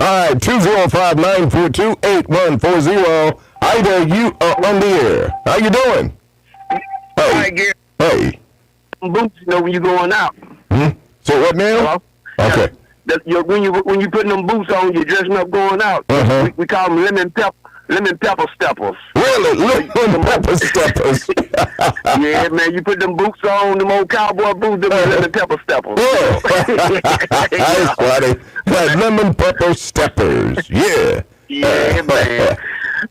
All right, 205-942-8140. Ida, you are on the air. How you doing? Hey. Gary. Hey. Boots, when you're going out. So what now? Hello? Okay. When you putting them boots on, you're dressing up going out. We call them lemon pepper steppers. Really? Lemon pepper steppers. Yeah, man, you put them boots on, them old cowboy boots, them lemon pepper steppers. Yeah. That's funny. Like lemon pepper steppers. Yeah. Yeah, man.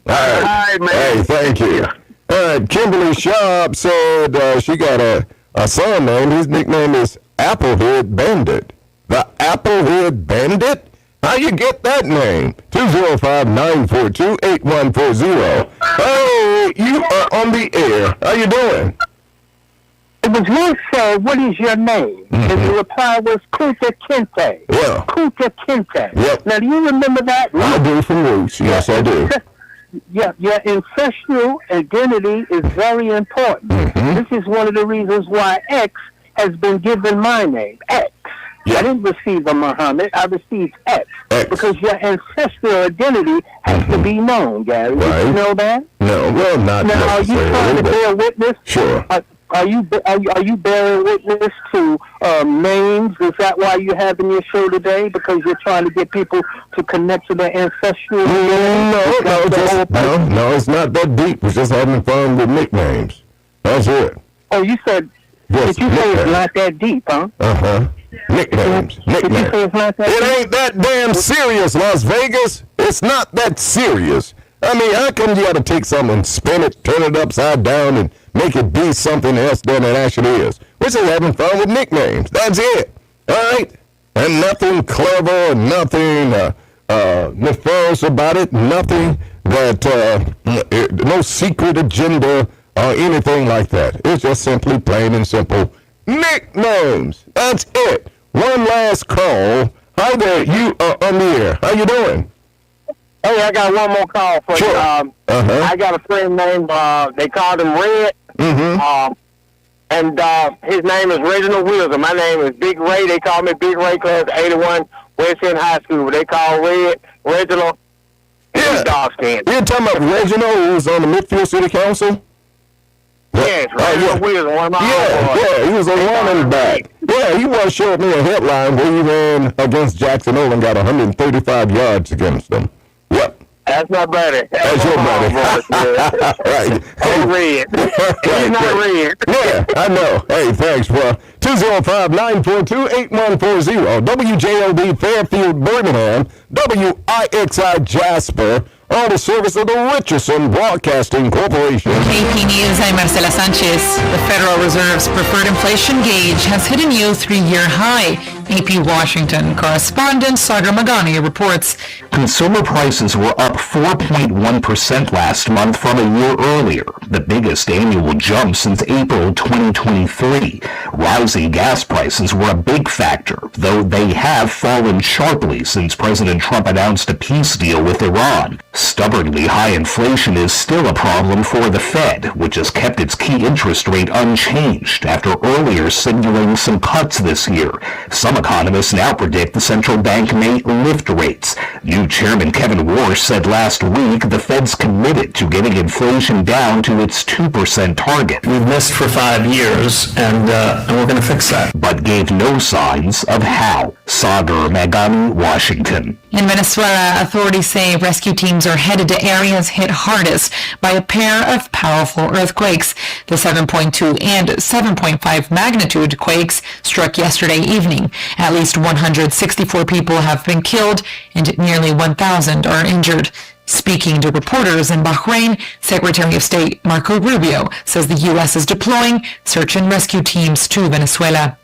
All right, man. Hey, thank you. All right, Kimberly Sharp said she got a son named, his nickname is Applehead Bandit. The Applehead Bandit? How you get that name? 205-942-8140. Hey, you are on the air. How you doing? It was once said, what is your name? And the reply was Kunta Kinte. Yeah. Kunta Kinte. Yep. Now, do you remember that? I do from roots. Yes, I do. Yeah, your ancestral identity is very important. This is one of the reasons why X has been given my name, X. I didn't receive a Muhammad. I received X. Because your ancestral identity has to be known, Gary. Did you know that? No, well, not now, are you trying to bear witness? Sure. Are you bearing witness to names? Is that why you're having your show today? Because you're trying to get people to connect to their ancestral No, it's not that deep. We're just having fun with nicknames. That's it. Oh, you said, did you say it's not that deep, huh? Nicknames. It ain't that damn serious, Las Vegas. It's not that serious. I mean, how come you got to take something and spin it, turn it upside down, and make it be something else than it actually is? We're just having fun with nicknames. That's it. All right? And nothing clever, nothing nefarious about it, nothing that, no secret agenda or anything like that. It's just simply plain and simple nicknames. That's it. One last call. Hi there. You are on the air. How you doing? Hey, I got one more call for you. I got a friend named, they called him Red. And his name is Reginald Wilson. My name is Big Ray. They call me Big Ray, class 81, West End High School. They call Reginald. Yeah, Yeah. Dark skin. You're talking about Reginald, who's on the Midfield City Council? Yes, Reginald Wilson, one of my Yeah, he was a running back. Yeah, he once showed me a headline where he ran against Jackson Hole and got 135 yards against them. Yep. That's my buddy. That's your buddy. Right. He's red. He's not red. Yeah, I know. Hey, thanks, bro. 205-942-8140. WJLD Fairfield, Birmingham. WIXI Jasper. On the service of the Richardson Broadcasting Corporation. AP News, I'm Marcela Sanchez. The Federal Reserve's preferred inflation gauge has hit a new 3-year high. AP Washington correspondent Sagar Magani reports. Consumer prices were up 4.1% last month from a year earlier, the biggest annual jump since April 2023. Rising gas prices were a big factor, though they have fallen sharply since President Trump announced a peace deal with Iran. Stubbornly high inflation is still a problem for the Fed, which has kept its key interest rate unchanged after earlier signaling some cuts this year. Some economists now predict the central bank may lift rates. New Chairman Kevin Warsh said last week the Fed's committed to getting inflation down to its 2% target. We've missed for 5 years, and we're going to fix that. But gave no signs of how. Sagar Magani, Washington. In Venezuela, authorities say rescue teams are headed to areas hit hardest by a pair of powerful earthquakes. The 7.2 and 7.5 magnitude quakes struck yesterday evening. At least 164 people have been killed and nearly 1,000 are injured. Speaking to reporters in Bahrain, Secretary of State Marco Rubio says the U.S. is deploying search and rescue teams to Venezuela.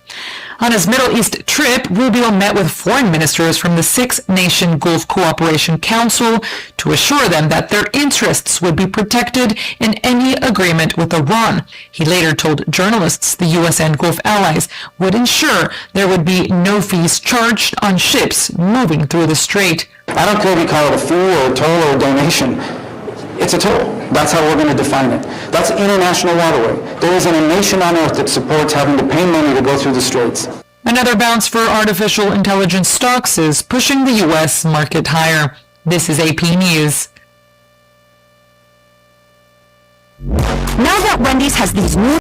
On his Middle East trip, Rubio met with foreign ministers from the Six-Nation Gulf Cooperation Council to assure them that their interests would be protected in any agreement with Iran. He later told journalists the U.S. and Gulf allies would ensure there would be no fees charged on ships moving through the strait. I don't care if you call it a fee or a toll or a donation. It's a toll. That's how we're going to define it. That's international waterway. There isn't a nation on earth that supports having to pay money to go through the straits. Another bounce for artificial intelligence stocks is pushing the U.S. market higher. This is AP News. Now that Wendy's has these new